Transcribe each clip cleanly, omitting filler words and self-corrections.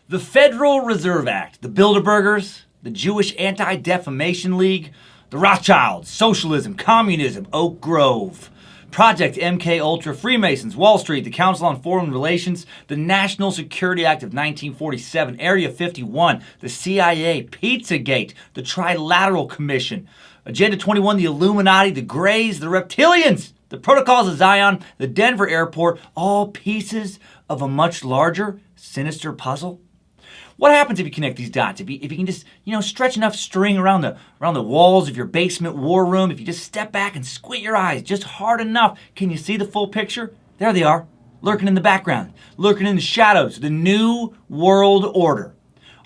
The Federal Reserve Act, the Bilderbergers, the Jewish Anti-Defamation League, the Rothschilds, socialism, communism, Oak Grove, Project MK Ultra, Freemasons, Wall Street, the Council on Foreign Relations, the National Security Act of 1947, Area 51, the CIA, Pizzagate, the Trilateral Commission, Agenda 21, the Illuminati, the Greys, the Reptilians, the Protocols of Zion, the Denver Airport, all pieces of a much larger, sinister puzzle. What happens if you connect these dots? If you can just, stretch enough string around the walls of your basement war room, if you just step back and squint your eyes just hard enough, can you see the full picture? There they are, lurking in the background, lurking in the shadows, the New World Order.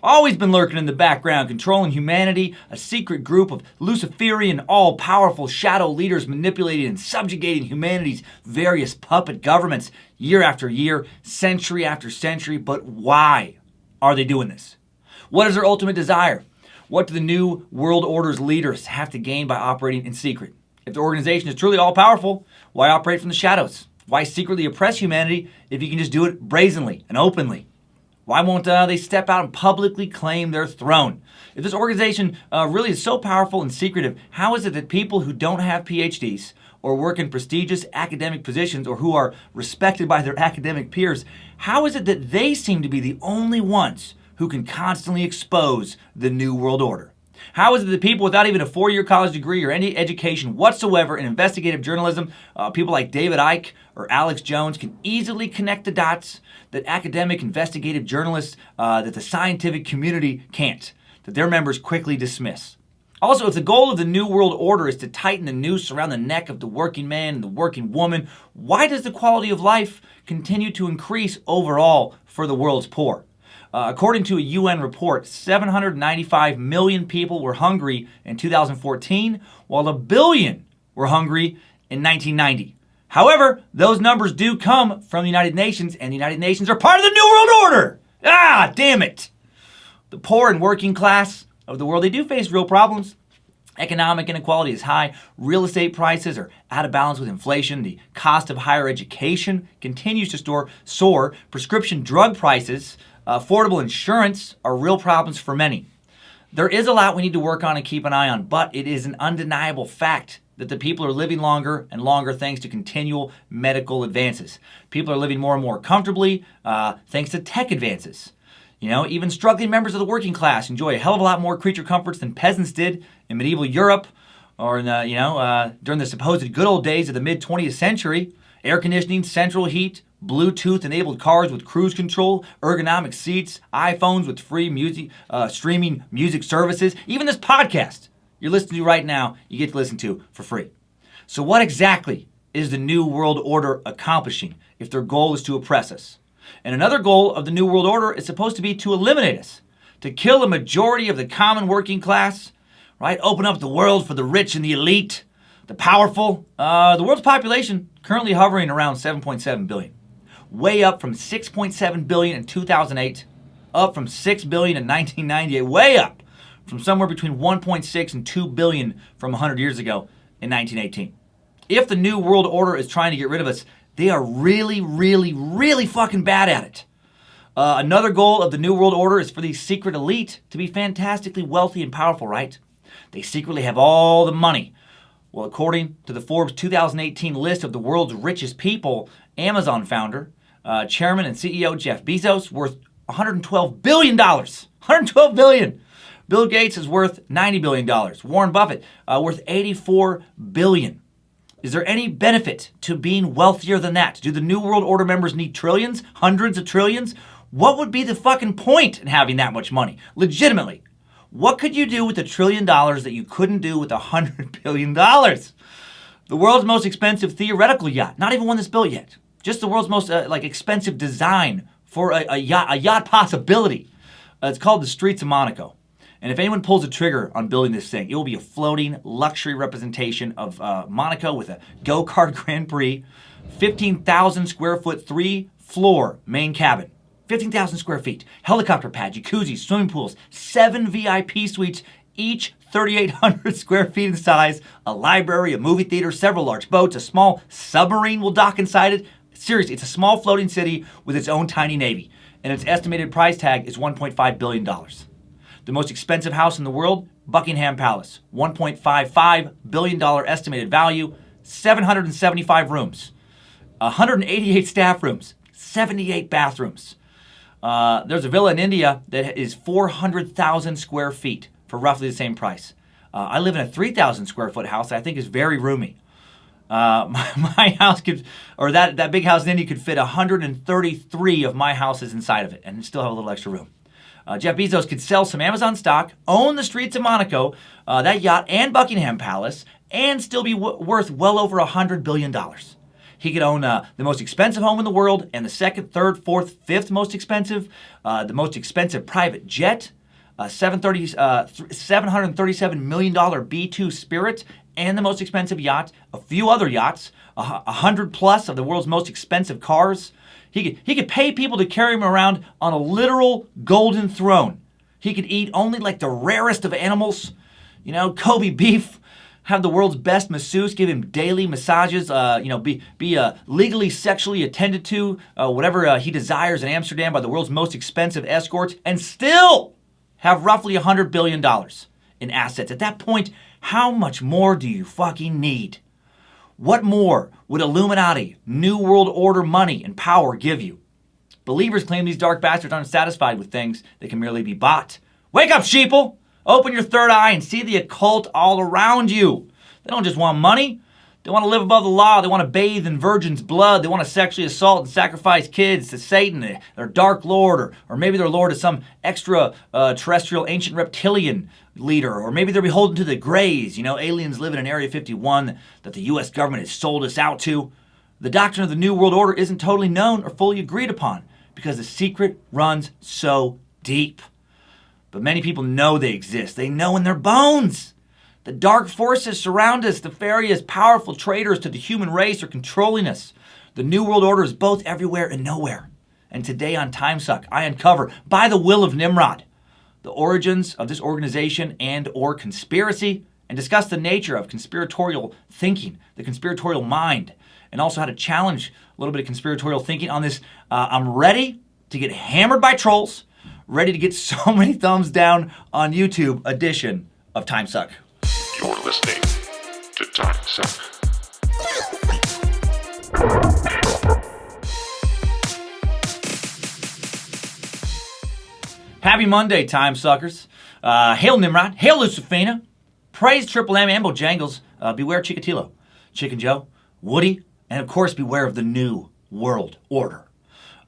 Always been lurking in the background, controlling humanity, a secret group of Luciferian, all-powerful shadow leaders manipulating and subjugating humanity's various puppet governments year after year, century after century. But why are they doing this? What is their ultimate desire? What do the New World Order's leaders have to gain by operating in secret? If the organization is truly all-powerful, why operate from the shadows? Why secretly oppress humanity if you can just do it brazenly and openly? Why won't they step out and publicly claim their throne? If this organization really is so powerful and secretive, how is it that people who don't have PhDs or work in prestigious academic positions or who are respected by their academic peers, how is it that they seem to be the only ones who can constantly expose the New World Order? How is it that people without even a 4-year college degree or any education whatsoever in investigative journalism, people like David Icke or Alex Jones, can easily connect the dots that academic investigative journalists, that the scientific community can't, that their members quickly dismiss? Also, if the goal of the New World Order is to tighten the noose around the neck of the working man and the working woman, why does the quality of life continue to increase overall for the world's poor? According to a UN report, 795 million people were hungry in 2014, while 1 billion were hungry in 1990. However, those numbers do come from the United Nations, and the United Nations are part of the New World Order! Ah, damn it! The poor and working class of the world, they do face real problems. Economic inequality is high. Real estate prices are out of balance with inflation. The cost of higher education continues to soar. Prescription drug prices, affordable insurance are real problems for many. There is a lot we need to work on and keep an eye on, but it is an undeniable fact that the people are living longer and longer thanks to continual medical advances. People are living more and more comfortably thanks to tech advances. Even struggling members of the working class enjoy a hell of a lot more creature comforts than peasants did in medieval Europe or during the supposed good old days of the mid-20th century. Air conditioning, central heat, Bluetooth-enabled cars with cruise control, ergonomic seats, iPhones with free music, streaming music services. Even this podcast you're listening to right now, you get to listen to for free. So what exactly is the New World Order accomplishing if their goal is to oppress us? And another goal of the New World Order is supposed to be to eliminate us, to kill a majority of the common working class, right? Open up the world for the rich and the elite, the powerful. The world's population currently hovering around 7.7 billion, way up from 6.7 billion in 2008, up from 6 billion in 1998, way up from somewhere between 1.6 and 2 billion from 100 years ago in 1918. If the New World Order is trying to get rid of us, they are really, really, really fucking bad at it. Another goal of the New World Order is for the secret elite to be fantastically wealthy and powerful, right? They secretly have all the money. Well, according to the Forbes 2018 list of the world's richest people, Amazon founder, chairman and CEO Jeff Bezos, worth $112 billion. $112 billion. Bill Gates is worth $90 billion. Warren Buffett, worth $84 billion. Is there any benefit to being wealthier than that? Do the New World Order members need trillions? Hundreds of trillions? What would be the fucking point in having that much money? Legitimately. What could you do with $1 trillion that you couldn't do with $100 billion? The world's most expensive theoretical yacht. Not even one that's built yet. Just the world's most expensive design for a yacht possibility. It's called the Streets of Monaco. And if anyone pulls a trigger on building this thing, it will be a floating luxury representation of Monaco with a go-kart Grand Prix, 15,000 square foot, 3-floor main cabin, 15,000 square feet, helicopter pad, jacuzzis, swimming pools, 7 VIP suites, each 3,800 square feet in size, a library, a movie theater, several large boats, a small submarine will dock inside it. Seriously, it's a small floating city with its own tiny navy. and its estimated price tag is $1.5 billion. The most expensive house in the world, Buckingham Palace, $1.55 billion estimated value, 775 rooms, 188 staff rooms, 78 bathrooms. There's a villa in India that is 400,000 square feet for roughly the same price. I live in a 3,000 square foot house that I think is very roomy. My house could, or that big house in India could fit 133 of my houses inside of it and still have a little extra room. Jeff Bezos could sell some Amazon stock, own the streets of Monaco, that yacht, and Buckingham Palace, and still be worth well over $100 billion. He could own the most expensive home in the world and the second, third, fourth, fifth most expensive, the most expensive private jet, $737 million B-2 Spirit, and the most expensive yacht, a few other yachts, 100 plus of the world's most expensive cars. He could pay people to carry him around on a literal golden throne. He could eat only like the rarest of animals, Kobe beef, have the world's best masseuse give him daily massages, be legally sexually attended to, whatever he desires in Amsterdam by the world's most expensive escorts, and still have roughly $100 billion in assets. At that point, how much more do you fucking need? What more would Illuminati, New World Order money and power give you? Believers claim these dark bastards aren't satisfied with things that can merely be bought. Wake up, sheeple! Open your third eye and see the occult all around you. They don't just want money. They want to live above the law. They want to bathe in virgins' blood. They want to sexually assault and sacrifice kids to Satan, their dark lord, or maybe their lord is some extraterrestrial ancient reptilian leader, or maybe they're beholden to the Greys, aliens living in Area 51 that the U.S. government has sold us out to. The doctrine of the New World Order isn't totally known or fully agreed upon because the secret runs so deep. But many people know they exist. They know in their bones. The dark forces surround us. Nefarious, powerful traitors to the human race are controlling us. The New World Order is both everywhere and nowhere. And today on Timesuck, I uncover, by the will of Nimrod, the origins of this organization and or conspiracy, and discuss the nature of conspiratorial thinking, the conspiratorial mind, and also how to challenge a little bit of conspiratorial thinking on this. I'm ready to get hammered by trolls, ready to get so many thumbs down on YouTube edition of Timesuck. You're listening to Timesuck. Happy Monday, time suckers. Hail Nimrod, hail Lucifina, praise Triple M and Bojangles, beware Chikatilo, Chicken Joe, Woody, and of course beware of the New World Order.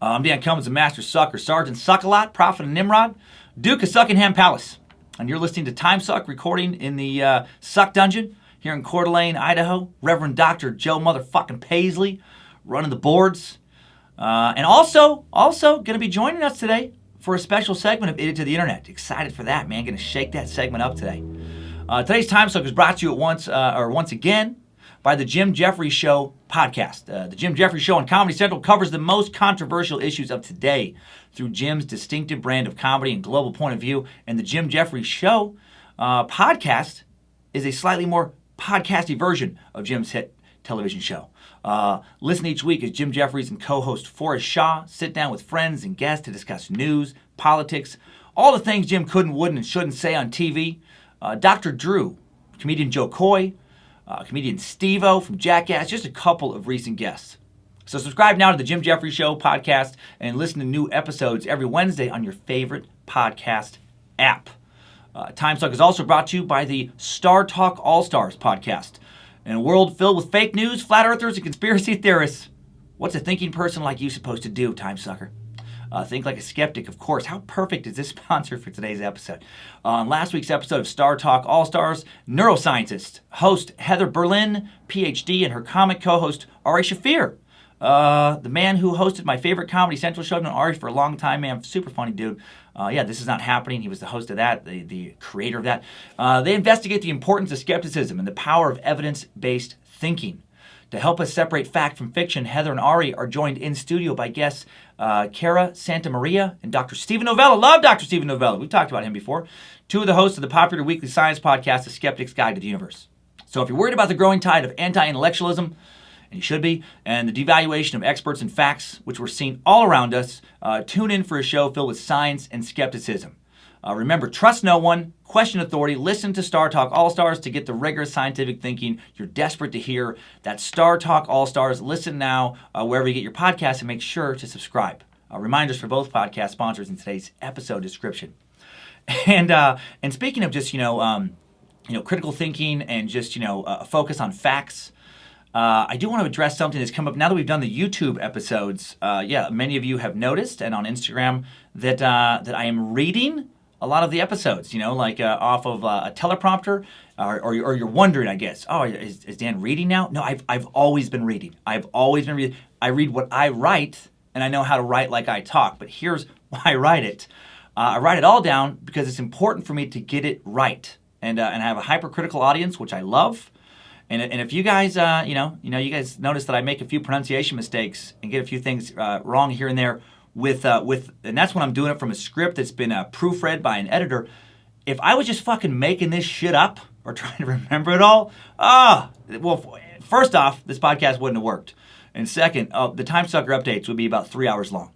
I'm Dan Cummins, the Master Sucker, Sergeant Suck-a-Lot, Prophet of Nimrod, Duke of Suckingham Palace. And you're listening to Timesuck, recording in the Suck Dungeon here in Coeur d'Alene, Idaho. Reverend Dr. Joe motherfucking Paisley running the boards. And also going to be joining us today for a special segment of Idiot to the Internet. Excited for that, man. Going to shake that segment up today. Today's Timesuck is brought to you once again by the Jim Jefferies Show podcast. The Jim Jefferies Show on Comedy Central covers the most controversial issues of today through Jim's distinctive brand of comedy and global point of view. And the Jim Jefferies Show podcast is a slightly more podcasty version of Jim's hit television show. Listen each week as Jim Jefferies and co-host Forrest Shaw sit down with friends and guests to discuss news, politics, all the things Jim couldn't, wouldn't, and shouldn't say on TV. Dr. Drew, comedian Joe Coy, comedian Steve-O from Jackass, just a couple of recent guests. So subscribe now to the Jim Jefferies Show podcast and listen to new episodes every Wednesday on your favorite podcast app. Timesuck is also brought to you by the Star Talk All-Stars podcast. In a world filled with fake news, flat earthers, and conspiracy theorists, what's a thinking person like you supposed to do, Timesucker? Think like a skeptic, of course. How perfect is this sponsor for today's episode? On last week's episode of Star Talk All-Stars, neuroscientist, host Heather Berlin, PhD, and her comic co-host Ari Shafir. The man who hosted my favorite Comedy Central show, I've known Ari for a long time, man. Super funny dude. This is not happening. He was the host of that, the creator of that. They investigate the importance of skepticism and the power of evidence-based thinking. To help us separate fact from fiction, Heather and Ari are joined in studio by guests Cara Santamaria and Dr. Stephen Novella. Love Dr. Stephen Novella. We've talked about him before. Two of the hosts of the popular weekly science podcast, The Skeptic's Guide to the Universe. So if you're worried about the growing tide of anti-intellectualism and you should be, and the devaluation of experts and facts, which we're seeing all around us. Tune in for a show filled with science and skepticism. Remember, trust no one, question authority, listen to Star Talk All-Stars to get the rigorous scientific thinking you're desperate to hear. That's Star Talk All-Stars. Listen now wherever you get your podcasts, and make sure to subscribe. Reminders for both podcast sponsors in today's episode description. And speaking of just critical thinking and just a focus on facts, I do want to address something that's come up now that we've done the YouTube episodes. Many of you have noticed, and on Instagram, that I am reading a lot of the episodes. Off of a teleprompter, or you're wondering, I guess, is Dan reading now? No, I've always been reading. I've always been reading. I read what I write, and I know how to write like I talk. But here's why I write it. I write it all down because it's important for me to get it right, and I have a hypercritical audience, which I love. And if you guys, you guys notice that I make a few pronunciation mistakes and get a few things wrong here and there and that's when I'm doing it from a script that's been proofread by an editor. If I was just fucking making this shit up or trying to remember it all, first off, this podcast wouldn't have worked. And second, the Timesucker updates would be about 3 hours long.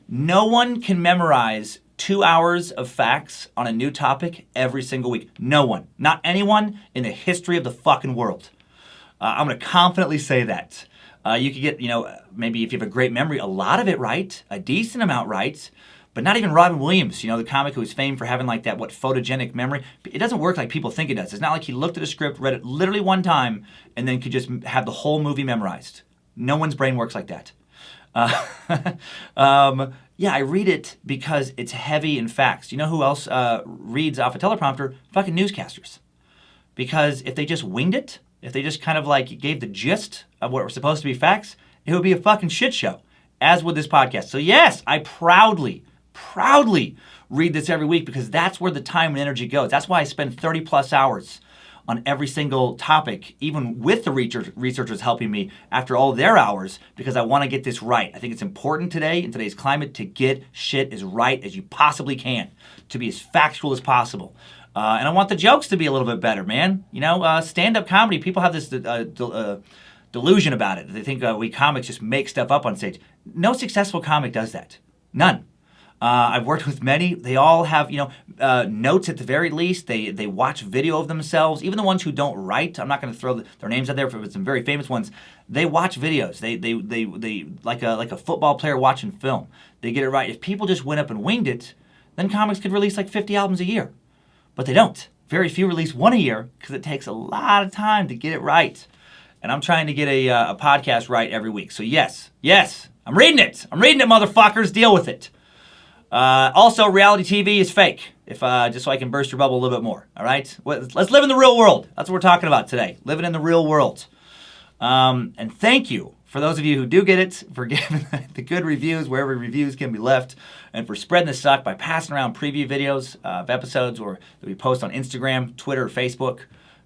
No one can memorize 2 hours of facts on a new topic every single week. No one. Not anyone in the history of the fucking world. I'm going to confidently say that. You could get, maybe if you have a great memory, a lot of it right, a decent amount right, but not even Robin Williams, the comic who is famed for having like that, photogenic memory. It doesn't work like people think it does. It's not like he looked at a script, read it literally one time, and then could just have the whole movie memorized. No one's brain works like that. I read it because it's heavy in facts. You know who else reads off a teleprompter? Fucking newscasters. Because if they just winged it, if they just kind of like gave the gist of what were supposed to be facts, it would be a fucking shit show, as would this podcast. So yes, I proudly read this every week because that's where the time and energy goes. That's why I spend 30 plus hours on every single topic, even with the researchers helping me after all their hours, because I want to get this right. I think it's important today, in today's climate, to get shit as right as you possibly can, to be as factual as possible. And I want the jokes to be a little bit better, man. Stand-up comedy, people have this delusion about it. They think we comics just make stuff up on stage. No successful comic does that. None. I've worked with many. They all have, notes at the very least. They watch video of themselves. Even the ones who don't write, I'm not going to throw their names out there for some very famous ones. They watch videos. They like a football player watching film. They get it right. If people just went up and winged it, then comics could release like 50 albums a year. But they don't. Very few release one a year because it takes a lot of time to get it right. And I'm trying to get a podcast right every week. So yes, I'm reading it. Motherfuckers. Deal with it. Also, reality TV is fake. If just so I can burst your bubble a little bit more. All right? Let's live in the real world. That's what we're talking about today. Living in the real world. And thank you for those of you who do get it, for giving the good reviews wherever reviews can be left, and for spreading the suck by passing around preview videos of episodes that we post on Instagram, Twitter, or Facebook.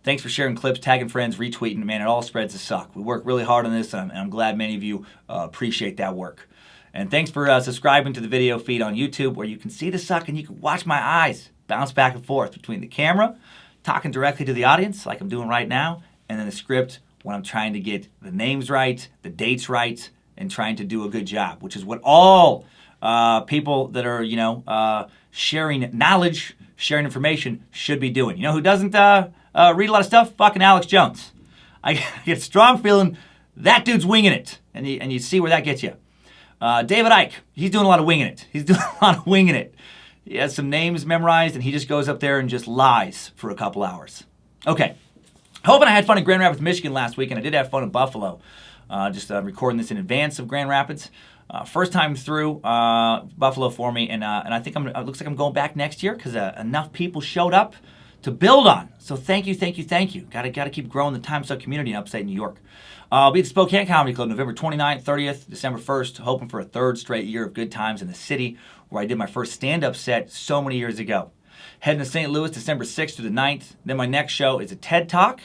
Thanks for sharing clips, tagging friends, retweeting. Man, it all spreads the suck. We work really hard on this, and I'm glad many of you appreciate that work. And thanks for subscribing to the video feed on YouTube, where you can see the suck and you can watch my eyes bounce back and forth between the camera, talking directly to the audience like I'm doing right now, and then the script when I'm trying to get the names right, the dates right, and trying to do a good job, which is what all people that are, sharing knowledge, sharing information should be doing. You know who doesn't read a lot of stuff? Fucking Alex Jones. I get a strong feeling that dude's winging it, and you see where that gets you. David Icke, he's doing a lot of winging it. He has some names memorized, and he just goes up there and just lies for a couple hours. Okay. Hoping I had fun in Grand Rapids, Michigan last week, and I did have fun in Buffalo. Recording this in advance of Grand Rapids. First time through Buffalo for me, and I think it looks like I'm going back next year because enough people showed up to build on. So thank you. Got to keep growing the Timesuck community in upstate New York. I'll be at the Spokane Comedy Club November 29th, 30th, December 1st, hoping for a third straight year of good times in the city where I did my first stand-up set so many years ago. Heading to St. Louis December 6th to the 9th. Then my next show is a TED Talk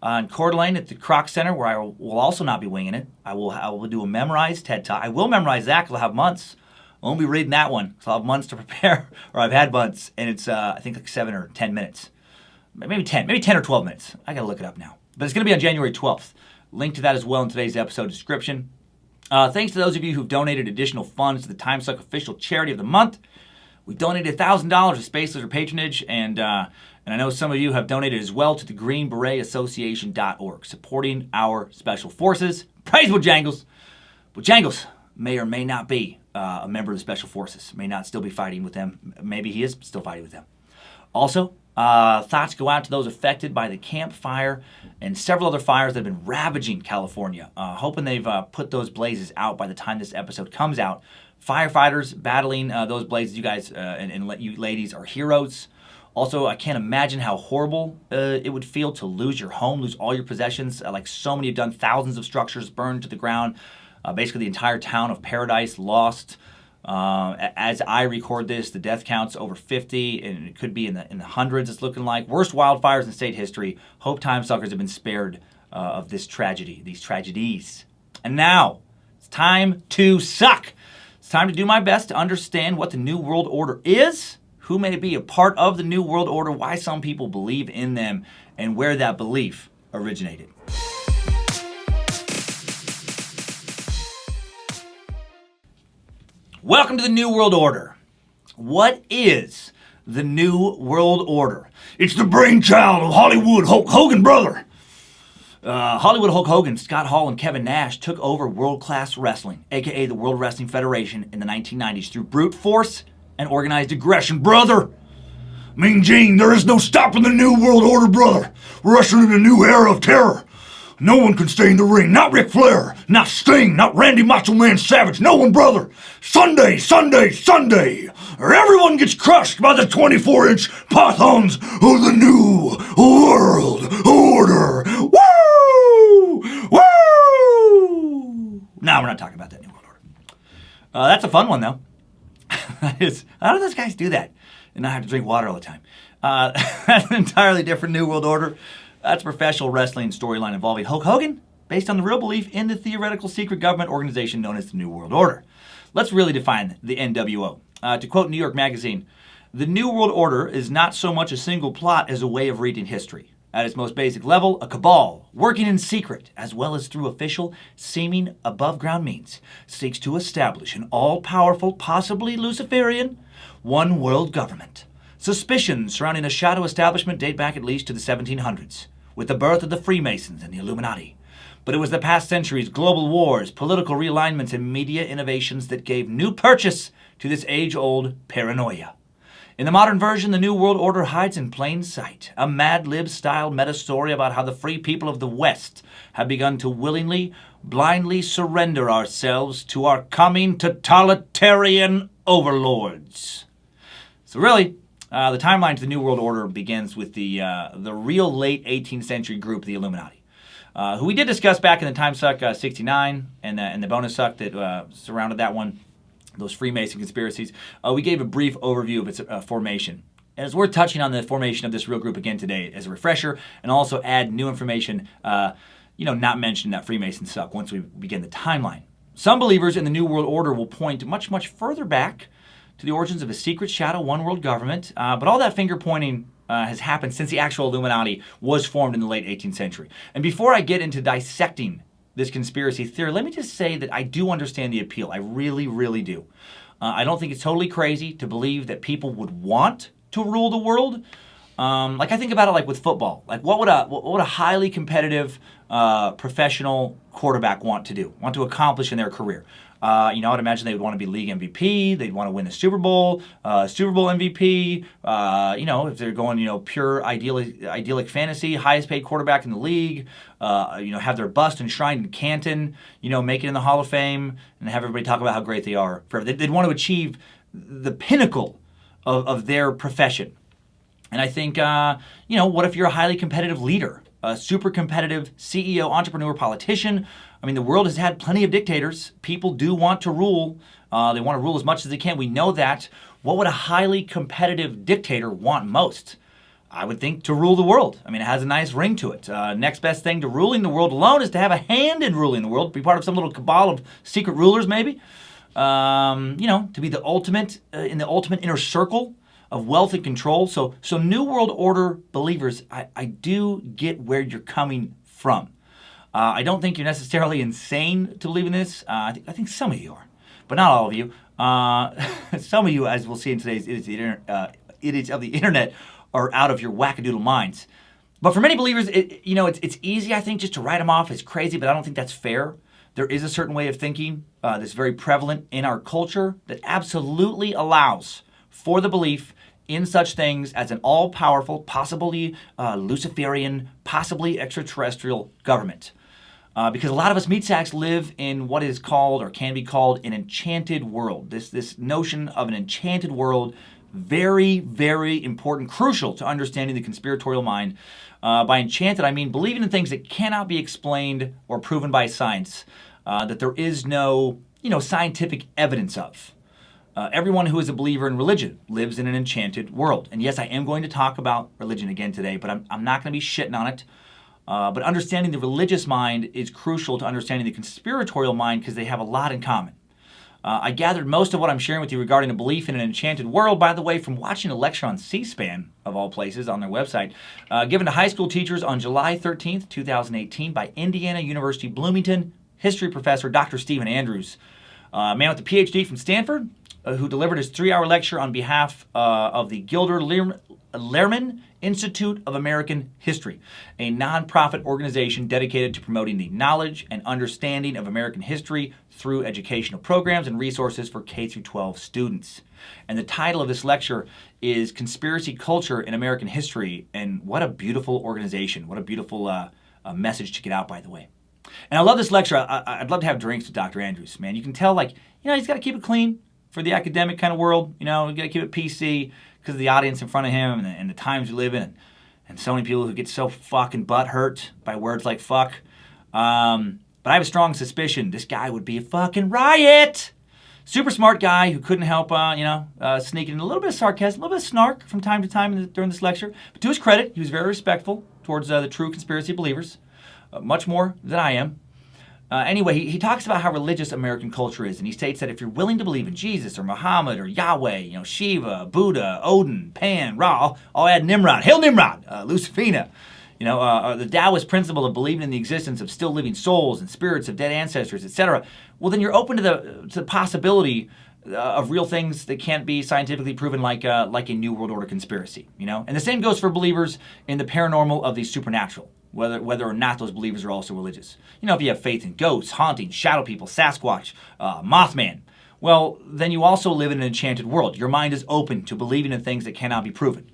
in Coeur d'Alene at the Kroc Center, where I will also not be winging it. I will do a memorized TED Talk. I will memorize that because I'll have months. I won't be reading that one because I'll have months to prepare, or I've had months, and it's, I think, like 7 or 10 minutes. Maybe 10 or 12 minutes. I got to look it up now. But it's going to be on January 12th. Link to that as well in today's episode description. Thanks to those of you who've donated additional funds to the Timesuck official charity of the month. We donated $1,000 to Space Lizard patronage, and I know some of you have donated as well to the Green Beret Association.org, supporting our special forces. Praise Bojangles! Bojangles may or may not be a member of the Special Forces, may not still be fighting with them. Maybe he is still fighting with them. Also, thoughts go out to those affected by the Camp Fire and several other fires that have been ravaging California. Hoping they've put those blazes out by the time this episode comes out. Firefighters battling those blazes, you guys and you ladies are heroes. Also, I can't imagine how horrible it would feel to lose your home, lose all your possessions. Like so many have done, thousands of structures burned to the ground. Basically, the entire town of Paradise lost. As I record this, the death count's over 50, and it could be in the hundreds, it's looking like. Worst wildfires in state history. Hope Timesuckers have been spared of this tragedy, these tragedies. And now, it's time to suck. It's time to do my best to understand what the New World Order is, who may be a part of the New World Order, why some people believe in them, and where that belief originated. Welcome to the New World Order. What is the New World Order? It's the brainchild of Hollywood Hulk Hogan, brother. Hollywood Hulk Hogan, Scott Hall, and Kevin Nash took over world-class wrestling, a.k.a. the World Wrestling Federation, in the 1990s through brute force and organized aggression, brother. Mean Gene, there is no stopping the New World Order, brother. We're ushering in a new era of terror. No one can stay in the ring. Not Ric Flair, not Sting, not Randy Macho Man Savage. No one, brother. Sunday, Sunday, Sunday. Or everyone gets crushed by the 24-inch pythons of the New World Order. Woo! Woo! No, we're not talking about that New World Order. That's a fun one, though. How do those guys do that and not have to drink water all the time? That's an entirely different New World Order. That's a professional wrestling storyline involving Hulk Hogan, based on the real belief in the theoretical secret government organization known as the New World Order. Let's really define the NWO. To quote New York Magazine, the New World Order is not so much a single plot as a way of reading history. At its most basic level, a cabal, working in secret, as well as through official, seeming above-ground means, seeks to establish an all-powerful, possibly Luciferian, one-world government. Suspicions surrounding a shadow establishment date back at least to the 1700s. With the birth of the Freemasons and the Illuminati. But it was the past century's global wars, political realignments, and media innovations that gave new purchase to this age-old paranoia. In the modern version, the New World Order hides in plain sight, a Mad Lib-style meta-story about how the free people of the West have begun to willingly, blindly surrender ourselves to our coming totalitarian overlords. So really, the timeline to the New World Order begins with the real late 18th century group, the Illuminati, who we did discuss back in the Timesuck 69 and the bonus suck that surrounded that one, those Freemason conspiracies. We gave a brief overview of its formation. And it's worth touching on the formation of this real group again today as a refresher, and also add new information, not mentioned that Freemason suck once we begin the timeline. Some believers in the New World Order will point much, much further back to the origins of a secret shadow one-world government, but all that finger-pointing has happened since the actual Illuminati was formed in the late 18th century. And before I get into dissecting this conspiracy theory, let me just say that I do understand the appeal. I really, really do. I don't think it's totally crazy to believe that people would want to rule the world. I think about it like with football. Like what would a highly competitive professional quarterback want to accomplish in their career? I would imagine they would want to be league MVP. They'd want to win the Super Bowl MVP. If they're going, pure idyllic fantasy, highest paid quarterback in the league. Have their bust enshrined in Canton. Make it in the Hall of Fame, and have everybody talk about how great they are. They'd want to achieve the pinnacle of their profession. And I think, what if you're a highly competitive leader, a super competitive CEO, entrepreneur, politician? I mean, the world has had plenty of dictators. People do want to rule. They want to rule as much as they can. We know that. What would a highly competitive dictator want most? I would think to rule the world. I mean, it has a nice ring to it. Next best thing to ruling the world alone is to have a hand in ruling the world, be part of some little cabal of secret rulers, maybe. To be the ultimate, in the ultimate inner circle of wealth and control. So New World Order believers, I do get where you're coming from. I don't think you're necessarily insane to believe in this. I think some of you are, but not all of you. Some of you, as we'll see in today's idiots of the internet, are out of your wackadoodle minds. But for many believers, it's easy, I think, just to write them off as crazy, but I don't think that's fair. There is a certain way of thinking that's very prevalent in our culture that absolutely allows for the belief in such things as an all-powerful, possibly Luciferian, possibly extraterrestrial government. Because a lot of us meat sacks live in what is called or can be called an enchanted world. This notion of an enchanted world, very, very important, crucial to understanding the conspiratorial mind. By enchanted, I mean believing in things that cannot be explained or proven by science, that there is no, scientific evidence of. Everyone who is a believer in religion lives in an enchanted world. And yes, I am going to talk about religion again today, but I'm not going to be shitting on it. But understanding the religious mind is crucial to understanding the conspiratorial mind because they have a lot in common. I gathered most of what I'm sharing with you regarding a belief in an enchanted world, by the way, from watching a lecture on C-SPAN, of all places, on their website, given to high school teachers on July 13th, 2018 by Indiana University Bloomington history professor Dr. Stephen Andrews, a man with a PhD from Stanford, who delivered his 3-hour lecture on behalf of the Gilder Lehrman Institute of American History, a nonprofit organization dedicated to promoting the knowledge and understanding of American history through educational programs and resources for K-12 students. And the title of this lecture is Conspiracy Culture in American History, and what a beautiful organization. What a beautiful message to get out, by the way. And I love this lecture. I'd love to have drinks with Dr. Andrews, man. You can tell, he's got to keep it clean for the academic kind of world. You got to keep it PC because of the audience in front of him and the times we live in. And so many people who get so fucking butthurt by words like fuck. But I have a strong suspicion this guy would be a fucking riot. Super smart guy who couldn't help, sneaking in a little bit of sarcasm, a little bit of snark from time to time during this lecture. But to his credit, he was very respectful towards the true conspiracy believers, much more than I am. Anyway, he talks about how religious American culture is, and he states that if you're willing to believe in Jesus or Muhammad or Yahweh, Shiva, Buddha, Odin, Pan, Ra, I'll add Nimrod, Hail Nimrod, Lucifina, the Taoist principle of believing in the existence of still living souls and spirits of dead ancestors, etc., well, then you're open to the possibility of real things that can't be scientifically proven, like a New World Order conspiracy, And the same goes for believers in the paranormal of the supernatural, whether or not those believers are also religious. If you have faith in ghosts, hauntings, shadow people, Sasquatch, Mothman, well, then you also live in an enchanted world. Your mind is open to believing in things that cannot be proven.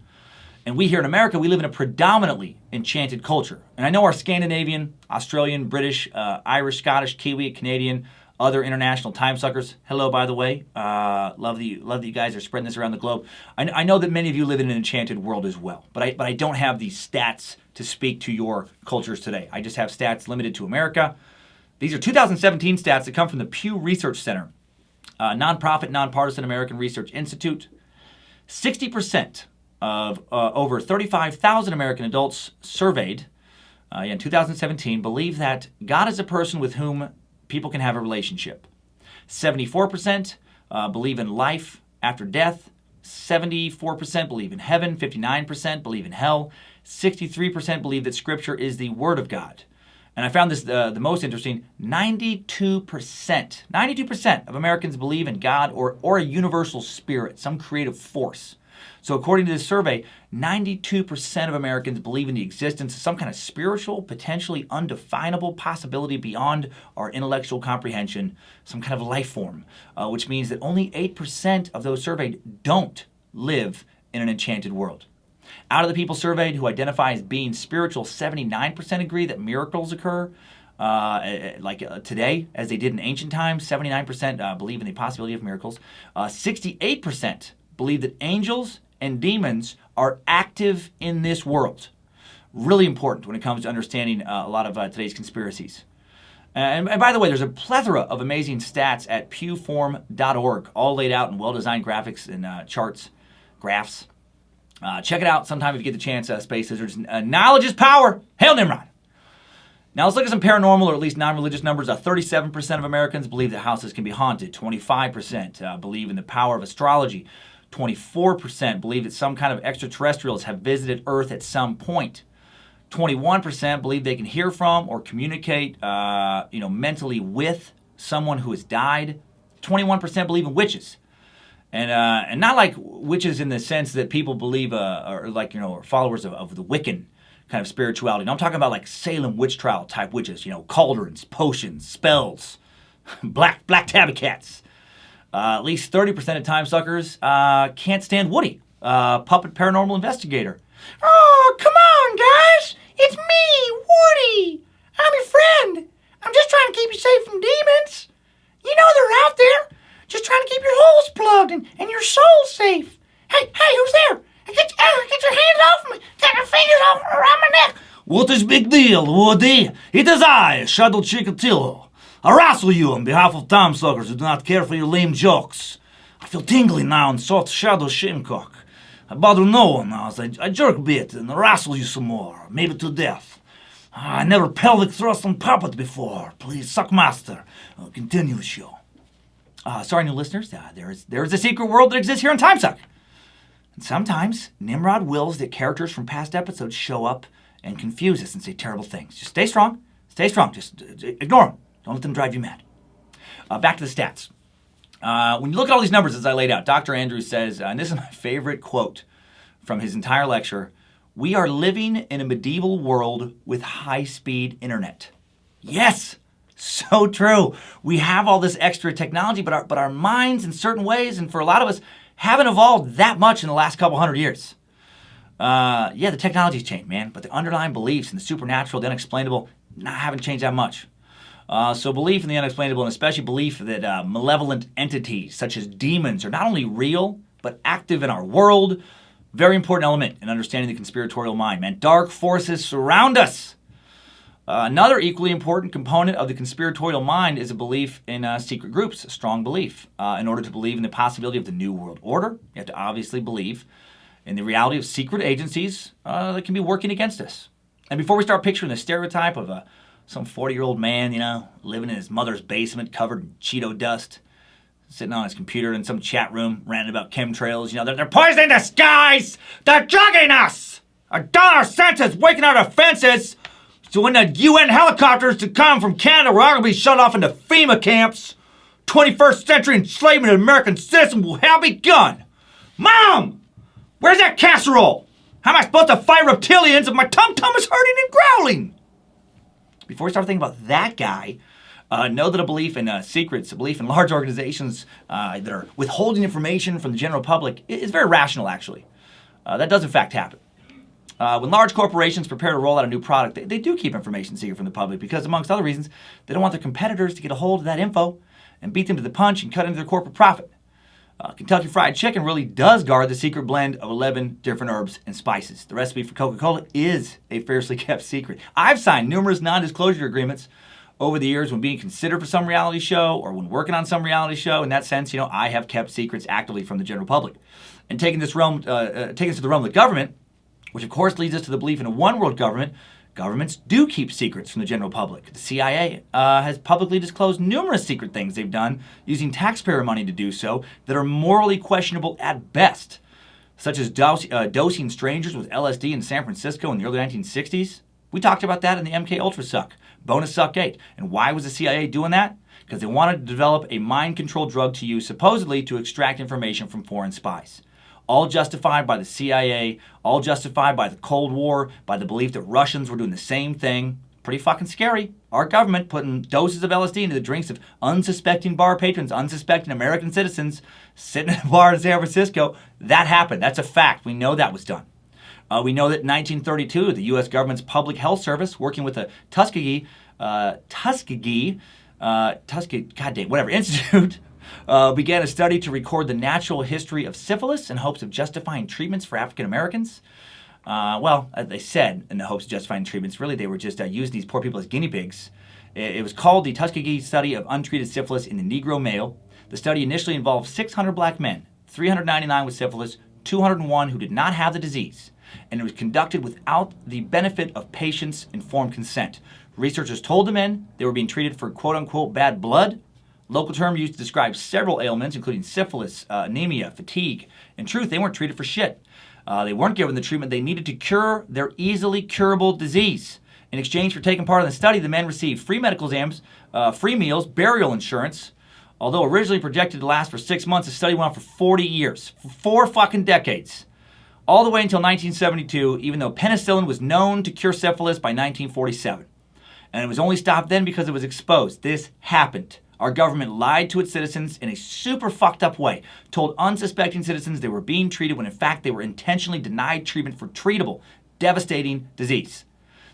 And we here in America, we live in a predominantly enchanted culture. And I know our Scandinavian, Australian, British, Irish, Scottish, Kiwi, Canadian, other international timesuckers, hello, by the way. Love that you guys are spreading this around the globe. I know that many of you live in an enchanted world as well, but I don't have these stats to speak to your cultures today. I just have stats limited to America. These are 2017 stats that come from the Pew Research Center, nonprofit, nonpartisan American Research Institute. 60% of over 35,000 American adults surveyed in 2017 believe that God is a person with whom people can have a relationship. 74% believe in life after death. 74% believe in heaven. 59% believe in hell. 63% believe that Scripture is the Word of God. And I found this the most interesting. 92% of Americans believe in God or a universal spirit, some creative force. So according to this survey, 92% of Americans believe in the existence of some kind of spiritual, potentially undefinable possibility beyond our intellectual comprehension, some kind of life form, which means that only 8% of those surveyed don't live in an enchanted world. Out of the people surveyed who identify as being spiritual, 79% agree that miracles occur, today, as they did in ancient times. 79% believe in the possibility of miracles. 68% believe that angels and demons are active in this world. Really important when it comes to understanding a lot of today's conspiracies. And by the way, there's a plethora of amazing stats at pewform.org, all laid out in well-designed graphics and charts, graphs. Check it out sometime if you get the chance, Space Lizards. Knowledge is power. Hail Nimrod. Now let's look at some paranormal or at least non-religious numbers. 37% of Americans believe that houses can be haunted. 25% believe in the power of astrology. 24% believe that some kind of extraterrestrials have visited Earth at some point. 21% believe they can hear from or communicate, mentally with someone who has died. 21% believe in witches. And not like witches in the sense that people believe are followers of the Wiccan kind of spirituality. No, I'm talking about like Salem witch trial type witches, cauldrons, potions, spells, black tabby cats. At least 30% of timesuckers can't stand Woody, puppet paranormal investigator. Oh, come on, guys. It's me, Woody. I'm your friend. I'm just trying to keep you safe from demons. You know they're out there. Just trying to keep your holes plugged and your soul safe. Hey, who's there? Get your hands off me. Get your fingers off around my neck. What is big deal, Woody? It is I, Shadow Chikatilo. I wrestle you on behalf of timesuckers who do not care for your lame jokes. I feel tingly now in soft Shadow Shincock. I bother no one now as I jerk a bit and wrestle you some more, maybe to death. I never pelvic thrust on puppet before. Please, Suckmaster, continue the show. Sorry, new listeners, there is a secret world that exists here in Timesuck. And sometimes Nimrod wills that characters from past episodes show up and confuse us and say terrible things. Just stay strong. Just ignore them. Don't let them drive you mad. Back to the stats. When you look at all these numbers as I laid out, Dr. Andrews says, and this is my favorite quote from his entire lecture, "We are living in a medieval world with high-speed internet." Yes! So true. We have all this extra technology, but our minds in certain ways, and for a lot of us, haven't evolved that much in the last couple hundred years. The technology's changed, man, but the underlying beliefs in the supernatural, the unexplainable, haven't changed that much. So belief in the unexplainable, and especially belief that malevolent entities such as demons are not only real, but active in our world, very important element in understanding the conspiratorial mind, man. Dark forces surround us. Another equally important component of the conspiratorial mind is a belief in secret groups, a strong belief. In order to believe in the possibility of the New World Order, you have to obviously believe in the reality of secret agencies that can be working against us. And before we start picturing the stereotype of some 40-year-old man, living in his mother's basement covered in Cheeto dust, sitting on his computer in some chat room ranting about chemtrails, they're poisoning the skies! They're drugging us! Our dull our senses, waking out our fences! So when the UN helicopters to come from Canada, we're all going to be shut off into FEMA camps. 21st century enslavement of American citizens will have begun. Mom! Where's that casserole? How am I supposed to fight reptilians if my tum-tum is hurting and growling? Before we start thinking about that guy, know that a belief in secrets, a belief in large organizations that are withholding information from the general public is very rational, actually. That does, in fact, happen. When large corporations prepare to roll out a new product, they do keep information secret from the public because, amongst other reasons, they don't want their competitors to get a hold of that info and beat them to the punch and cut into their corporate profit. Kentucky Fried Chicken really does guard the secret blend of 11 different herbs and spices. The recipe for Coca-Cola is a fiercely kept secret. I've signed numerous non-disclosure agreements over the years when being considered for some reality show or when working on some reality show. In that sense, I have kept secrets actively from the general public. And taking this to the realm of the government, which of course leads us to the belief in a one-world government, governments do keep secrets from the general public. The CIA has publicly disclosed numerous secret things they've done using taxpayer money to do so that are morally questionable at best, such as dosing strangers with LSD in San Francisco in the early 1960s. We talked about that in the MK Ultra Suck, Bonus Suck 8. And why was the CIA doing that? Because they wanted to develop a mind-controlled drug to use supposedly to extract information from foreign spies. All justified by the CIA, all justified by the Cold War, by the belief that Russians were doing the same thing. Pretty fucking scary. Our government putting doses of LSD into the drinks of unsuspecting bar patrons, unsuspecting American citizens sitting at a bar in San Francisco. That happened. That's a fact. We know that was done. We know that in 1932, the U.S. government's Public Health Service, working with the Tuskegee Institute, began a study to record the natural history of syphilis in hopes of justifying treatments for African Americans. As they said, in the hopes of justifying treatments, really they were just using these poor people as guinea pigs. It was called the Tuskegee Study of Untreated Syphilis in the Negro Male. The study initially involved 600 black men, 399 with syphilis, 201 who did not have the disease. And it was conducted without the benefit of patients' informed consent. Researchers told the men they were being treated for quote-unquote bad blood, local term used to describe several ailments, including syphilis, anemia, fatigue. In truth, they weren't treated for shit. They weren't given the treatment they needed to cure their easily curable disease. In exchange for taking part in the study, the men received free medical exams, free meals, burial insurance. Although originally projected to last for 6 months, the study went on for 40 years. For 4 fucking decades. All the way until 1972, even though penicillin was known to cure syphilis by 1947. And it was only stopped then because it was exposed. This happened. Our government lied to its citizens in a super fucked up way, told unsuspecting citizens they were being treated when in fact they were intentionally denied treatment for treatable, devastating disease.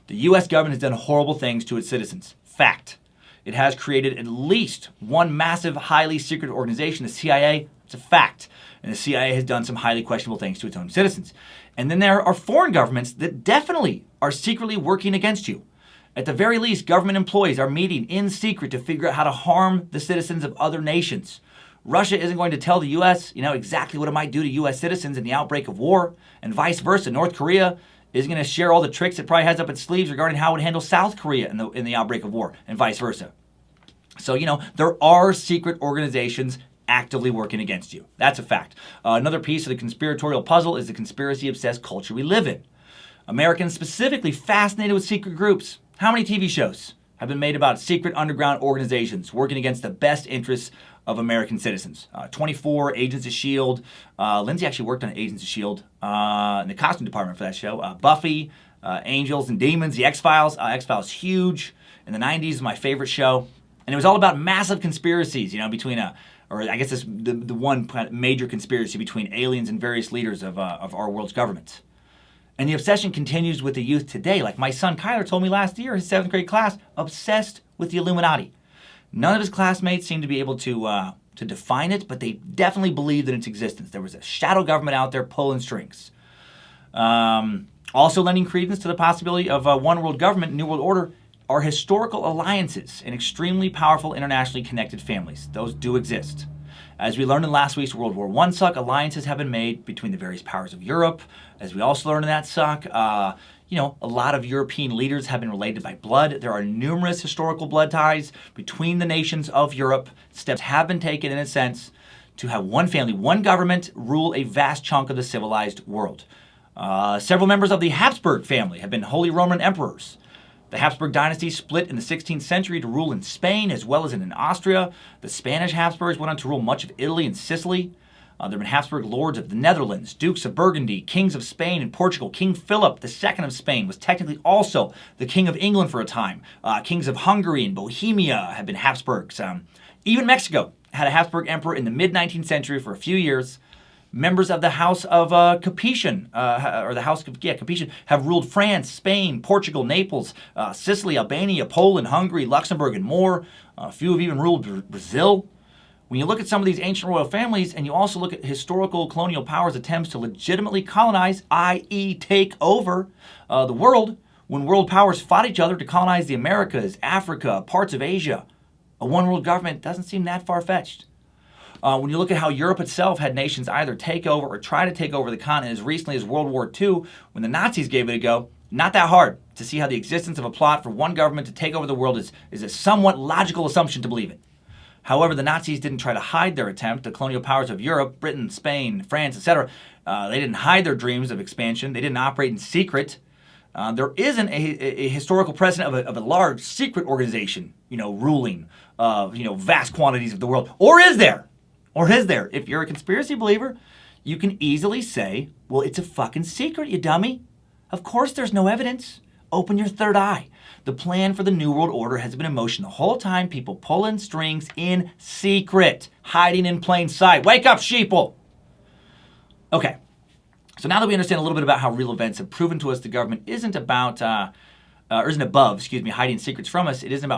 The U.S. government has done horrible things to its citizens. Fact. It has created at least one massive, highly secret organization, the CIA. It's a fact. And the CIA has done some highly questionable things to its own citizens. And then there are foreign governments that definitely are secretly working against you. At the very least, government employees are meeting in secret to figure out how to harm the citizens of other nations. Russia isn't going to tell the U.S., exactly what it might do to U.S. citizens in the outbreak of war, and vice versa. North Korea is going to share all the tricks it probably has up its sleeves regarding how it would handle South Korea in the outbreak of war, and vice versa. So, there are secret organizations actively working against you. That's a fact. Another piece of the conspiratorial puzzle is the conspiracy-obsessed culture we live in. Americans specifically fascinated with secret groups. How many TV shows have been made about secret underground organizations working against the best interests of American citizens? 24, Agents of S.H.I.E.L.D. Lindsay actually worked on Agents of S.H.I.E.L.D. In the costume department for that show. Buffy, Angels and Demons, The X-Files. X-Files huge. In the 90s, my favorite show. And it was all about massive conspiracies, between the one major conspiracy between aliens and various leaders of our world's governments. And the obsession continues with the youth today. Like my son Kyler told me last year, his 7th grade class, obsessed with the Illuminati. None of his classmates seem to be able to define it, but they definitely believed in its existence. There was a shadow government out there pulling strings. Also lending credence to the possibility of a one world government, new world order, are historical alliances and extremely powerful internationally connected families. Those do exist. As we learned in last week's World War I suck, alliances have been made between the various powers of Europe. As we also learned in that suck, a lot of European leaders have been related by blood. There are numerous historical blood ties between the nations of Europe. Steps have been taken, in a sense, to have one family, one government rule a vast chunk of the civilized world. Several members of the Habsburg family have been Holy Roman emperors. The Habsburg dynasty split in the 16th century to rule in Spain as well as in Austria. The Spanish Habsburgs went on to rule much of Italy and Sicily. There have been Habsburg lords of the Netherlands, dukes of Burgundy, kings of Spain and Portugal. King Philip II of Spain was technically also the king of England for a time. Kings of Hungary and Bohemia have been Habsburgs. Even Mexico had a Habsburg emperor in the mid-19th century for a few years. Members of the House of Capetian, Capetian, have ruled France, Spain, Portugal, Naples, Sicily, Albania, Poland, Hungary, Luxembourg, and more. A few have even ruled Brazil. When you look at some of these ancient royal families, and you also look at historical colonial powers' attempts to legitimately colonize, i.e. take over the world, when world powers fought each other to colonize the Americas, Africa, parts of Asia, a one-world government doesn't seem that far-fetched. When you look at how Europe itself had nations either take over or try to take over the continent as recently as World War II, when the Nazis gave it a go, not that hard to see how the existence of a plot for one government to take over the world is a somewhat logical assumption to believe it. However, the Nazis didn't try to hide their attempt. The colonial powers of Europe, Britain, Spain, France, etc., they didn't hide their dreams of expansion. They didn't operate in secret. There isn't a historical precedent of a large secret organization, ruling, vast quantities of the world. Or is there? Or is there? If you're a conspiracy believer, you can easily say, well, it's a fucking secret, you dummy. Of course there's no evidence. Open your third eye. The plan for the New World Order has been in motion the whole time. People pulling strings in secret, hiding in plain sight. Wake up, sheeple! Okay, so now that we understand a little bit about how real events have proven to us the government isn't above hiding secrets from us. It isn't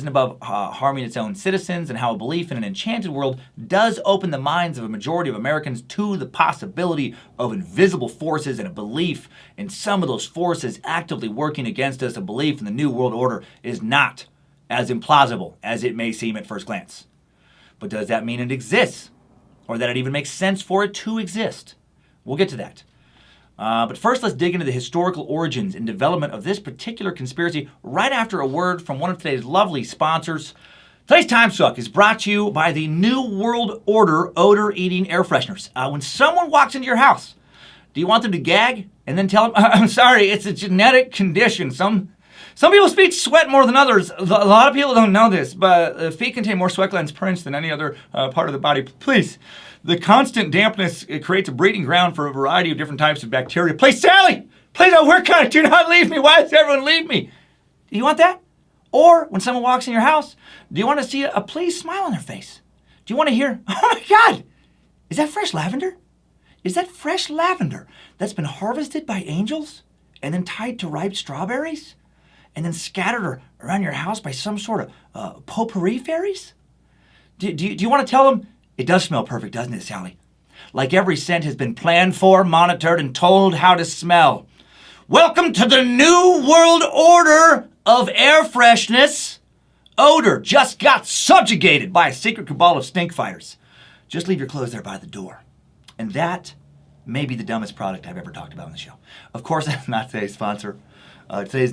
above harming its own citizens, and how a belief in an enchanted world does open the minds of a majority of Americans to the possibility of invisible forces and a belief in some of those forces actively working against us. A belief in the New World Order is not as implausible as it may seem at first glance. But does that mean it exists? Or that it even makes sense for it to exist? We'll get to that. But first, let's dig into the historical origins and development of this particular conspiracy right after a word from one of today's lovely sponsors. Today's Timesuck is brought to you by the New World Order odor-eating air fresheners. When someone walks into your house Do you want them to gag and then tell them, I'm sorry, it's a genetic condition. Some people's feet sweat more than others. A lot of people don't know this, but feet contain more sweat glands per inch than any other part of the body. Please, the constant dampness, it creates a breeding ground for a variety of different types of bacteria. Please, Sally, please don't work on it. Do not leave me. Why does everyone leave me? Do you want that? Or when someone walks in your house, do you want to see a pleased smile on their face? Do you want to hear, oh my God, is that fresh lavender? Is that fresh lavender that's been harvested by angels and then tied to ripe strawberries and then scattered around your house by some sort of potpourri fairies? Do you want to tell them, it does smell perfect, doesn't it, Sally? Like every scent has been planned for, monitored, and told how to smell. Welcome to the new world order of air freshness. Odor just got subjugated by a secret cabal of stink fighters. Just leave your clothes there by the door. And that may be the dumbest product I've ever talked about on the show. Of course, that's not today's sponsor. Today's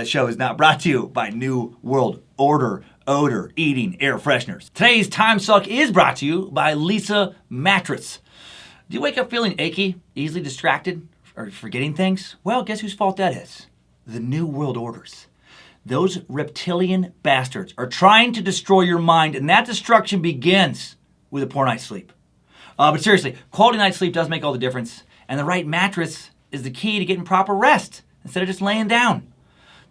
show is not brought to you by New World Order Odor Eating Air Fresheners. Today's Timesuck is brought to you by Lisa Mattress. Do you wake up feeling achy, easily distracted, or forgetting things? Well, guess whose fault that is? The New World Orders. Those reptilian bastards are trying to destroy your mind, and that destruction begins with a poor night's sleep. But seriously, quality night's sleep does make all the difference, and the right mattress is the key to getting proper rest instead of just laying down.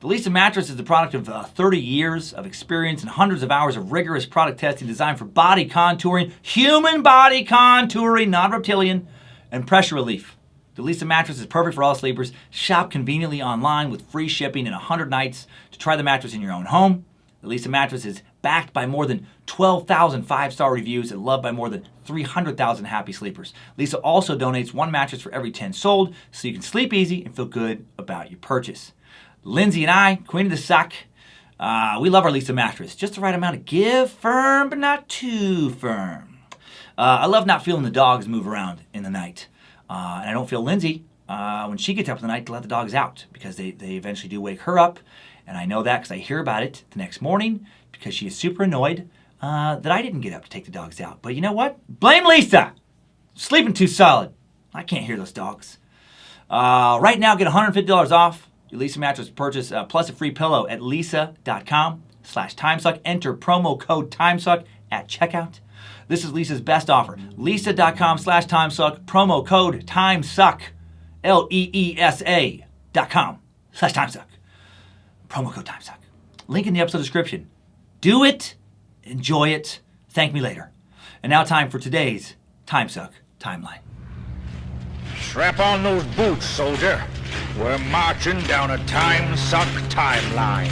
The Lisa mattress is the product of 30 years of experience and hundreds of hours of rigorous product testing designed for body contouring, human body contouring, not reptilian, and pressure relief. The Lisa mattress is perfect for all sleepers. Shop conveniently online with free shipping and 100 nights to try the mattress in your own home. The Lisa mattress is backed by more than 12,000 five-star reviews and loved by more than 300,000 happy sleepers. Lisa also donates one mattress for every 10 sold, so you can sleep easy and feel good about your purchase. Lindsay and I, Queen of the Suck, we love our Lisa mattress. Just the right amount of give, firm, but not too firm. I love not feeling the dogs move around in the night. And I don't feel Lindsay when she gets up in the night to let the dogs out, because they eventually do wake her up. And I know that because I hear about it the next morning, because she is super annoyed that I didn't get up to take the dogs out. But you know what? Blame Lisa! Sleeping too solid. I can't hear those dogs. Right now, get $150 off your Lisa mattress purchase, plus a free pillow at lisa.com/timesuck. Enter promo code timesuck at checkout. This is Lisa's best offer. Lisa.com/timesuck, promo code timesuck. LEESA.com/timesuck. Promo code timesuck. Link in the episode description. Do it. Enjoy it. Thank me later. And now time for today's Timesuck Timeline. Strap on those boots, soldier. We're marching down a Timesuck timeline.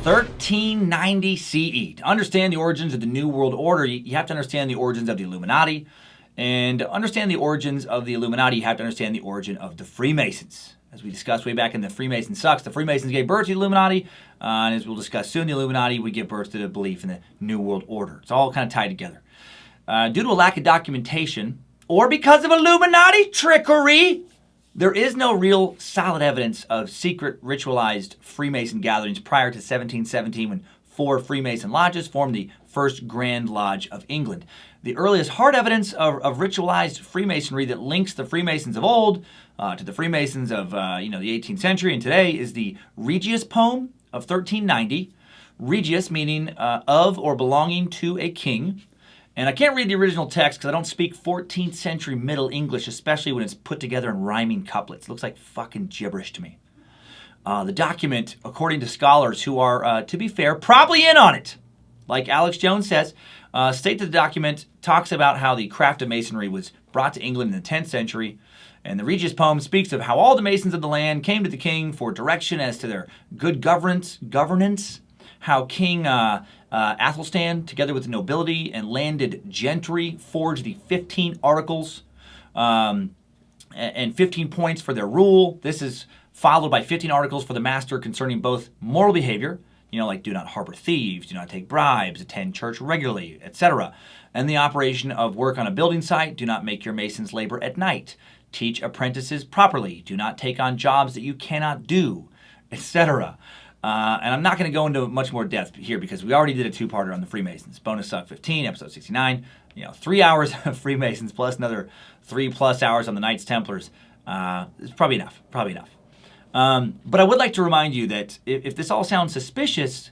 1390 CE. To understand the origins of the New World Order, you have to understand the origins of the Illuminati. And to understand the origins of the Illuminati, you have to understand the origin of the Freemasons. As we discussed way back in the Freemason Sucks, the Freemasons gave birth to the Illuminati. And as we'll discuss soon, the Illuminati would give birth to the belief in the New World Order. It's all kind of tied together. Due to a lack of documentation, or because of Illuminati trickery, there is no real solid evidence of secret ritualized Freemason gatherings prior to 1717, when 4 Freemason lodges formed the First Grand Lodge of England. The earliest hard evidence of ritualized Freemasonry that links the Freemasons of old to the Freemasons of the 18th century and today is the Regius poem of 1390. Regius meaning of or belonging to a king. And I can't read the original text because I don't speak 14th century Middle English, especially when it's put together in rhyming couplets. It looks like fucking gibberish to me. The document, according to scholars who are, to be fair, probably in on it, like Alex Jones says, state that the document talks about how the craft of masonry was brought to England in the 10th century. And the Regius poem speaks of how all the masons of the land came to the king for direction as to their good governance, how King Athelstan, together with the nobility and landed gentry, forged the 15 articles and 15 points for their rule. This is followed by 15 articles for the master concerning both moral behavior, like do not harbor thieves, do not take bribes, attend church regularly, etc., and the operation of work on a building site, do not make your masons labor at night, teach apprentices properly, do not take on jobs that you cannot do, etc. And I'm not going to go into much more depth here because we already did a two-parter on the Freemasons. Bonus Suck 15, episode 69. 3 hours of Freemasons plus another 3+ hours on the Knights Templars. It's probably enough. But I would like to remind you that if this all sounds suspicious,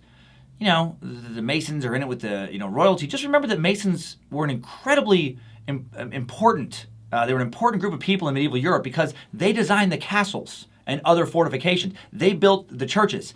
the Masons are in it with the royalty. Just remember that Masons were an incredibly important. They were an important group of people in medieval Europe because they designed the castles and other fortifications. They built the churches.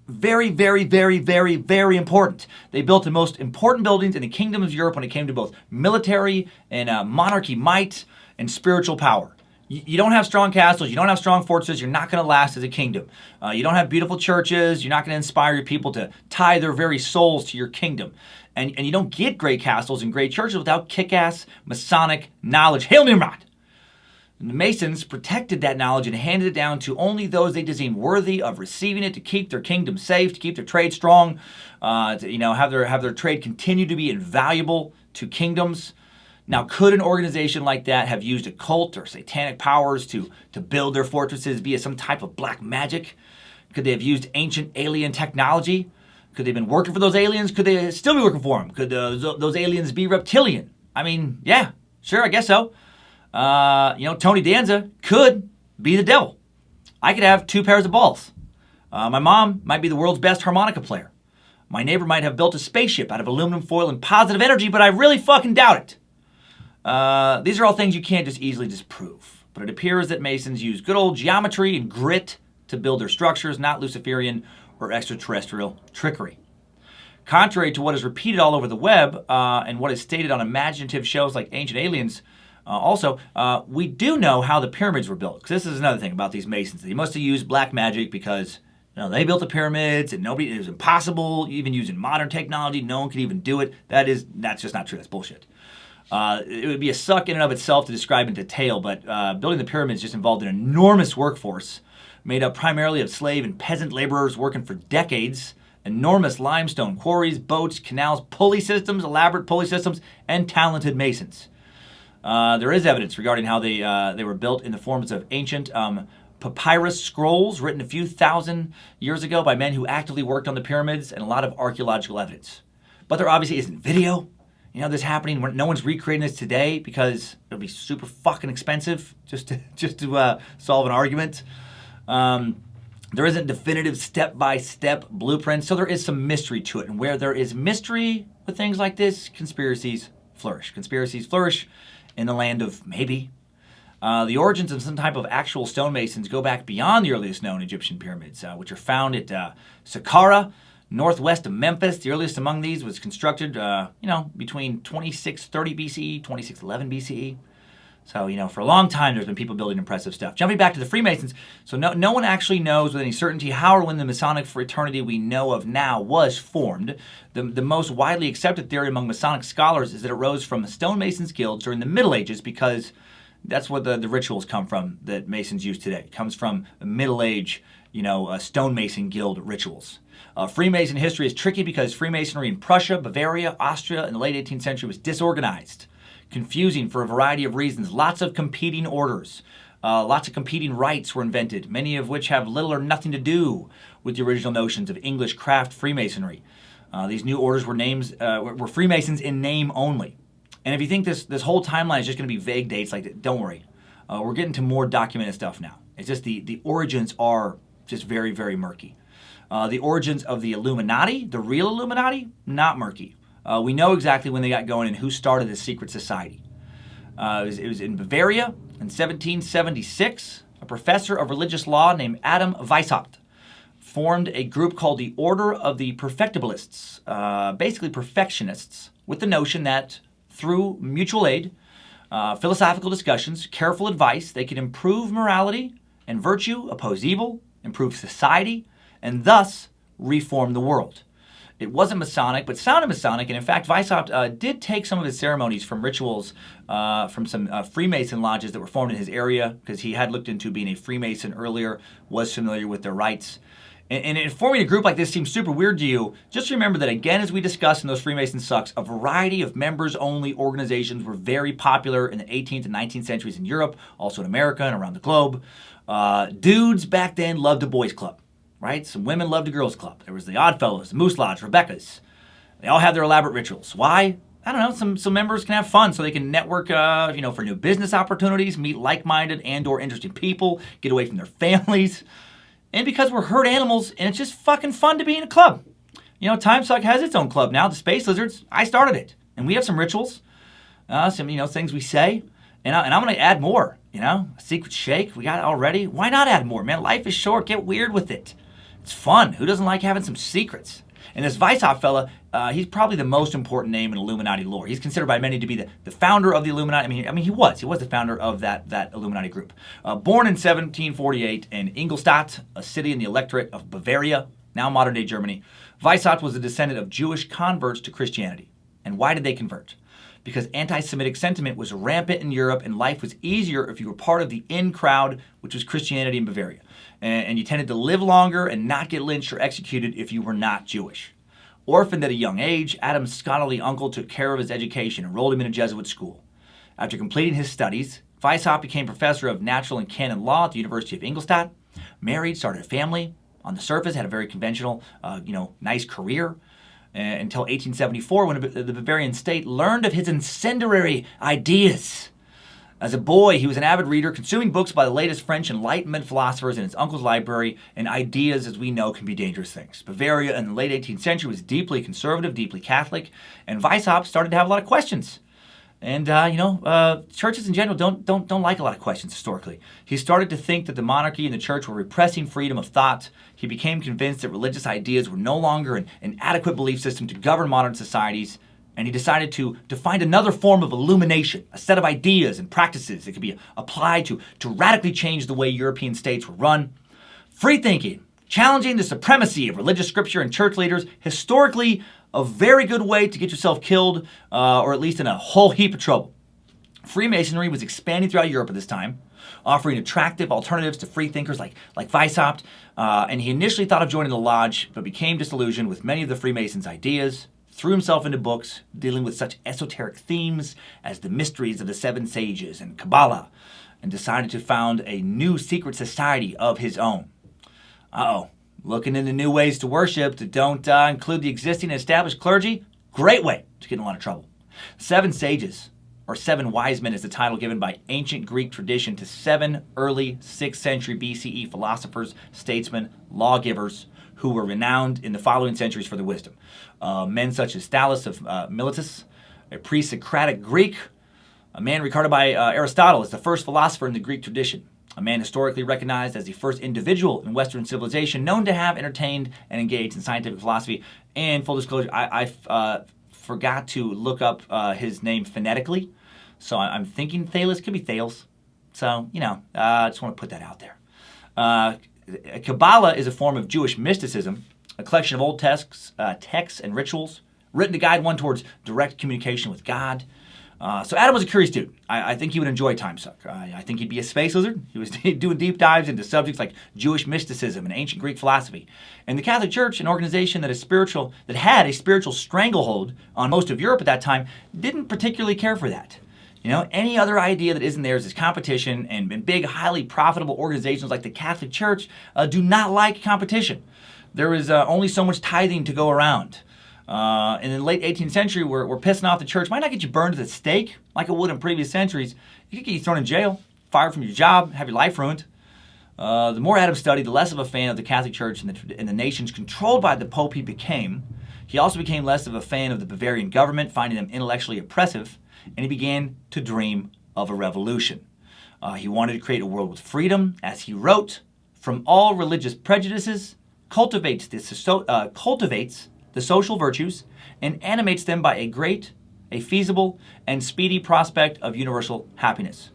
Very, very, very, very, very important. They built the most important buildings in the kingdom of Europe when it came to both military and monarchy might and spiritual power. You don't have strong castles, you don't have strong fortresses, you're not going to last as a kingdom. You don't have beautiful churches, you're not going to inspire your people to tie their very souls to your kingdom. And you don't get great castles and great churches without kick-ass Masonic knowledge. Hail Nimrod! The Masons protected that knowledge and handed it down to only those they deemed worthy of receiving it to keep their kingdom safe, to keep their trade strong, to have their trade continue to be invaluable to kingdoms. Now, could an organization like that have used occult or satanic powers to build their fortresses via some type of black magic? Could they have used ancient alien technology? Could they have been working for those aliens? Could they still be working for them? Could those aliens be reptilian? I mean, yeah, sure, I guess so. Tony Danza could be the devil. I could have 2 pairs of balls. My mom might be the world's best harmonica player. My neighbor might have built a spaceship out of aluminum foil and positive energy, but I really fucking doubt it. These are all things you can't just easily disprove. But it appears that Masons use good old geometry and grit to build their structures, not Luciferian or extraterrestrial trickery. Contrary to what is repeated all over the web and what is stated on imaginative shows like Ancient Aliens, we do know how the pyramids were built. Because this is another thing about these Masons. They must have used black magic because they built the pyramids and it was impossible, even using modern technology. No one could even do it. That's just not true. That's bullshit. It would be a suck in and of itself to describe in detail, but building the pyramids just involved an enormous workforce made up primarily of slave and peasant laborers working for decades, enormous limestone quarries, boats, canals, pulley systems, elaborate pulley systems, and talented masons. There is evidence regarding how they were built in the forms of ancient papyrus scrolls written a few thousand years ago by men who actively worked on the pyramids, and a lot of archaeological evidence. But there obviously isn't video. This happening. No one's recreating this today because it'll be super fucking expensive just to solve an argument. There isn't definitive step-by-step blueprints, so there is some mystery to it. And where there is mystery with things like this, conspiracies flourish. Conspiracies flourish in the land of maybe. The origins of some type of actual stonemasons go back beyond the earliest known Egyptian pyramids, which are found at Saqqara, northwest of Memphis. The earliest among these was constructed, between 2630 BCE, 2611 BCE. So, for a long time, there's been people building impressive stuff. Jumping back to the Freemasons, so no one actually knows with any certainty how or when the Masonic fraternity we know of now was formed. The most widely accepted theory among Masonic scholars is that it rose from the stonemasons guilds during the Middle Ages because that's where the rituals come from that Masons use today. It comes from Middle Age, stonemason guild rituals. Freemason history is tricky because Freemasonry in Prussia, Bavaria, Austria in the late 18th century was disorganized, confusing for a variety of reasons. Lots of competing orders, lots of competing rites were invented, many of which have little or nothing to do with the original notions of English craft Freemasonry. These new orders were Freemasons in name only. And if you think this whole timeline is just going to be vague dates like that, don't worry. We're getting to more documented stuff now. It's just the origins are just very, very murky. The origins of the Illuminati, the real Illuminati, not murky. We know exactly when they got going and who started this secret society. It was in Bavaria in 1776. A professor of religious law named Adam Weishaupt formed a group called the Order of the Perfectibilists, basically perfectionists, with the notion that through mutual aid, philosophical discussions, careful advice, they could improve morality and virtue, oppose evil, improve society, and thus reform the world. It wasn't Masonic, but sounded Masonic, and in fact, Weishaupt did take some of his ceremonies from rituals from some Freemason lodges that were formed in his area, because he had looked into being a Freemason earlier, was familiar with their rites. And in forming a group like this seems super weird to you, just remember that, again, as we discussed in those Freemason Sucks, a variety of members-only organizations were very popular in the 18th and 19th centuries in Europe, also in America and around the globe. Dudes back then loved a boys' club. right? Some women loved a girls' club. There was the Oddfellows, the Moose Lodge, Rebecca's. They all have their elaborate rituals. Why? I don't know. Some members can have fun so they can network, for new business opportunities, meet like-minded and/or interesting people, get away from their families, and because we're herd animals and it's just fucking fun to be in a club. Timesuck has its own club now, the Space Lizards. I started it, and we have some rituals, some things we say, and I'm going to add more. A secret shake we got already. Why not add more, man? Life is short. Get weird with it. It's fun. Who doesn't like having some secrets? And this Weishaupt fella, he's probably the most important name in Illuminati lore. He's considered by many to be the founder of the Illuminati. I mean, he was the founder of that Illuminati group. Born in 1748 in Ingolstadt, a city in the electorate of Bavaria, now modern-day Germany, Weishaupt was a descendant of Jewish converts to Christianity. And why did they convert? Because anti-Semitic sentiment was rampant in Europe, and life was easier if you were part of the in crowd, which was Christianity in Bavaria. And you tended to live longer and not get lynched or executed if you were not Jewish. Orphaned at a young age, Adam's scholarly uncle took care of his education and enrolled him in a Jesuit school. After completing his studies, Weishaupt became professor of natural and canon law at the University of Ingolstadt, married, started a family, on the surface had a very conventional, nice career, until 1874 when the Bavarian state learned of his incendiary ideas. As a boy, he was an avid reader, consuming books by the latest French Enlightenment philosophers in his uncle's library, and ideas, as we know, can be dangerous things. Bavaria in the late 18th century was deeply conservative, deeply Catholic, and Weishaupt started to have a lot of questions. And, churches in general don't like a lot of questions historically. He started to think that the monarchy and the church were repressing freedom of thought. He became convinced that religious ideas were no longer an adequate belief system to govern modern societies. And he decided to find another form of illumination, a set of ideas and practices that could be applied to radically change the way European states were run. Free thinking, challenging the supremacy of religious scripture and church leaders, historically a very good way to get yourself killed, or at least in a whole heap of trouble. Freemasonry was expanding throughout Europe at this time, offering attractive alternatives to free thinkers like Weishaupt, and he initially thought of joining the lodge, but became disillusioned with many of the Freemasons' ideas, threw himself into books dealing with such esoteric themes as the mysteries of the Seven Sages and Kabbalah, and decided to found a new secret society of his own. Looking into new ways to worship that don't include the existing and established clergy? Great way to get in a lot of trouble. Seven Sages, or Seven Wise Men, is the title given by ancient Greek tradition to 7 early 6th century BCE philosophers, statesmen, lawgivers, who were renowned in the following centuries for their wisdom. Men such as Thales of Miletus, a pre-Socratic Greek, a man regarded by Aristotle as the first philosopher in the Greek tradition, a man historically recognized as the first individual in Western civilization known to have entertained and engaged in scientific philosophy. And full disclosure, I forgot to look up his name phonetically, so I'm thinking Thales, could be Thales. So, I just want to put that out there. Kabbalah is a form of Jewish mysticism, a collection of old texts and rituals written to guide one towards direct communication with God. So Adam was a curious dude. I think he would enjoy Timesuck. I think he'd be a space lizard. He was doing deep dives into subjects like Jewish mysticism and ancient Greek philosophy. And the Catholic Church, an organization that had a spiritual stranglehold on most of Europe at that time, didn't particularly care for that. Any other idea that isn't theirs is competition, and big, highly profitable organizations like the Catholic Church do not like competition. There is only so much tithing to go around. And in the late 18th century, we're pissing off the church. Might not get you burned at the stake like it would in previous centuries. It could get you thrown in jail, fired from your job, have your life ruined. The more Adam studied, the less of a fan of the Catholic Church and the nations controlled by the Pope he became. He also became less of a fan of the Bavarian government, finding them intellectually oppressive, and he began to dream of a revolution. He wanted to create a world with freedom, as he wrote, from all religious prejudices, cultivates the social virtues, and animates them by a feasible, and speedy prospect of universal happiness.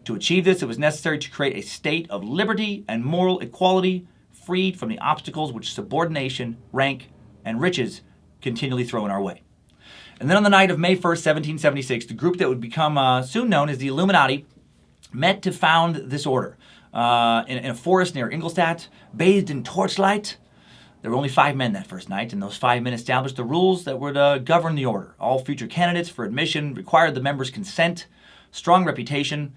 To achieve this, it was necessary to create a state of liberty and moral equality, freed from the obstacles which subordination, rank, and riches continually throw in our way. And then on the night of May 1st, 1776, the group that would become soon known as the Illuminati met to found this order. In a forest near Ingolstadt, bathed in torchlight. There were only 5 men that first night, and those 5 men established the rules that would govern the order. All future candidates for admission required the members' consent, strong reputation,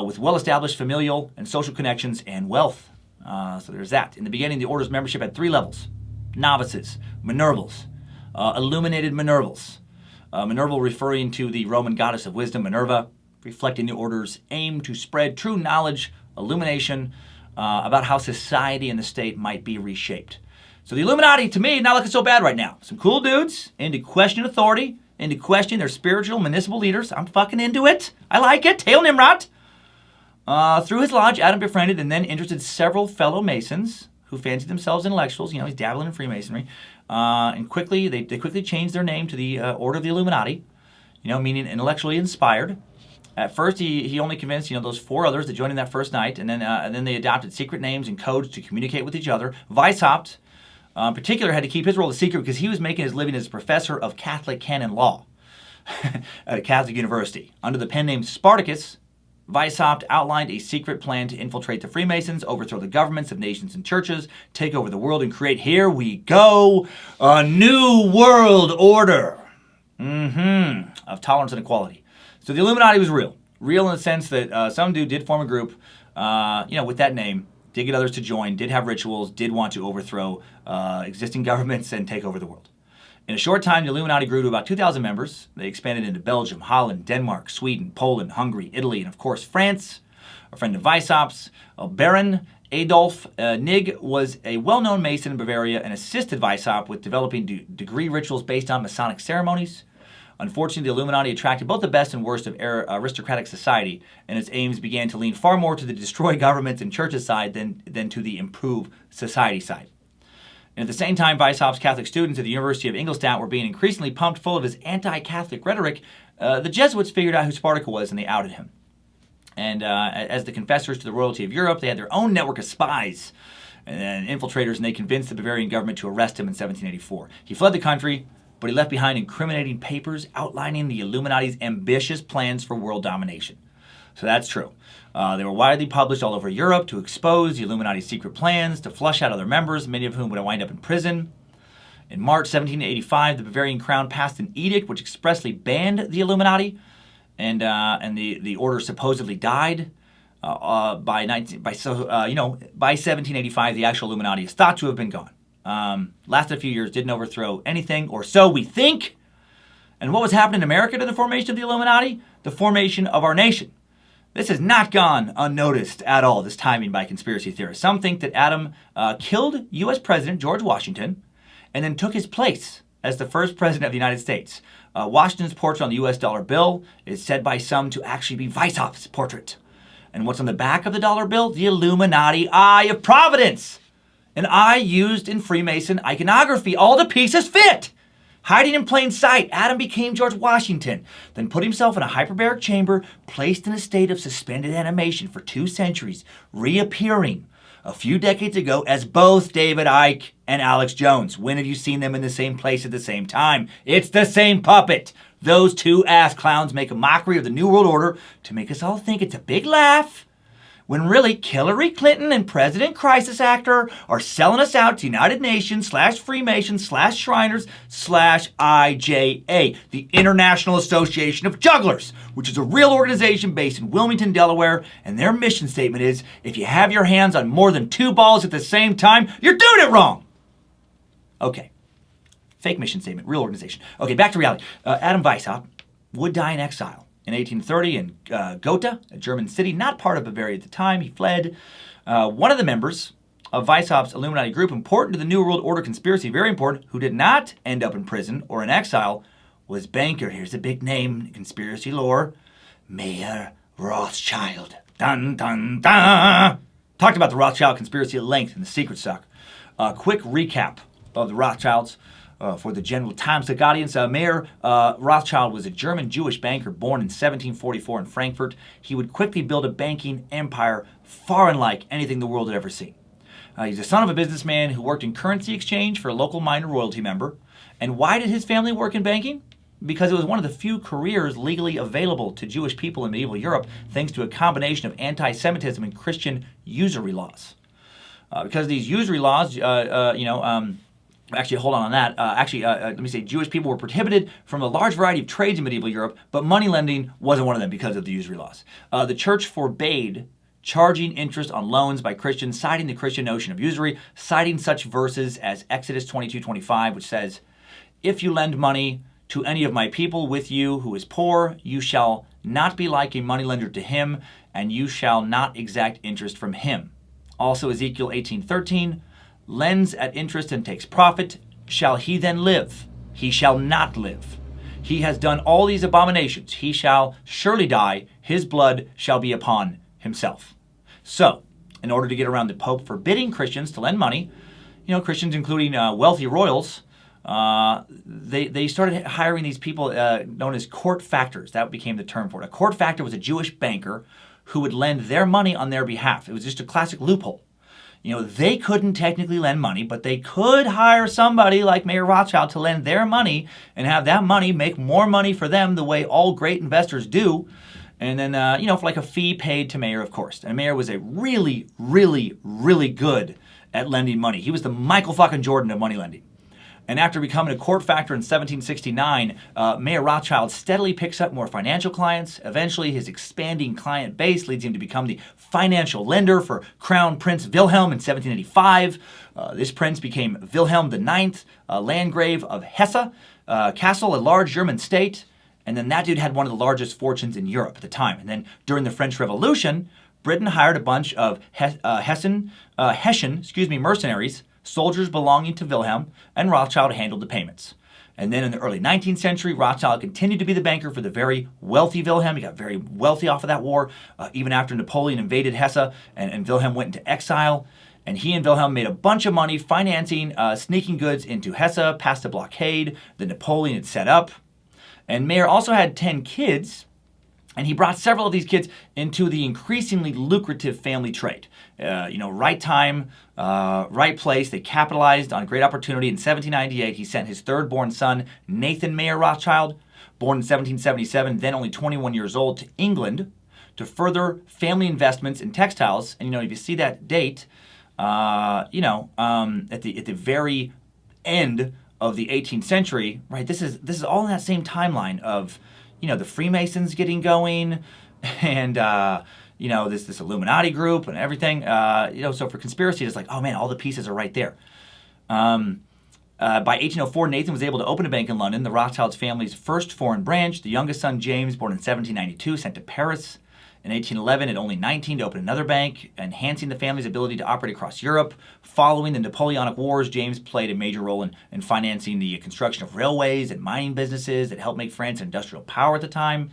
with well-established familial and social connections, and wealth. So there's that. In the beginning, the order's membership had 3 levels: novices, Minervals, illuminated Minervals. Minerval referring to the Roman goddess of wisdom, Minerva, reflecting the order's aim to spread true knowledge, illumination about how society and the state might be reshaped. So the Illuminati, to me, not looking so bad right now. Some cool dudes into questioning authority, into questioning their spiritual municipal leaders. I'm fucking into it. I like it. Hail Nimrod. Through his lodge, Adam befriended and then interested several fellow Masons who fancied themselves intellectuals. He's dabbling in Freemasonry. And quickly, they quickly changed their name to the Order of the Illuminati, meaning intellectually inspired. At first, he only convinced, those 4 others that joined him that first night, and then they adopted secret names and codes to communicate with each other. Weishaupt, in particular, had to keep his role a secret because he was making his living as a professor of Catholic canon law at a Catholic university. Under the pen name Spartacus, Weishaupt outlined a secret plan to infiltrate the Freemasons, overthrow the governments of nations and churches, take over the world, and create, here we go, a new world order of tolerance and equality. So the Illuminati was real. Real in the sense that some dude did form a group, with that name, did get others to join, did have rituals, did want to overthrow existing governments and take over the world. In a short time, the Illuminati grew to about 2,000 members. They expanded into Belgium, Holland, Denmark, Sweden, Poland, Hungary, Italy, and of course France. A friend of Weishaupt's, Baron Adolf Nigg, was a well-known Mason in Bavaria and assisted Weishaupt with developing degree rituals based on Masonic ceremonies. Unfortunately, the Illuminati attracted both the best and worst of aristocratic society, and its aims began to lean far more to the destroy governments and churches side than to the improve society side. And at the same time, Weishaupt's Catholic students at the University of Ingolstadt were being increasingly pumped full of his anti-Catholic rhetoric. The Jesuits figured out who Spartacus was, and they outed him. And as the confessors to the royalty of Europe, they had their own network of spies and infiltrators, and they convinced the Bavarian government to arrest him in 1784. He fled the country, but he left behind incriminating papers outlining the Illuminati's ambitious plans for world domination. So that's true. They were widely published all over Europe to expose the Illuminati's secret plans, to flush out other members, many of whom would wind up in prison. In March 1785, the Bavarian crown passed an edict which expressly banned the Illuminati, and the order supposedly died. By 1785, the actual Illuminati is thought to have been gone. Lasted a few years, didn't overthrow anything, or so we think. And what was happening in America to the formation of the Illuminati? The formation of our nation. This has not gone unnoticed at all, this timing by conspiracy theorists. Some think that Adam killed U.S. President George Washington and then took his place as the first president of the United States. Washington's portrait on the U.S. dollar bill is said by some to actually be Weishaupt's portrait. And what's on the back of the dollar bill? The Illuminati Eye of Providence. An eye used in Freemason iconography. All the pieces fit. Hiding in plain sight, Adam became George Washington, then put himself in a hyperbaric chamber, placed in a state of suspended animation for 2 centuries, reappearing a few decades ago as both David Icke and Alex Jones. When have you seen them in the same place at the same time? It's the same puppet. Those 2 ass clowns make a mockery of the New World Order to make us all think it's a big laugh, when really Hillary Clinton and President Crisis Actor are selling us out to United Nations / Freemasons / Shriners / IJA, the International Association of Jugglers, which is a real organization based in Wilmington, Delaware, and their mission statement is, if you have your hands on more than 2 balls at the same time, you're doing it wrong. Okay. Fake mission statement, real organization. Okay, back to reality. Adam Weishaupt would die in exile. In 1830, in Gotha, a German city not part of Bavaria at the time, he fled. One of the members of Weishaupt's Illuminati group, important to the New World Order conspiracy, very important, who did not end up in prison or in exile, was banker, here's a big name in conspiracy lore, Mayer Rothschild. Dun, dun, dun! Talked about the Rothschild conspiracy at length in the Secret Suck. Quick recap of the Rothschilds. For the general Timesuck audience, Mayer Rothschild was a German Jewish banker born in 1744 in Frankfurt. He would quickly build a banking empire far unlike anything the world had ever seen. He's the son of a businessman who worked in currency exchange for a local minor royalty member. And why did his family work in banking? Because it was one of the few careers legally available to Jewish people in medieval Europe, thanks to a combination of anti-Semitism and Christian usury laws. Because of these usury laws, Actually, hold on that. Let me say, Jewish people were prohibited from a large variety of trades in medieval Europe, but money lending wasn't one of them because of the usury laws. The church forbade charging interest on loans by Christians, citing the Christian notion of usury, citing such verses as Exodus 22:25, which says, "If you lend money to any of my people with you who is poor, you shall not be like a moneylender to him, and you shall not exact interest from him." Also Ezekiel 18:13, "Lends at interest and takes profit. Shall he then live? He shall not live. He has done all these abominations. He shall surely die. His blood shall be upon himself." So, in order to get around the Pope forbidding Christians to lend money, Christians including wealthy royals, they started hiring these people known as court factors. That became the term for it. A court factor was a Jewish banker who would lend their money on their behalf. It was just a classic loophole. They couldn't technically lend money, but they could hire somebody like Mayer Rothschild to lend their money and have that money make more money for them the way all great investors do. And then, for like a fee paid to Mayer, of course. And Mayer was a really, really, really good at lending money. He was the Michael fucking Jordan of money lending. And after becoming a court factor in 1769, Mayer Rothschild steadily picks up more financial clients. Eventually, his expanding client base leads him to become the financial lender for Crown Prince Wilhelm in 1785. This prince became Wilhelm IX, Landgrave of Hesse, Kassel, a large German state. And then that dude had one of the largest fortunes in Europe at the time. And then during the French Revolution, Britain hired a bunch of Hessian mercenaries, soldiers belonging to Wilhelm, and Rothschild handled the payments. And then in the early 19th century, Rothschild continued to be the banker for the very wealthy Wilhelm. He got very wealthy off of that war, even after Napoleon invaded Hesse and Wilhelm went into exile. And he and Wilhelm made a bunch of money financing sneaking goods into Hesse past the blockade that Napoleon had set up. And Mayer also had 10 kids, and he brought several of these kids into the increasingly lucrative family trade. Right time, right place. They capitalized on great opportunity. In 1798, he sent his third-born son, Nathan Mayer Rothschild, born in 1777, then only 21 years old, to England to further family investments in textiles. And, if you see that date, at the very end of the 18th century, right? This is all in that same timeline of, the Freemasons getting going, and this Illuminati group and everything. So for conspiracy, it's like, oh man, all the pieces are right there. By 1804, Nathan was able to open a bank in London, the Rothschilds family's first foreign branch. The youngest son, James, born in 1792, sent to Paris in 1811 at only 19 to open another bank, enhancing the family's ability to operate across Europe. Following the Napoleonic Wars, James played a major role in financing the construction of railways and mining businesses that helped make France an industrial power at the time.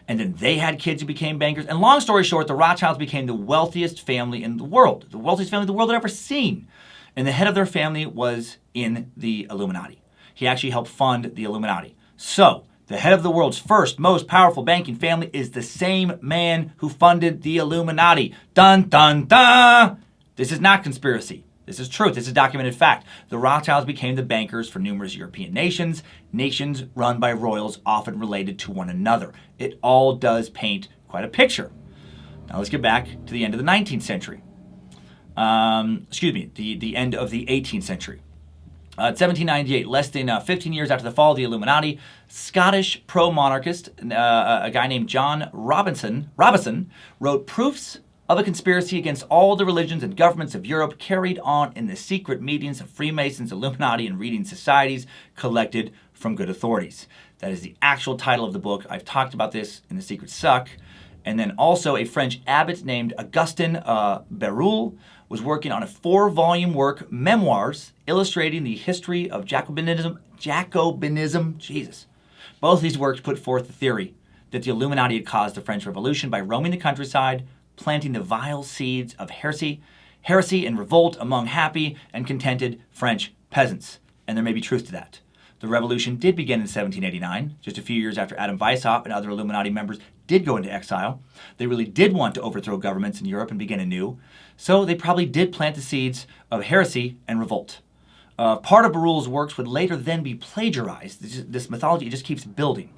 And then they had kids who became bankers. And long story short, the Rothschilds became the wealthiest family in the world. The wealthiest family the world had ever seen. And the head of their family was in the Illuminati. He actually helped fund the Illuminati. So, the head of the world's first, most powerful banking family is the same man who funded the Illuminati. Dun, dun, dun! This is not conspiracy. This is truth. This is documented fact. The Rothschilds became the bankers for numerous European nations run by royals often related to one another. It all does paint quite a picture. Now let's get back to the end of the 19th century. The end of the 18th century. 1798, less than 15 years after the fall of the Illuminati, Scottish pro-monarchist, a guy named John Robison, wrote proofs of a conspiracy against all the religions and governments of Europe carried on in the secret meetings of Freemasons, Illuminati, and reading societies collected from good authorities. That is the actual title of the book. I've talked about this in The Secret Suck. And then also a French abbot named Augustin Berulle was working on a 4-volume work, Memoirs, illustrating the history of Jacobinism. Jesus. Both these works put forth the theory that the Illuminati had caused the French Revolution by roaming the countryside, planting the vile seeds of heresy and revolt among happy and contented French peasants. And there may be truth to that. The revolution did begin in 1789, just a few years after Adam Weishaupt and other Illuminati members did go into exile. They really did want to overthrow governments in Europe and begin anew. So they probably did plant the seeds of heresy and revolt. Part of Berulle's works would later then be plagiarized. This mythology just keeps building.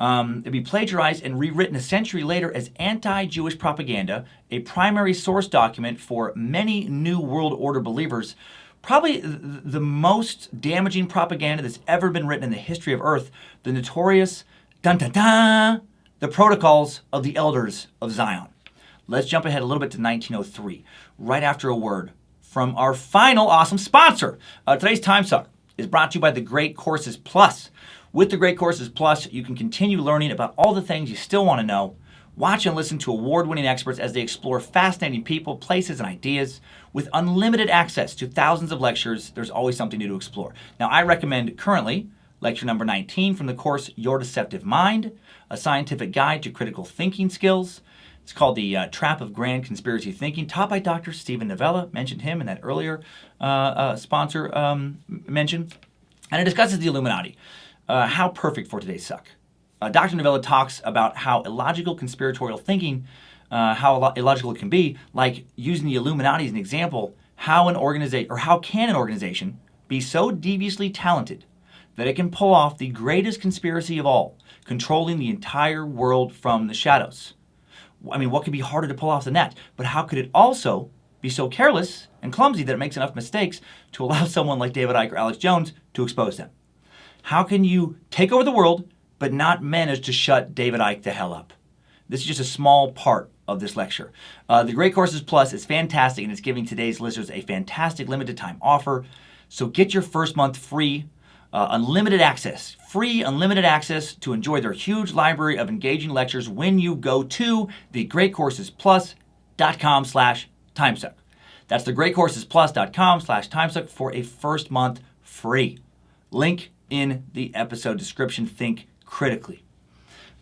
It'd be plagiarized and rewritten a century later as anti-Jewish propaganda, a primary source document for many New World Order believers. Probably the most damaging propaganda that's ever been written in the history of Earth, the notorious, the Protocols of the Elders of Zion. let's jump ahead a little bit to 1903, right after a word from our final awesome sponsor. Today's Timesuck is brought to you by the Great Courses Plus. With the Great Courses Plus, you can continue learning about all the things you still want to know. Watch and listen to award-winning experts as they explore fascinating people, places, and ideas. With unlimited access to thousands of lectures, there's always something new to explore. Now, I recommend currently lecture number 19 from the course Your Deceptive Mind, a scientific guide to critical thinking skills. It's called The Trap of Grand Conspiracy Thinking, taught by Dr. Stephen Novella. Mentioned him in that earlier sponsor mention. And it discusses the Illuminati. How perfect for today's suck. Dr. Novella talks about how illogical conspiratorial thinking, how illogical it can be, like using the Illuminati as an example, how can an organization be so deviously talented that it can pull off the greatest conspiracy of all, controlling the entire world from the shadows. I mean, what could be harder to pull off than that? But how could it also be so careless and clumsy that it makes enough mistakes to allow someone like David Icke or Alex Jones to expose them? How can you take over the world but not manage to shut David Icke the hell up? This is just a small part of this lecture. The Great Courses Plus is fantastic, and it's giving today's listeners a fantastic limited time offer. So get your first month free, unlimited access, to enjoy their huge library of engaging lectures when you go to thegreatcoursesplus.com/timesuck. That's thegreatcoursesplus.com/timesuck for a first month free. Link in the episode description. Think critically.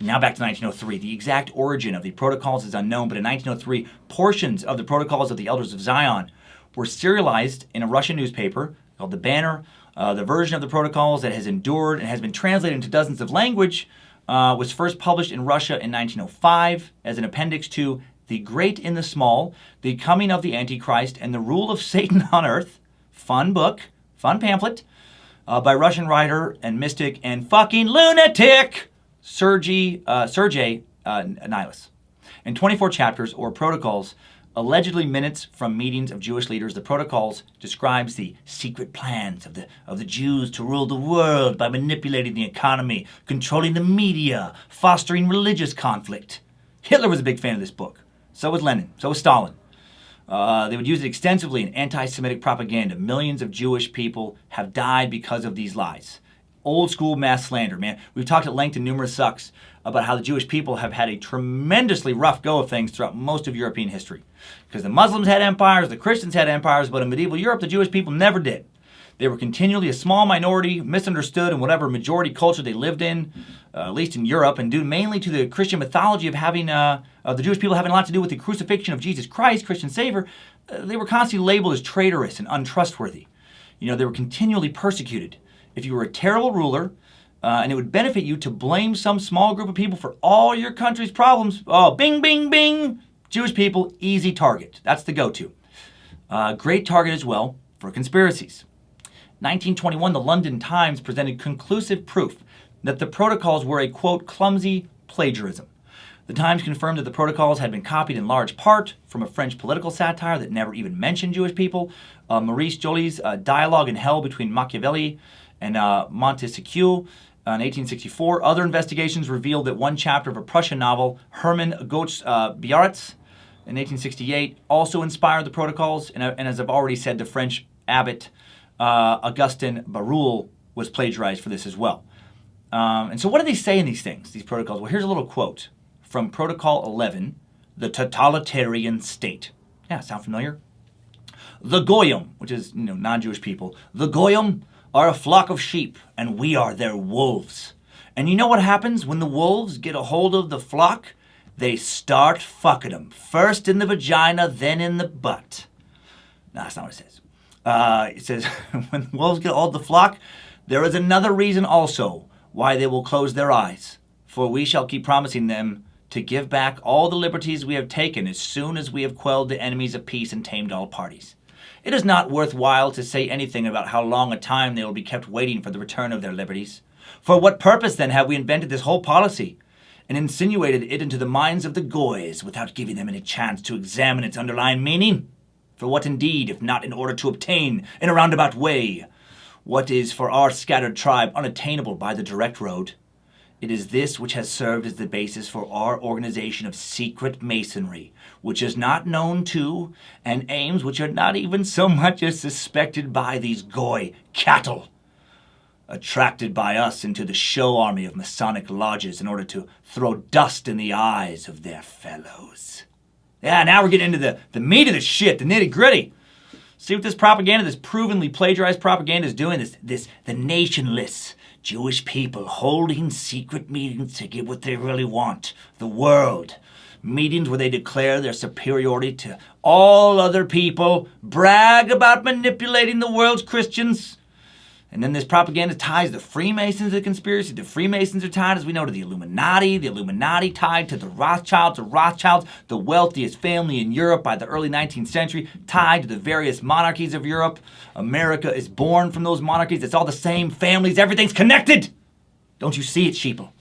Now back to 1903. The exact origin of the protocols is unknown, but in 1903, portions of the protocols of the Elders of Zion were serialized in a Russian newspaper called The Banner. The version of the protocols that has endured and has been translated into dozens of languages was first published in Russia in 1905 as an appendix to The Great in the Small, The Coming of the Antichrist, and the Rule of Satan on Earth. Fun book, fun pamphlet, by Russian writer and mystic and fucking lunatic Sergei Nihilus. In 24 chapters, or protocols, allegedly minutes from meetings of Jewish leaders, the protocols describes the secret plans of the Jews to rule the world by manipulating the economy, controlling the media, fostering religious conflict. Hitler was a big fan of this book. So was Lenin. So was Stalin. They would use it extensively in anti-Semitic propaganda. Millions of Jewish people have died because of these lies. Old school mass slander, man. We've talked at length in numerous sucks about how the Jewish people have had a tremendously rough go of things throughout most of European history. Because the Muslims had empires, the Christians had empires, but in medieval Europe, the Jewish people never did. They were continually a small minority, misunderstood in whatever majority culture they lived in, at least in Europe, and due mainly to the Christian mythology of having the Jewish people having a lot to do with the crucifixion of Jesus Christ, Christian Savior, they were constantly labeled as traitorous and untrustworthy. You know, they were continually persecuted. If you were a terrible ruler, and it would benefit you to blame some small group of people for all your country's problems, oh, bing, bing, bing, Jewish people, easy target. That's the go-to. Great target as well for conspiracies. 1921, the London Times presented conclusive proof that the protocols were a, quote, clumsy plagiarism. The Times confirmed that the protocols had been copied in large part from a French political satire that never even mentioned Jewish people. Maurice Joly's Dialogue in Hell between Machiavelli and Montesquieu in 1864. Other investigations revealed that one chapter of a Prussian novel, Hermann Goeth's Biarritz, in 1868, also inspired the protocols. And as I've already said, the French abbot Augustin Barruel was plagiarized for this as well. And so what do they say in these things, these protocols? Well, here's a little quote from Protocol 11, the totalitarian state. Yeah, sound familiar? The Goyim, which is non-Jewish people, the Goyim are a flock of sheep, and we are their wolves. And you know what happens when the wolves get a hold of the flock? They start fucking them. First in the vagina, then in the butt. No, that's not what it says. It says, when the wolves get a hold of the flock, there is another reason also why they will close their eyes. For we shall keep promising them to give back all the liberties we have taken as soon as we have quelled the enemies of peace and tamed all parties. It is not worthwhile to say anything about how long a time they will be kept waiting for the return of their liberties. For what purpose, then, have we invented this whole policy and insinuated it into the minds of the Goys without giving them any chance to examine its underlying meaning? For what indeed, if not in order to obtain, in a roundabout way, what is for our scattered tribe unattainable by the direct road? It is this which has served as the basis for our organization of secret masonry, which is not known to, and aims which are not even so much as suspected by these goy cattle, attracted by us into the show army of Masonic lodges in order to throw dust in the eyes of their fellows. Yeah, now we're getting into the meat of the shit, the nitty-gritty. See what this propaganda, this provenly plagiarized propaganda is doing? The nationless Jewish people holding secret meetings to get what they really want, the world. Meetings where they declare their superiority to all other people, brag about manipulating the world's Christians. And then this propaganda ties the Freemasons to the conspiracy. The Freemasons are tied, as we know, to the Illuminati tied to the Rothschilds, the wealthiest family in Europe by the early 19th century, tied to the various monarchies of Europe. America is born from those monarchies. It's all the same families. Everything's connected. Don't you see it, sheeple?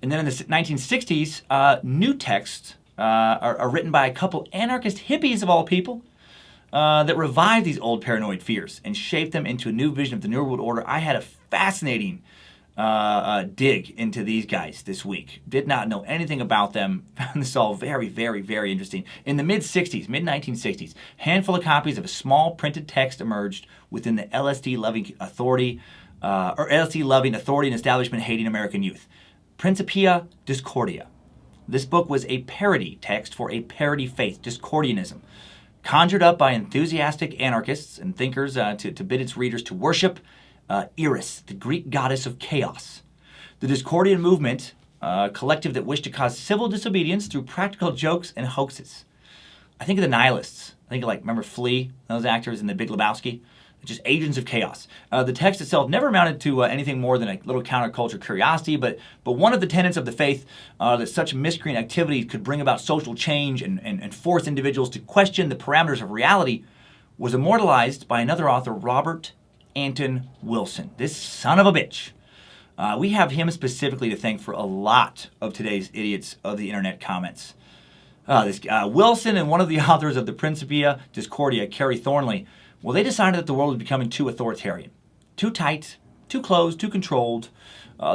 And then in the 1960s, new texts are written by a couple anarchist hippies of all people, that revived these old paranoid fears and shaped them into a new vision of the New World Order. I had a fascinating dig into these guys this week. Did not know anything about them. Found this all very, very, very interesting. In the mid-1960s, handful of copies of a small printed text emerged within the LSD-loving authority and establishment-hating American youth. Principia Discordia. This book was a parody text for a parody faith, Discordianism, conjured up by enthusiastic anarchists and thinkers to bid its readers to worship Eris, the Greek goddess of chaos. The Discordian movement, a collective that wished to cause civil disobedience through practical jokes and hoaxes. I think of the nihilists. I think of, remember Flea, those actors in The Big Lebowski? Just agents of chaos. The text itself never amounted to anything more than a little counterculture curiosity, but one of the tenets of the faith that such miscreant activity could bring about social change and force individuals to question the parameters of reality was immortalized by another author, Robert Anton Wilson. This son of a bitch. We have him specifically to thank for a lot of today's idiots of the internet comments. Wilson and one of the authors of the Principia Discordia, Carrie Thornley, well, they decided that the world was becoming too authoritarian, too tight, too closed, too controlled.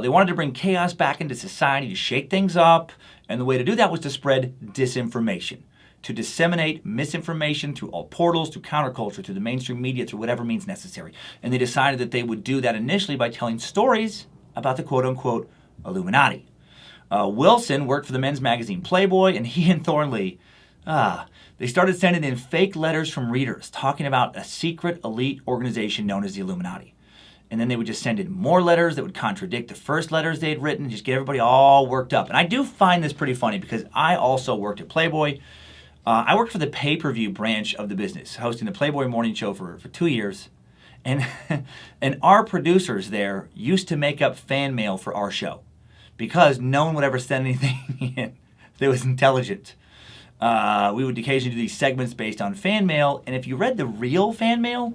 They wanted to bring chaos back into society to shake things up, and the way to do that was to spread disinformation, to disseminate misinformation through all portals, through counterculture, through the mainstream media, through whatever means necessary. And they decided that they would do that initially by telling stories about the quote-unquote Illuminati. Wilson worked for the men's magazine Playboy, and he and Thornley, they started sending in fake letters from readers talking about a secret elite organization known as the Illuminati. And then they would just send in more letters that would contradict the first letters they had written, just get everybody all worked up. And I do find this pretty funny because I also worked at Playboy. I worked for the pay-per-view branch of the business, hosting the Playboy morning show for 2 years. And, and our producers there used to make up fan mail for our show because no one would ever send anything in that was intelligent. We would occasionally do these segments based on fan mail, and if you read the real fan mail,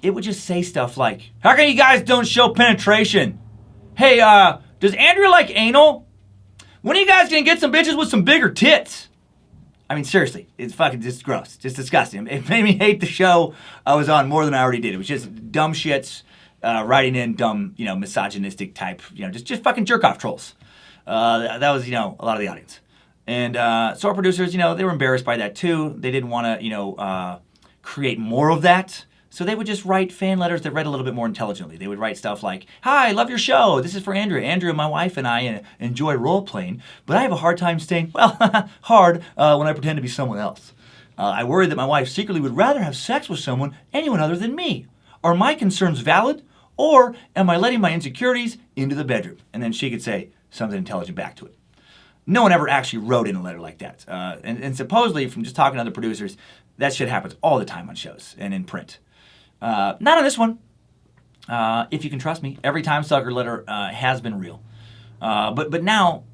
it would just say stuff like, "How come you guys don't show penetration? Hey, does Andrea like anal? When are you guys gonna get some bitches with some bigger tits?" I mean, seriously, it's fucking just gross, just disgusting. It made me hate the show I was on more than I already did. It was just dumb shits writing in dumb, misogynistic type, just fucking jerk-off trolls. That was, a lot of the audience. And so our producers, they were embarrassed by that too. They didn't want to, create more of that. So they would just write fan letters that read a little bit more intelligently. They would write stuff like, "Hi, love your show. This is for Andrea. Andrea, my wife, and I enjoy role-playing, but I have a hard time staying, hard when I pretend to be someone else. I worry that my wife secretly would rather have sex with anyone other than me. Are my concerns valid, or am I letting my insecurities into the bedroom?" And then she could say something intelligent back to it. No one ever actually wrote in a letter like that. And supposedly, from just talking to other producers, that shit happens all the time on shows and in print. Not on this one. If you can trust me, every Timesucker letter has been real. But now,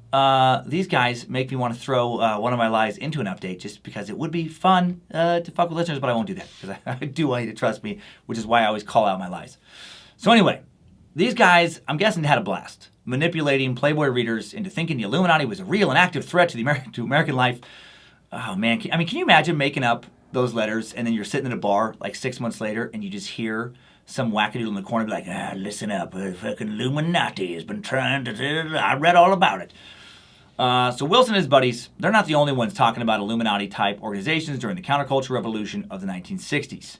these guys make me want to throw one of my lies into an update just because it would be fun to fuck with listeners, but I won't do that because I do want you to trust me, which is why I always call out my lies. So anyway, these guys, I'm guessing, had a blast manipulating Playboy readers into thinking the Illuminati was a real and active threat to American life. Oh man, can you imagine making up those letters and then you're sitting in a bar like 6 months later and you just hear some wackadoodle in the corner be like, listen up, fucking Illuminati has been trying to... I read all about it. So Wilson and his buddies, they're not the only ones talking about Illuminati-type organizations during the counterculture revolution of the 1960s.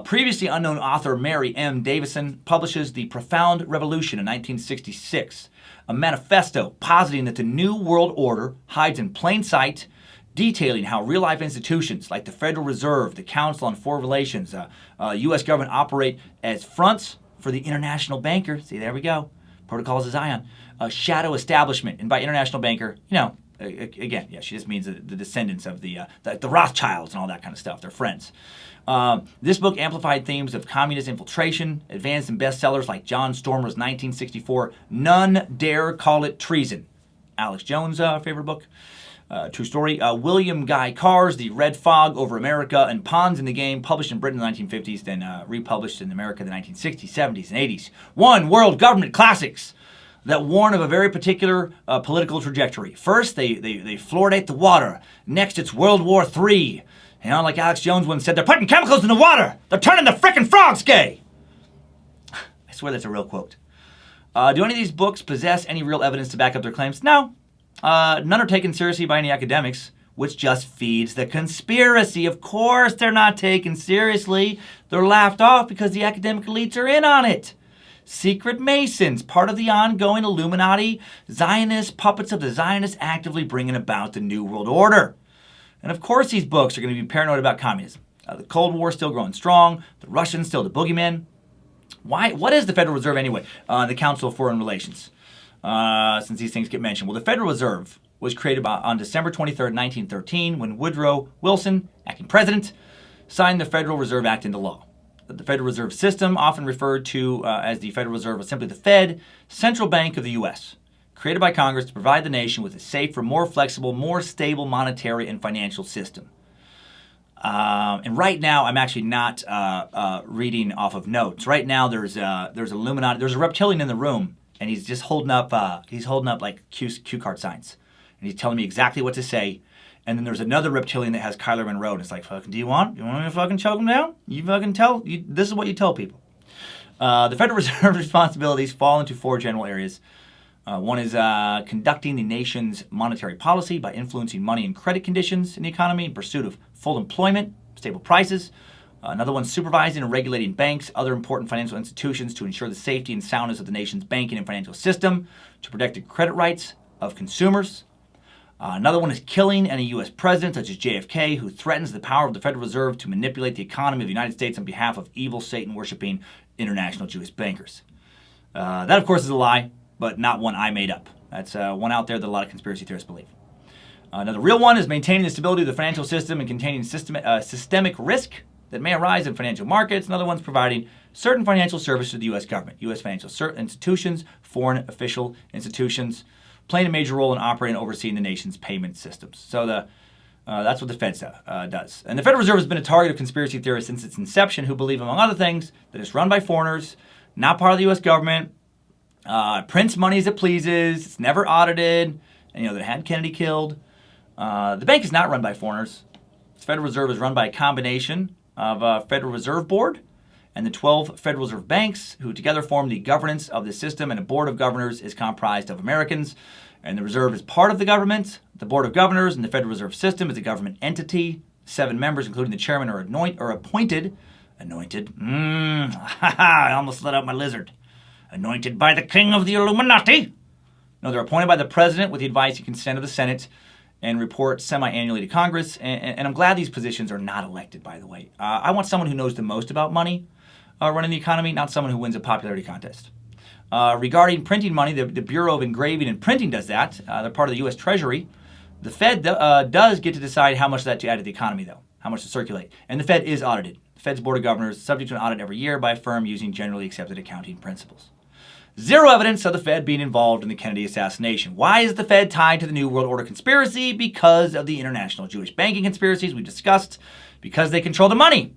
Previously unknown author Mary M. Davison publishes The Profound Revolution in 1966, a manifesto positing that the New World Order hides in plain sight, detailing how real-life institutions like the Federal Reserve, the Council on Foreign Relations, U.S. government operate as fronts for the international banker. See, there we go. Protocols of Zion. A shadow establishment. And by international banker, again, yeah, she just means the descendants of the Rothschilds and all that kind of stuff. They're friends. This book amplified themes of communist infiltration, advanced in bestsellers like John Stormer's 1964 None Dare Call It Treason. Alex Jones' favorite book. True story. William Guy Carr's The Red Fog Over America and Pawns in the Game, published in Britain in the 1950s, then republished in America in the 1960s, 70s, and 80s. One world government classics that warn of a very particular political trajectory. First, they fluoridate the water. Next, it's World War III. Like Alex Jones once said, they're putting chemicals in the water. They're turning the frickin' frogs gay. I swear that's a real quote. Do any of these books possess any real evidence to back up their claims? No. None are taken seriously by any academics, which just feeds the conspiracy. Of course they're not taken seriously. They're laughed off because the academic elites are in on it. Secret Masons, part of the ongoing Illuminati, Zionists, puppets of the Zionists actively bringing about the New World Order. And of course these books are going to be paranoid about communism. The Cold War still growing strong, the Russians still the boogeyman. What is the Federal Reserve anyway? The Council of Foreign Relations, since these things get mentioned. Well, the Federal Reserve was created on December 23rd, 1913, when Woodrow Wilson, acting president, signed the Federal Reserve Act into law. The Federal Reserve System, often referred to as the Federal Reserve, was simply the Fed, central bank of the U.S., created by Congress to provide the nation with a safer, more flexible, more stable monetary and financial system. And right now, I'm actually not reading off of notes. Right now, there's Illuminati. There's a reptilian in the room, and he's just holding up like cue card signs, and he's telling me exactly what to say. And then there's another reptilian that has Kyler Monroe, and it's like, fucking, do you want me to fucking choke him down? You fucking this is what you tell people. The Federal Reserve responsibilities fall into four general areas. One is conducting the nation's monetary policy by influencing money and credit conditions in the economy in pursuit of full employment, stable prices. Another one, supervising and regulating banks, other important financial institutions to ensure the safety and soundness of the nation's banking and financial system, to protect the credit rights of consumers. Another one is killing any U.S. president, such as JFK, who threatens the power of the Federal Reserve to manipulate the economy of the United States on behalf of evil, Satan-worshipping international Jewish bankers. That, of course, is a lie, but not one I made up. That's one out there that a lot of conspiracy theorists believe. Another real one is maintaining the stability of the financial system and containing systemic risk that may arise in financial markets. Another one's providing certain financial services to the U.S. government, U.S. financial institutions, foreign official institutions, playing a major role in operating and overseeing the nation's payment systems. So that's what the Fed does. And the Federal Reserve has been a target of conspiracy theorists since its inception, who believe, among other things, that it's run by foreigners, not part of the U.S. government, prints money as it pleases, it's never audited, and that it had Kennedy killed. The bank is not run by foreigners. The Federal Reserve is run by a combination of a Federal Reserve Board and the 12 Federal Reserve banks, who together form the governance of the system, and a board of governors is comprised of Americans. And the Reserve is part of the government. The Board of Governors and the Federal Reserve System is a government entity. 7 members, including the chairman, are appointed. I almost let out my lizard. Anointed by the king of the Illuminati. No, they're appointed by the president with the advice and consent of the Senate, and report semi-annually to Congress. And I'm glad these positions are not elected, by the way. I want someone who knows the most about money running the economy, not someone who wins a popularity contest. Regarding printing money, the Bureau of Engraving and Printing does that. They're part of the U.S. Treasury. The Fed does get to decide how much of that to add to the economy, though, how much to circulate. And the Fed is audited. The Fed's Board of Governors is subject to an audit every year by a firm using generally accepted accounting principles. Zero evidence of the Fed being involved in the Kennedy assassination. Why is the Fed tied to the New World Order conspiracy? Because of the international Jewish banking conspiracies we've discussed. Because they control the money.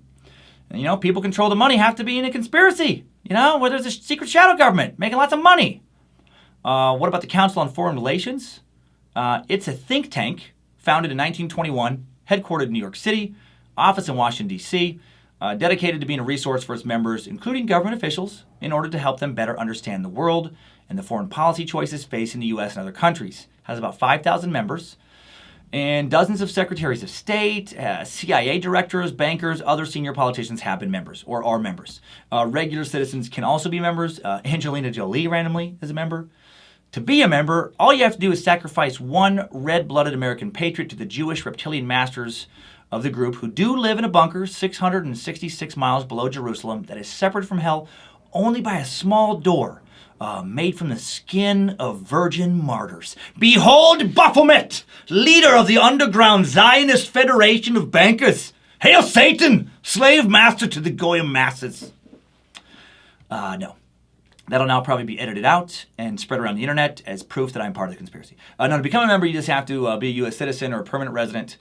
And, people control the money have to be in a conspiracy. Where there's a secret shadow government making lots of money. What about the Council on Foreign Relations? It's a think tank founded in 1921, headquartered in New York City, office in Washington, D.C. dedicated to being a resource for its members, including government officials, in order to help them better understand the world and the foreign policy choices facing the U.S. and other countries. It has about 5,000 members and dozens of secretaries of state, CIA directors, bankers, other senior politicians have been members or are members. Regular citizens can also be members. Angelina Jolie randomly is a member. To be a member, all you have to do is sacrifice one red-blooded American patriot to the Jewish reptilian masters of the group, who do live in a bunker 666 miles below Jerusalem that is separate from hell only by a small door made from the skin of virgin martyrs. Behold Baphomet, leader of the underground Zionist Federation of Bankers. Hail Satan, slave master to the Goyim masses. No. That'll now probably be edited out and spread around the internet as proof that I'm part of the conspiracy. Now, to become a member, you just have to be a U.S. citizen or a permanent resident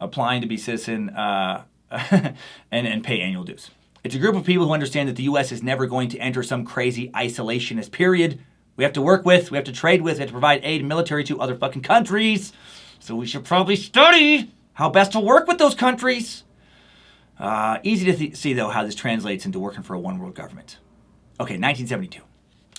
applying to be citizen and pay annual dues. It's a group of people who understand that the U.S. is never going to enter some crazy isolationist period. We have to work with, we have to trade with, we have to provide aid and military to other fucking countries. So we should probably study how best to work with those countries. Easy to see, though, how this translates into working for a one-world government. Okay, 1972.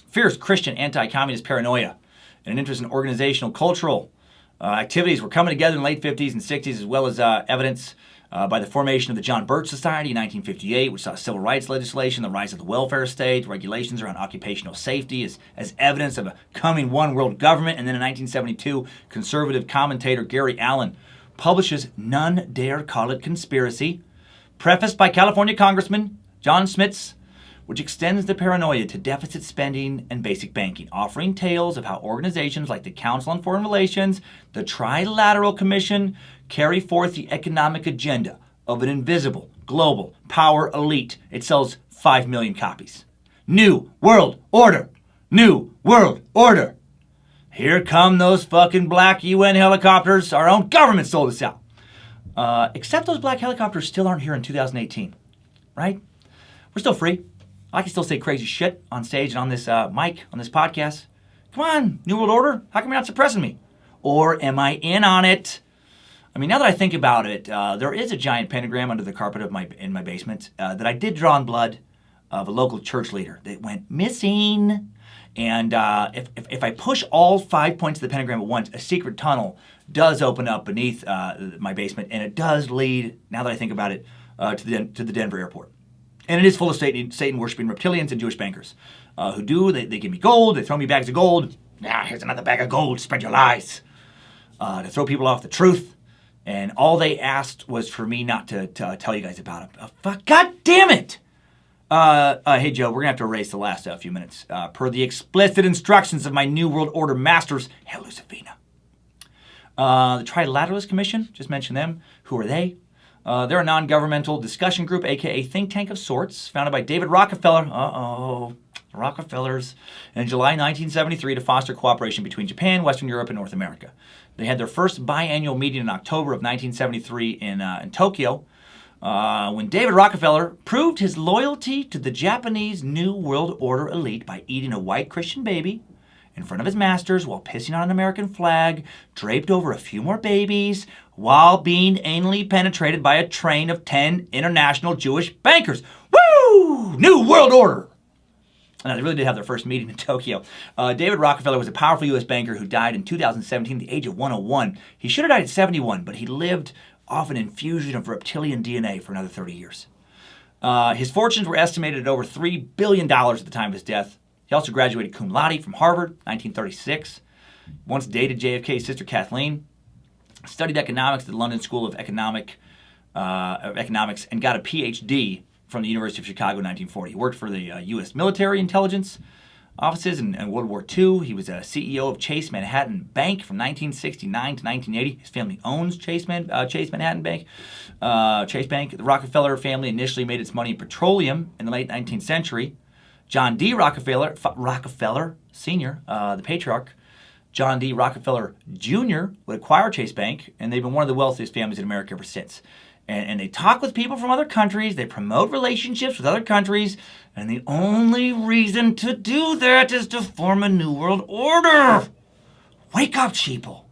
Fierce Christian anti-communist paranoia and an interest in organizational, cultural activities were coming together in the late 50s and 60s, as well as evidence by the formation of the John Birch Society in 1958, which saw civil rights legislation, the rise of the welfare state, regulations around occupational safety as evidence of a coming one-world government. And then in 1972, conservative commentator Gary Allen publishes None Dare Call It Conspiracy, prefaced by California Congressman John Smits, which extends the paranoia to deficit spending and basic banking, offering tales of how organizations like the Council on Foreign Relations, the Trilateral Commission, carry forth the economic agenda of an invisible global power elite. It sells 5 million copies. New World Order! New World Order! Here come those fucking black UN helicopters. Our own government sold us out. Except those black helicopters still aren't here in 2018, right? We're still free. I can still say crazy shit on stage and on this mic, on this podcast. Come on, New World Order, how come you're not suppressing me? Or am I in on it? I mean, now that I think about it, there is a giant pentagram under the carpet in my basement that I did draw in blood of a local church leader that went missing. And if I push all 5 points of the pentagram at once, a secret tunnel does open up beneath my basement, and it does lead, now that I think about it, to the Denver airport. And it is full of Satan-worshipping reptilians and Jewish bankers they give me gold, they throw me bags of gold. Now, here's another bag of gold, spread your lies. To throw people off the truth. And all they asked was for me not to tell you guys about it. Fuck, God damn it! Hey, Joe, we're going to have to erase the last few minutes. Per the explicit instructions of my New World Order masters, Hail Lucifina. The Trilateral Commission, just mentioned them. Who are they? They're a non-governmental discussion group, a.k.a. think tank of sorts, founded by David Rockefeller. Rockefellers. In July 1973 to foster cooperation between Japan, Western Europe, and North America. They had their first biannual meeting in October of 1973 in Tokyo, when David Rockefeller proved his loyalty to the Japanese New World Order elite by eating a white Christian baby in front of his masters while pissing on an American flag, draped over a few more babies, while being anally penetrated by a train of 10 international Jewish bankers. Woo! New World Order! And they really did have their first meeting in Tokyo. David Rockefeller was a powerful U.S. banker who died in 2017 at the age of 101. He should have died at 71, but he lived off an infusion of reptilian DNA for another 30 years. His fortunes were estimated at over $3 billion at the time of his death. He also graduated cum laude from Harvard, 1936. Once dated JFK's sister Kathleen. Studied economics at the London School of Economics and got a PhD from the University of Chicago in 1940. He worked for the U.S. military intelligence offices in World War II. He was a CEO of Chase Manhattan Bank from 1969 to 1980. His family owns Chase Manhattan Bank. Chase Bank. The Rockefeller family initially made its money in petroleum in the late 19th century. John D. Rockefeller Sr., the patriarch, John D. Rockefeller Jr. would acquire Chase Bank, and they've been one of the wealthiest families in America ever since. And they talk with people from other countries, they promote relationships with other countries, and the only reason to do that is to form a New World Order. Wake up, sheeple.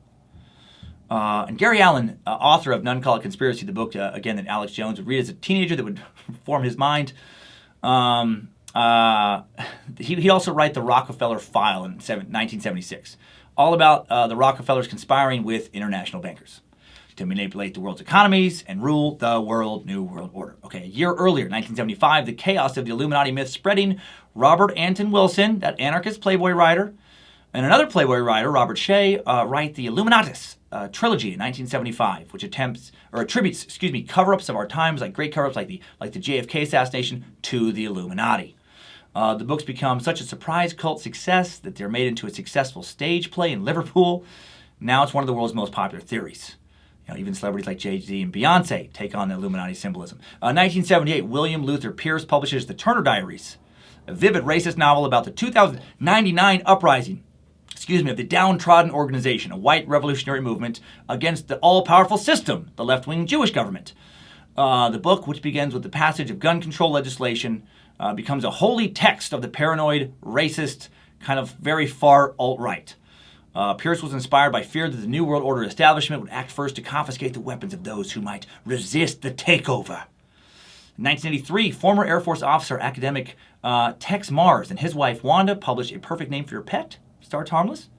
And Gary Allen, author of None Call It Conspiracy, the book, again, that Alex Jones would read as a teenager that would form his mind. He'd also write The Rockefeller File in 1976, all about the Rockefellers conspiring with international bankers to manipulate the world's economies and rule the New World Order. Okay, a year earlier, 1975, the chaos of the Illuminati myth spreading, Robert Anton Wilson, that anarchist Playboy writer, and another Playboy writer, Robert Shea, write the Illuminatus trilogy in 1975, which attributes cover-ups of our times, like great cover-ups like the JFK assassination, to the Illuminati. The books become such a surprise cult success that they're made into a successful stage play in Liverpool. Now it's one of the world's most popular theories. Even celebrities like Jay-Z and Beyonce take on the Illuminati symbolism. 1978, William Luther Pierce publishes The Turner Diaries, a vivid racist novel about the 2099 uprising of the downtrodden organization, a white revolutionary movement against the all-powerful system, the left-wing Jewish government. The book, which begins with the passage of gun control legislation, becomes a holy text of the paranoid, racist, kind of very far alt-right. Pierce was inspired by fear that the New World Order establishment would act first to confiscate the weapons of those who might resist the takeover. In 1983, former Air Force officer academic Tex Mars and his wife Wanda published A Perfect Name for Your Pet, Starts Harmless.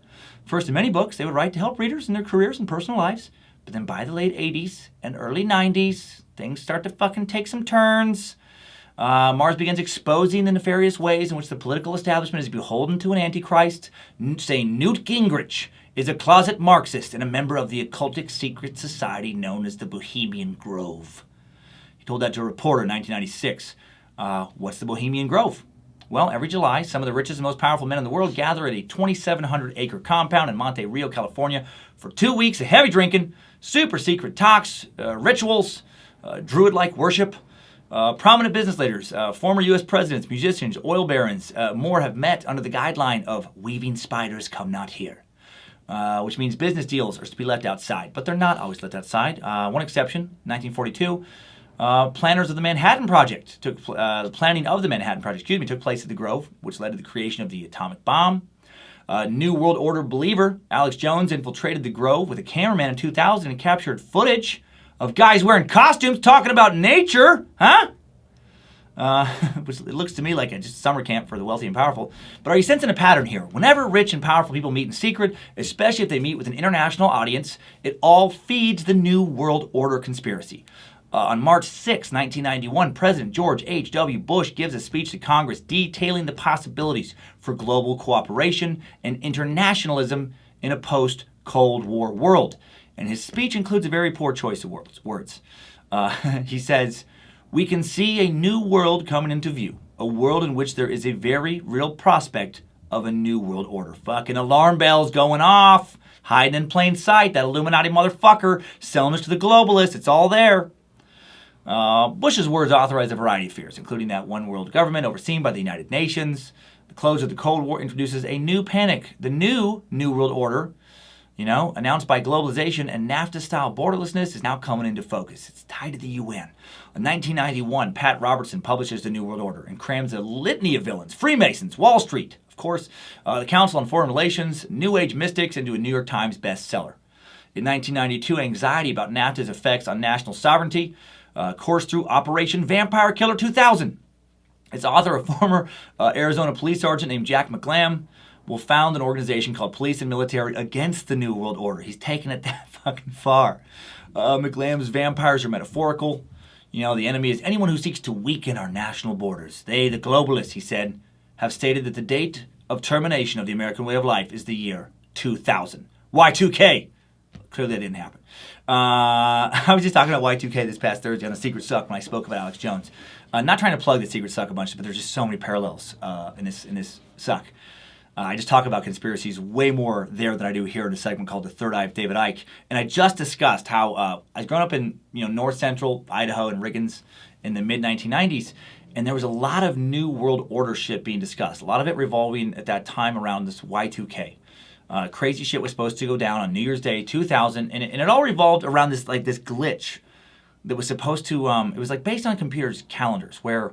First of many books they would write to help readers in their careers and personal lives. But then by the late 80s and early 90s, things start to fucking take some turns. Mars begins exposing the nefarious ways in which the political establishment is beholden to an antichrist, saying Newt Gingrich is a closet Marxist and a member of the occultic secret society known as the Bohemian Grove. He told that to a reporter in 1996. What's the Bohemian Grove? Well, every July, some of the richest and most powerful men in the world gather at a 2,700-acre compound in Monte Rio, California, for 2 weeks of heavy drinking, super secret talks, rituals, druid-like worship. Prominent business leaders, former U.S. presidents, musicians, oil barons, more have met under the guideline of weaving spiders come not here, which means business deals are to be left outside. But they're not always left outside. One exception, 1942. Planners of the Manhattan Project the planning of the Manhattan Project, took place at the Grove, which led to the creation of the atomic bomb. New World Order believer Alex Jones infiltrated the Grove with a cameraman in 2000 and captured footage of guys wearing costumes talking about nature, which it looks to me like just a summer camp for the wealthy and powerful. But are you sensing a pattern here? Whenever rich and powerful people meet in secret, especially if they meet with an international audience, it all feeds the New World Order conspiracy. On March 6, 1991, President George H.W. Bush gives a speech to Congress detailing the possibilities for global cooperation and internationalism in a post-Cold War world. And his speech includes a very poor choice of words. He says, "We can see a new world coming into view, a world in which there is a very real prospect of a new world order." Fucking alarm bells going off, hiding in plain sight. That Illuminati motherfucker selling us to the globalists. It's all there. Bush's words authorized a variety of fears, including that one world government overseen by the United Nations. The close of the Cold War introduces a new panic. The new World Order, announced by globalization and NAFTA-style borderlessness, is now coming into focus. It's tied to the UN. In 1991, Pat Robertson publishes the New World Order and crams a litany of villains, Freemasons, Wall Street, of course, the Council on Foreign Relations, New Age mystics, into a New York Times bestseller. In 1992, anxiety about NAFTA's effects on national sovereignty coursed through Operation Vampire Killer 2000. Its author, a former Arizona police sergeant named Jack McGlam, will found an organization called Police and Military Against the New World Order. He's taken it that fucking far. McGlam's vampires are metaphorical. The enemy is anyone who seeks to weaken our national borders. They, the globalists, he said, have stated that the date of termination of the American way of life is the year 2000. Y2K. Clearly that didn't happen. I was just talking about Y2K this past Thursday on the Secret Suck when I spoke about Alex Jones. Not trying to plug the Secret Suck a bunch, but there's just so many parallels in this suck. I just talk about conspiracies way more there than I do here in a segment called The Third Eye of David Icke. And I just discussed how I was growing up in north central Idaho and Riggins in the mid-1990s, and there was a lot of New World Order shit being discussed. A lot of it revolving at that time around this Y2K. Crazy shit was supposed to go down on New Year's Day 2000, and it all revolved around this glitch that was supposed to, it was based on computers' calendars, where,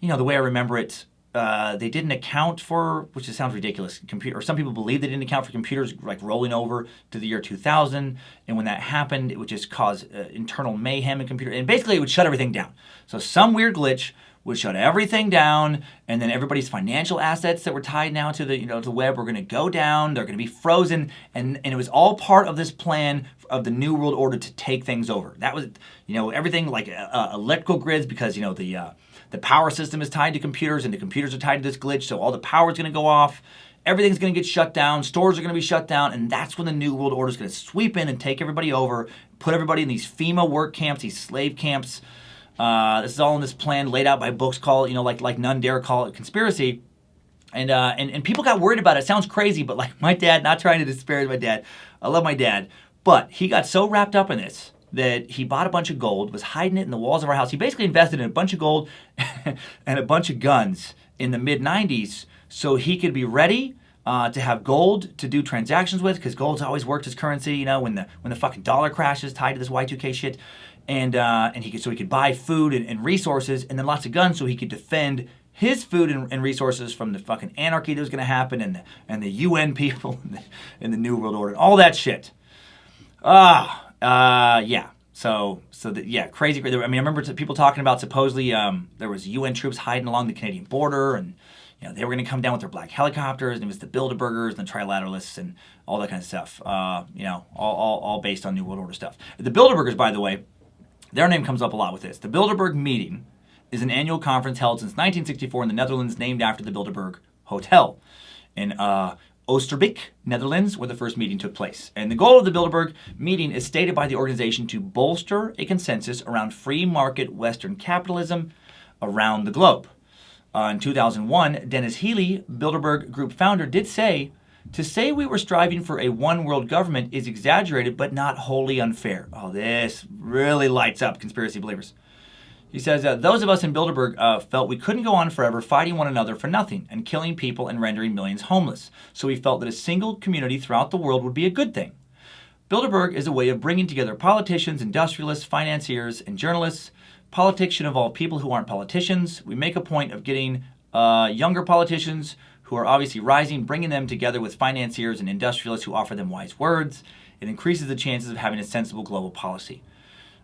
the way I remember it, they didn't account for, which just sounds ridiculous, or some people believe they didn't account for computers like rolling over to the year 2000, and when that happened, it would just cause internal mayhem in computer, and basically it would shut everything down. So some weird glitch would shut everything down, and then everybody's financial assets that were tied now to the to the web were going to go down. They're going to be frozen, and it was all part of this plan of the New World Order to take things over. That was everything like electrical grids, because the power system is tied to computers, and the computers are tied to this glitch, so all the power is going to go off. Everything's going to get shut down. Stores are going to be shut down, and that's when the New World Order is going to sweep in and take everybody over, put everybody in these FEMA work camps, these slave camps. This is all in this plan laid out by books called, like None Dare Call It Conspiracy. And people got worried about it. It sounds crazy, but like my dad, not trying to disparage my dad, I love my dad, but he got so wrapped up in this that he bought a bunch of gold, was hiding it in the walls of our house. He basically invested in a bunch of gold and a bunch of guns in the mid-90s so he could be ready to have gold to do transactions with, because gold's always worked as currency, when the fucking dollar crashes tied to this Y2K shit. And he could buy food and resources, and then lots of guns so he could defend his food and resources from the fucking anarchy that was going to happen, and the UN people and the New World Order, all that shit. Yeah. So crazy. I mean, I remember people talking about supposedly there was UN troops hiding along the Canadian border, and they were going to come down with their black helicopters, and it was the Bilderbergers and the Trilateralists and all that kind of stuff. All based on New World Order stuff. The Bilderbergers, by the way, their name comes up a lot with this. The Bilderberg meeting is an annual conference held since 1964 in the Netherlands, named after the Bilderberg Hotel in Oosterbeek, Netherlands, where the first meeting took place. And the goal of the Bilderberg meeting is stated by the organization to bolster a consensus around free market Western capitalism around the globe. In 2001, Dennis Healy, Bilderberg Group founder, did say, "To say we were striving for a one-world government is exaggerated but not wholly unfair." Oh, this really lights up conspiracy believers. He says, "Those of us in Bilderberg felt we couldn't go on forever fighting one another for nothing and killing people and rendering millions homeless. So we felt that a single community throughout the world would be a good thing. Bilderberg is a way of bringing together politicians, industrialists, financiers, and journalists. Politics should involve people who aren't politicians. We make a point of getting younger politicians who are obviously rising, bringing them together with financiers and industrialists who offer them wise words. It increases the chances of having a sensible global policy."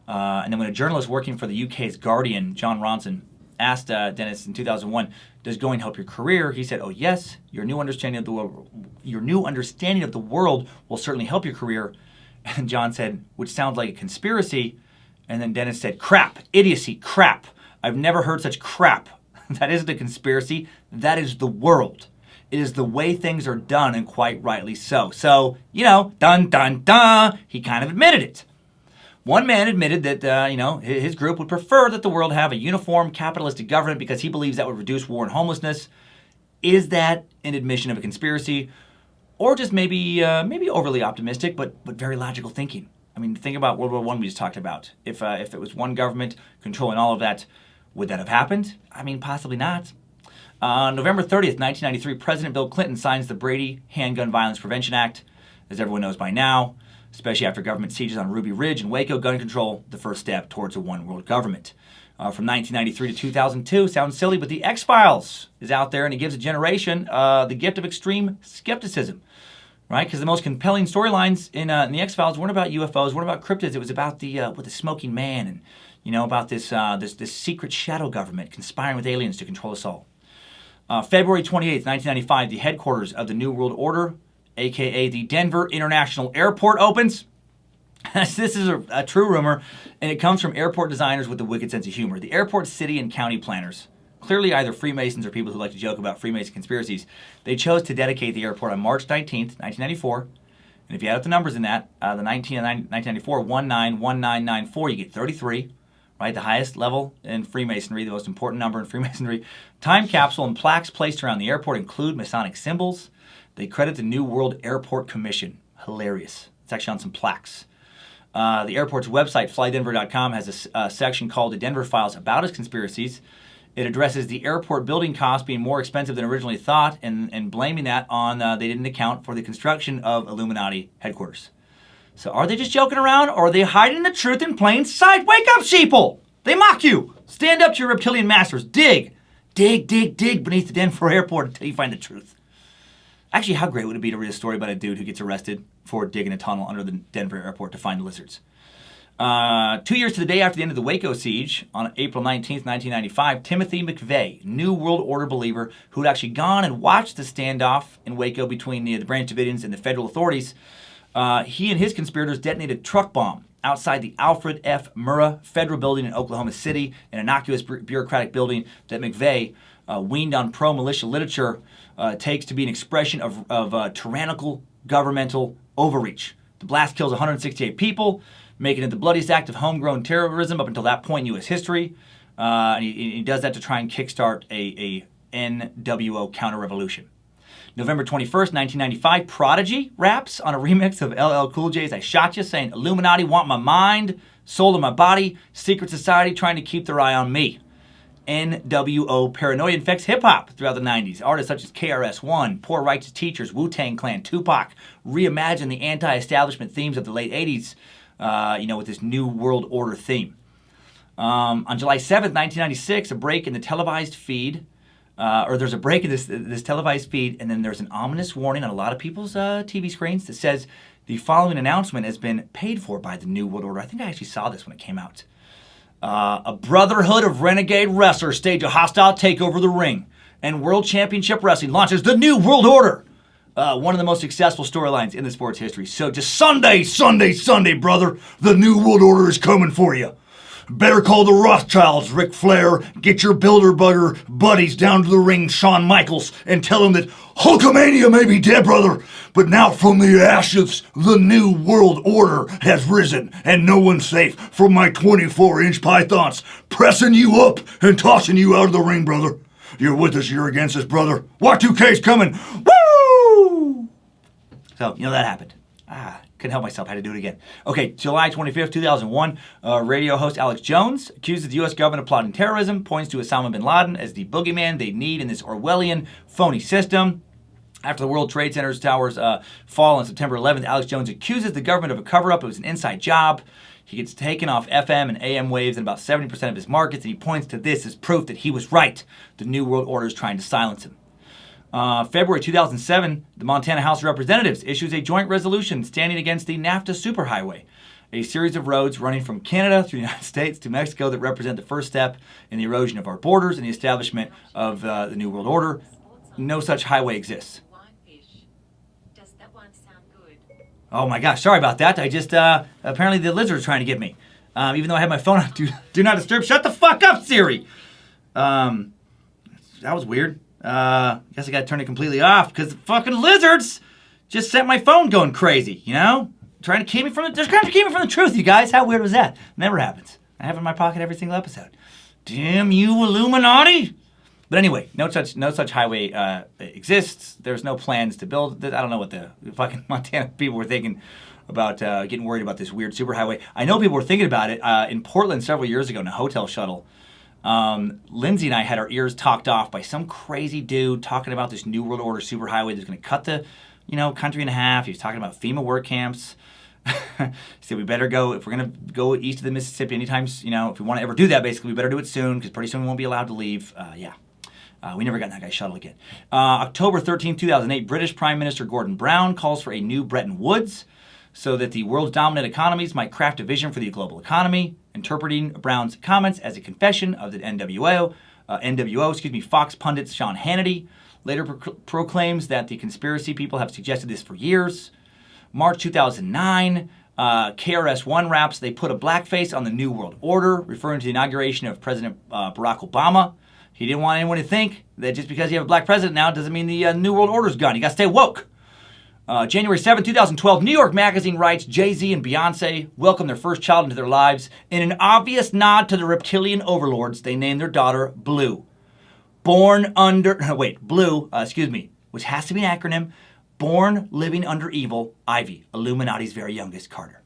And then when a journalist working for the UK's Guardian, John Ronson, asked Dennis in 2001, "Does going help your career?" he said, "Oh yes, your new understanding of the world will certainly help your career." And John said, "Which sounds like a conspiracy." And then Dennis said, "Crap, idiocy, crap. I've never heard such crap. That isn't a conspiracy. That is the world. It is the way things are done, and quite rightly so." So, dun, dun, dun, he kind of admitted it. One man admitted that, his group would prefer that the world have a uniform capitalistic government because he believes that would reduce war and homelessness. Is that an admission of a conspiracy, or just maybe overly optimistic, but very logical thinking? I mean, think about World War I we just talked about. If it was one government controlling all of that, would that have happened? I mean, possibly not. On November 30th, 1993, President Bill Clinton signs the Brady Handgun Violence Prevention Act, as everyone knows by now, especially after government sieges on Ruby Ridge and Waco. Gun control, the first step towards a one-world government. From 1993 to 2002, sounds silly, but the X-Files is out there, and it gives a generation the gift of extreme skepticism, right? Because the most compelling storylines in the X-Files weren't about UFOs, weren't about cryptids. It was about the smoking man, and about this secret shadow government conspiring with aliens to control us all. February 28th, 1995, the headquarters of the New World Order, a.k.a. the Denver International Airport, opens. This is a true rumor, and it comes from airport designers with a wicked sense of humor. The airport city and county planners, clearly either Freemasons or people who like to joke about Freemason conspiracies, they chose to dedicate the airport on March 19th, 1994. And if you add up the numbers in that, the 1994, 191994, you get 33. Right, the highest level in Freemasonry, the most important number in Freemasonry. Time capsule and plaques placed around the airport include Masonic symbols. They credit the New World Airport Commission. Hilarious. It's actually on some plaques. The airport's website, flydenver.com, has a section called The Denver Files about its conspiracies. It addresses the airport building costs being more expensive than originally thought, and blaming that on they didn't account for the construction of Illuminati headquarters. So are they just joking around, or are they hiding the truth in plain sight? Wake up, sheeple! They mock you! Stand up to your reptilian masters. Dig! Dig beneath the Denver airport until you find the truth. Actually, how great would it be to read a story about a dude who gets arrested for digging a tunnel under the Denver airport to find lizards? 2 years to the day after the end of the Waco siege, on April 19th, 1995, Timothy McVeigh, New World Order believer who had actually gone and watched the standoff in Waco between the Branch Davidians and the federal authorities, he and his conspirators detonated a truck bomb outside the Alfred F. Murrah Federal Building in Oklahoma City, an innocuous bureaucratic building that McVeigh, weaned on pro-militia literature, takes to be an expression of tyrannical governmental overreach. The blast kills 168 people, making it the bloodiest act of homegrown terrorism up until that point in U.S. history. And he does that to try and kickstart a NWO counter-revolution. November 21st, 1995, Prodigy raps on a remix of LL Cool J's I Shot Ya, saying, Illuminati want my mind, soul in my body, secret society trying to keep their eye on me. NWO paranoia infects hip-hop throughout the 90s. Artists such as KRS-One, Poor Righteous Teachers, Wu-Tang Clan, Tupac reimagined the anti-establishment themes of the late 80s, with this New World Order theme. On July 7th, 1996, a break in the televised feed, there's a break in this televised feed, and then there's an ominous warning on a lot of people's TV screens that says the following announcement has been paid for by the New World Order. I think I actually saw this when it came out. A brotherhood of renegade wrestlers stage a hostile takeover of the ring, and World Championship Wrestling launches the New World Order. One of the most successful storylines in the sports history. So just Sunday, brother, the New World Order is coming for you. Better call the Rothschilds, Ric Flair. Get your Bilderberger buddies down to the ring, Shawn Michaels, and tell them that Hulkamania may be dead, brother, but now from the ashes, the New World Order has risen, and no one's safe from my 24-inch pythons, pressing you up and tossing you out of the ring, brother. You're with us, you're against us, brother. Y2K's coming. Woo! So, that happened. Couldn't help myself. Had to do it again. Okay, July 25th, 2001, radio host Alex Jones accuses the U.S. government of plotting terrorism, points to Osama bin Laden as the boogeyman they need in this Orwellian, phony system. After the World Trade Center's towers fall on September 11th, Alex Jones accuses the government of a cover-up. It was an inside job. He gets taken off FM and AM waves in about 70% of his markets, and he points to this as proof that he was right. The New World Order is trying to silence him. February 2007, the Montana House of Representatives issues a joint resolution standing against the NAFTA Superhighway, a series of roads running from Canada through the United States to Mexico that represent the first step in the erosion of our borders and the establishment of the New World Order. No such highway exists. Does that one sound good? Oh my gosh, sorry about that. I just, apparently the lizard is trying to get me. Even though I have my phone on, do not disturb. Shut the fuck up, Siri! That was weird. Guess I gotta turn it completely off because the fucking lizards just set my phone going crazy, Trying to keep me from the truth, you guys. How weird was that? Never happens. I have it in my pocket every single episode. Damn you, Illuminati! But anyway, no such highway exists. There's no plans to build. I don't know what the fucking Montana people were thinking about getting worried about this weird superhighway. I know people were thinking about it in Portland several years ago in a hotel shuttle. Lindsay and I had our ears talked off by some crazy dude talking about this New World Order superhighway that's going to cut the, country in half. He was talking about FEMA work camps. He said we better go, if we're going to go east of the Mississippi anytime, if we want to ever do that, basically, we better do it soon because pretty soon we won't be allowed to leave. We never got in that guy's shuttle again. October 13, 2008, British Prime Minister Gordon Brown calls for a new Bretton Woods so that the world's dominant economies might craft a vision for the global economy, interpreting Brown's comments as a confession of the NWO. Fox pundit Sean Hannity later proclaims that the conspiracy people have suggested this for years. March 2009, KRS-One raps, they put a blackface on the New World Order, referring to the inauguration of President Barack Obama. He didn't want anyone to think that just because you have a black president now doesn't mean the New World Order's gone. You got to stay woke. January 7, 2012, New York Magazine writes, Jay-Z and Beyonce welcome their first child into their lives. In an obvious nod to the reptilian overlords, they named their daughter Blue. Blue, which has to be an acronym. Born living under evil, Ivy, Illuminati's very youngest, Carter.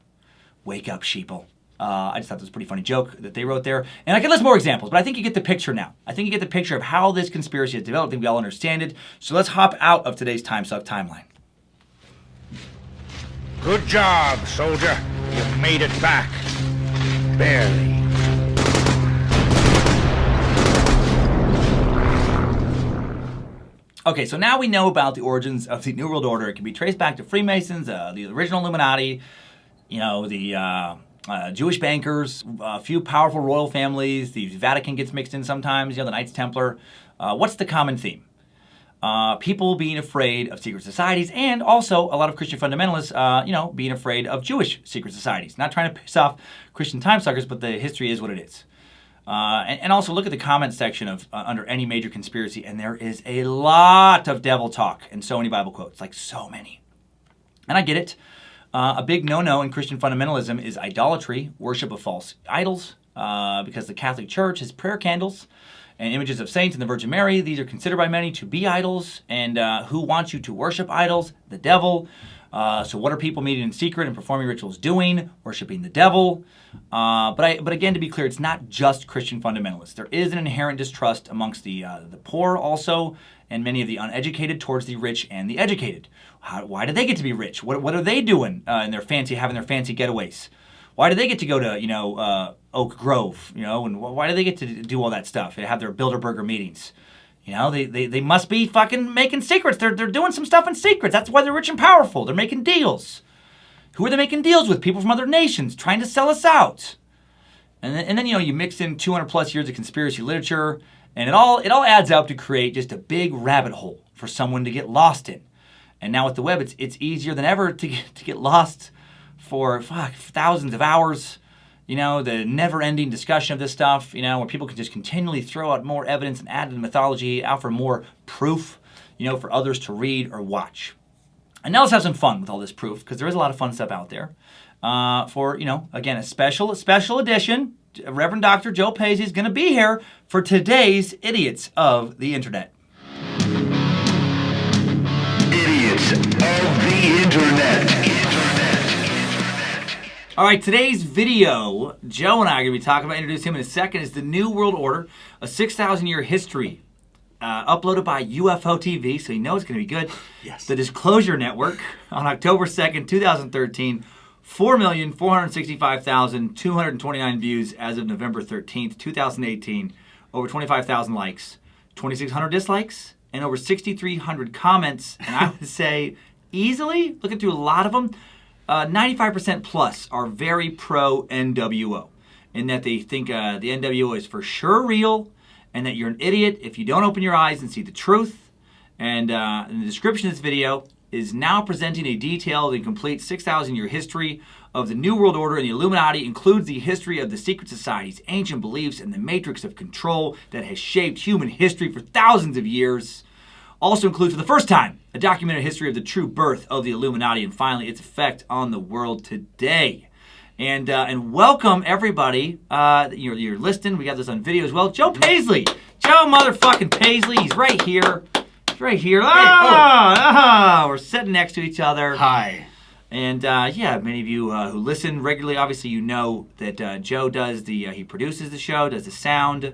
Wake up, sheeple. I just thought that was a pretty funny joke that they wrote there. And I could list more examples, but I think you get the picture now. I think you get the picture of how this conspiracy has developed. I think we all understand it. So let's hop out of today's Timesuck timeline. Good job, soldier. You made it back. Barely. Okay, so now we know about the origins of the New World Order. It can be traced back to Freemasons, the original Illuminati, the Jewish bankers, a few powerful royal families. The Vatican gets mixed in sometimes, the Knights Templar. What's the common theme? People being afraid of secret societies, and also a lot of Christian fundamentalists, being afraid of Jewish secret societies. Not trying to piss off Christian timesuckers, but the history is what it is. And also look at the comment section of under any major conspiracy, and there is a lot of devil talk and so many Bible quotes, like so many. And I get it. A big no-no in Christian fundamentalism is idolatry, worship of false idols, because the Catholic Church has prayer candles and images of saints and the Virgin Mary. These are considered by many to be idols. And who wants you to worship idols? The devil. So what are people meeting in secret and performing rituals doing? Worshiping the devil. But again, to be clear, it's not just Christian fundamentalists. There is an inherent distrust amongst the poor also, and many of the uneducated towards the rich and the educated. Why do they get to be rich? What are they doing in their fancy getaways? Why do they get to go to Oak Grove? And why do they get to do all that stuff? They have their Bilderberger meetings. They must be fucking making secrets. They're doing some stuff in secrets. That's why they're rich and powerful. They're making deals. Who are they making deals with? People from other nations trying to sell us out. And then you mix in 200 plus years of conspiracy literature, and it all adds up to create just a big rabbit hole for someone to get lost in. And now with the web, it's easier than ever to get lost for thousands of hours. The never-ending discussion of this stuff, where people can just continually throw out more evidence and add to the mythology, out for more proof, for others to read or watch. And now let's have some fun with all this proof, because there is a lot of fun stuff out there. For, again, a special edition, Reverend Dr. Joe Paisley is going to be here for today's Idiots of the Internet. Idiots of the Internet. All right, today's video, Joe and I are going to be talking about, introduce him in a second, is the New World Order, a 6,000-year history, uploaded by UFO TV, so you know it's going to be good. Yes. The Disclosure Network on October 2nd, 2013, 4,465,229 views as of November 13th, 2018, over 25,000 likes, 2,600 dislikes, and over 6,300 comments. And I would say easily, looking through a lot of them, 95% plus are very pro-NWO, in that they think the NWO is for sure real, and that you're an idiot if you don't open your eyes and see the truth. And in the description of this video is now presenting a detailed and complete 6,000-year history of the New World Order and the Illuminati. Includes the history of the secret societies, ancient beliefs, and the matrix of control that has shaped human history for thousands of years. Also includes, for the first time, a documented history of the true birth of the Illuminati and finally its effect on the world today. And welcome everybody. You're listening. We got this on video as well. Joe Paisley, Joe motherfucking Paisley. He's right here. He's right here. We're sitting next to each other. Hi. And many of you who listen regularly, obviously you know that Joe does he produces the show, does the sound.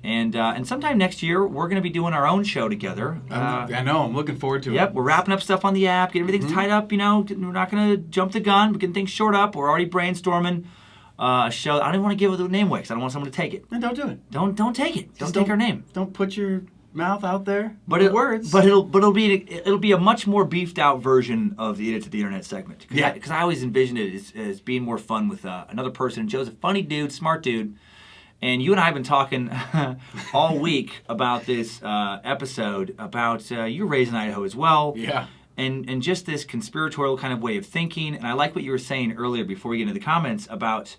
And sometime next year, we're going to be doing our own show together. I know. I'm looking forward to it. Yep, we're wrapping up stuff on the app, getting everything tied up. We're not going to jump the gun. We're getting things short up. We're already brainstorming a show. I don't even want to give it the name away because I don't want someone to take it. And don't do it. Don't take it. Don't take our name. Don't put your mouth out there. But it'll be a much more beefed out version of the Idiots of the Internet segment. Because I always envisioned it as being more fun with another person. Joe's a funny dude, smart dude. And you and I have been talking all week about this episode about you were raised in Idaho as well. Yeah. And just this conspiratorial kind of way of thinking. And I like what you were saying earlier before we get into the comments about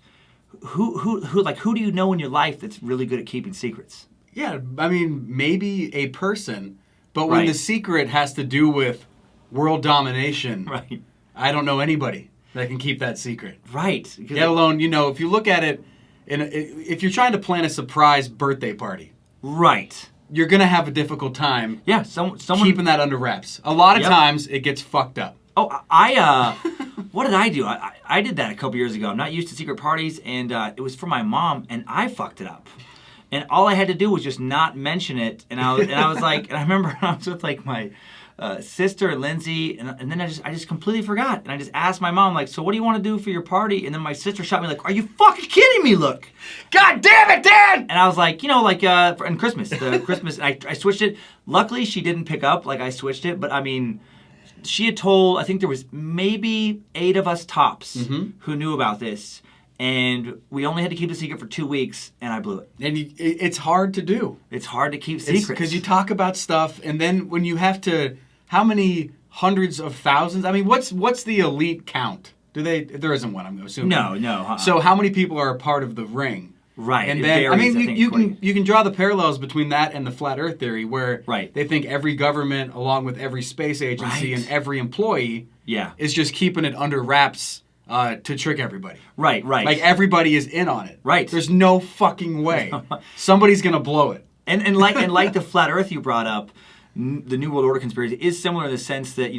who do you know in your life that's really good at keeping secrets? Yeah, I mean, maybe a person, but when the secret has to do with world domination, right? I don't know anybody that can keep that secret. Right. Let alone, if you look at it, if you're trying to plan a surprise birthday party, right, you're going to have a difficult time someone keeping that under wraps. A lot of times, it gets fucked up. Oh, what did I do? I did that a couple years ago. I'm not used to secret parties, and it was for my mom, and I fucked it up. And all I had to do was just not mention it, and I was like, and I remember I was with like my sister, Lindsay, and then I just completely forgot. And I just asked my mom, like, so what do you want to do for your party? And then my sister shot me like, are you fucking kidding me? Look. God damn it, Dad! And I was like, in Christmas, I switched it. Luckily, she didn't pick up, like I switched it. But I mean, she had told, I think there was maybe 8 of us tops who knew about this. And we only had to keep the secret for 2 weeks, and I blew it. And it's hard to do. It's hard to keep secrets. Because you talk about stuff, and then when you have to, how many hundreds of thousands? I mean, what's the elite count? There isn't one, I'm assuming. No. So how many people are a part of the ring? Right. And it then, varies, I mean, you can draw the parallels between that and the flat Earth theory, where they think every government, along with every space agency and every employee, is just keeping it under wraps. To trick everybody. Right. Like everybody is in on it. Right. There's no fucking way. Somebody's gonna blow it. And like the flat Earth you brought up, the New World Order conspiracy is similar in the sense that,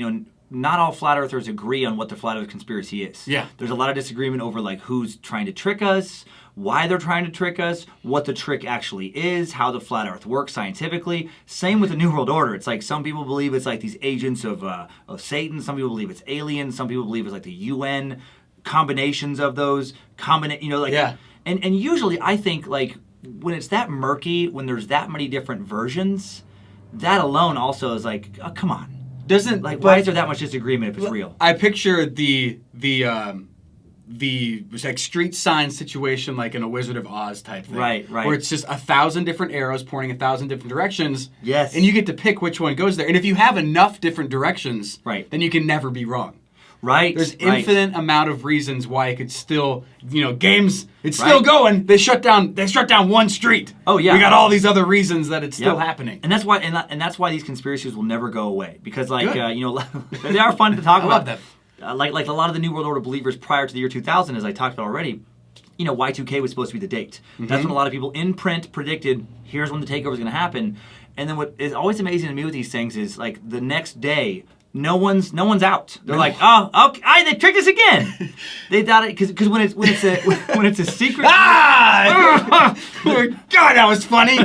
not all flat earthers agree on what the flat Earth conspiracy is. Yeah. There's a lot of disagreement over like who's trying to trick us, why they're trying to trick us, what the trick actually is, how the flat Earth works scientifically. Same with the New World Order. It's like some people believe it's like these agents of Satan. Some people believe it's aliens. Some people believe it's like the UN. Combinations of those, and usually I think like when it's that murky, when there's that many different versions, that alone also is like, oh, come on, why is there that much disagreement if it's real? I picture the like street sign situation like in a Wizard of Oz type thing, right, where it's just 1,000 different arrows pointing 1,000 different directions, yes, and you get to pick which one goes there, and if you have enough different directions, then you can never be wrong. Right. There's infinite amount of reasons why it could still, games. It's still going. They shut down one street. Oh yeah. We got all these other reasons that it's still happening. And that's why and that's why these conspiracies will never go away because they are fun to talk about. I love them. Like a lot of the New World Order believers prior to the year 2000, as I talked about already. Y2K was supposed to be the date. That's when a lot of people in print predicted here's when the takeover is going to happen. And then what is always amazing to me with these things is like the next day. No one's out. They're like, oh, okay, they tricked us again. They thought it because when it's a secret. God, that was funny.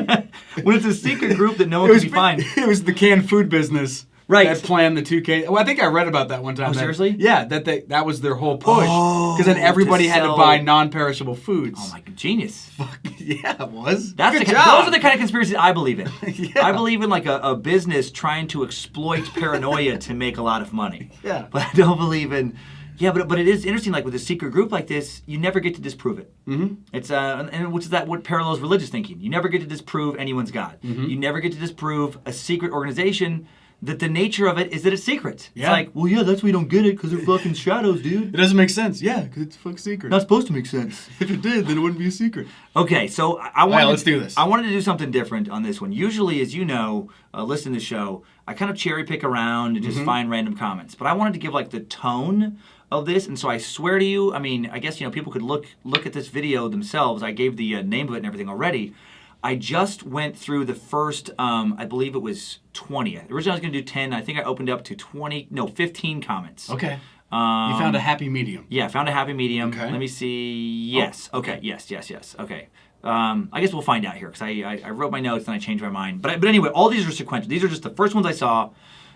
When it's a secret group that no one can find. It was the canned food business. Right. That planned the 2K. Well, I think I read about that one time. Oh, seriously? Yeah, that was their whole push. Because then everybody had to buy non-perishable foods. Oh my god, genius. Yeah, it was. Those are the kind of conspiracies I believe in. I believe in like a business trying to exploit paranoia to make a lot of money. Yeah. But I don't believe in... Yeah, but it is interesting, like with a secret group like this, you never get to disprove it. Mm-hmm. It's and which is what parallels religious thinking. You never get to disprove anyone's God. Mm-hmm. You never get to disprove a secret organization that the nature of it is that it's secret. Yeah. It's like, well, yeah, that's why you don't get it, because they're fucking shadows, dude. It doesn't make sense. Yeah, because it's fucking secret. Not supposed to make sense. If it did, then it wouldn't be a secret. Okay, so let's do this. I wanted to do something different on this one. Usually, as you know, listen to the show, I kind of cherry pick around and just find random comments. But I wanted to give like the tone of this, and so I swear to you, I mean, I guess people could look at this video themselves. I gave the name of it and everything already. I just went through the first, I believe it was 20. Originally I was going to do 10. I think I opened up to 15 comments. Okay. You found a happy medium. Yeah, I found a happy medium. Okay. Let me see. Yes. Oh, okay. Yes. Okay. I guess we'll find out here because I wrote my notes and I changed my mind. But anyway, all these are sequential. These are just the first ones I saw,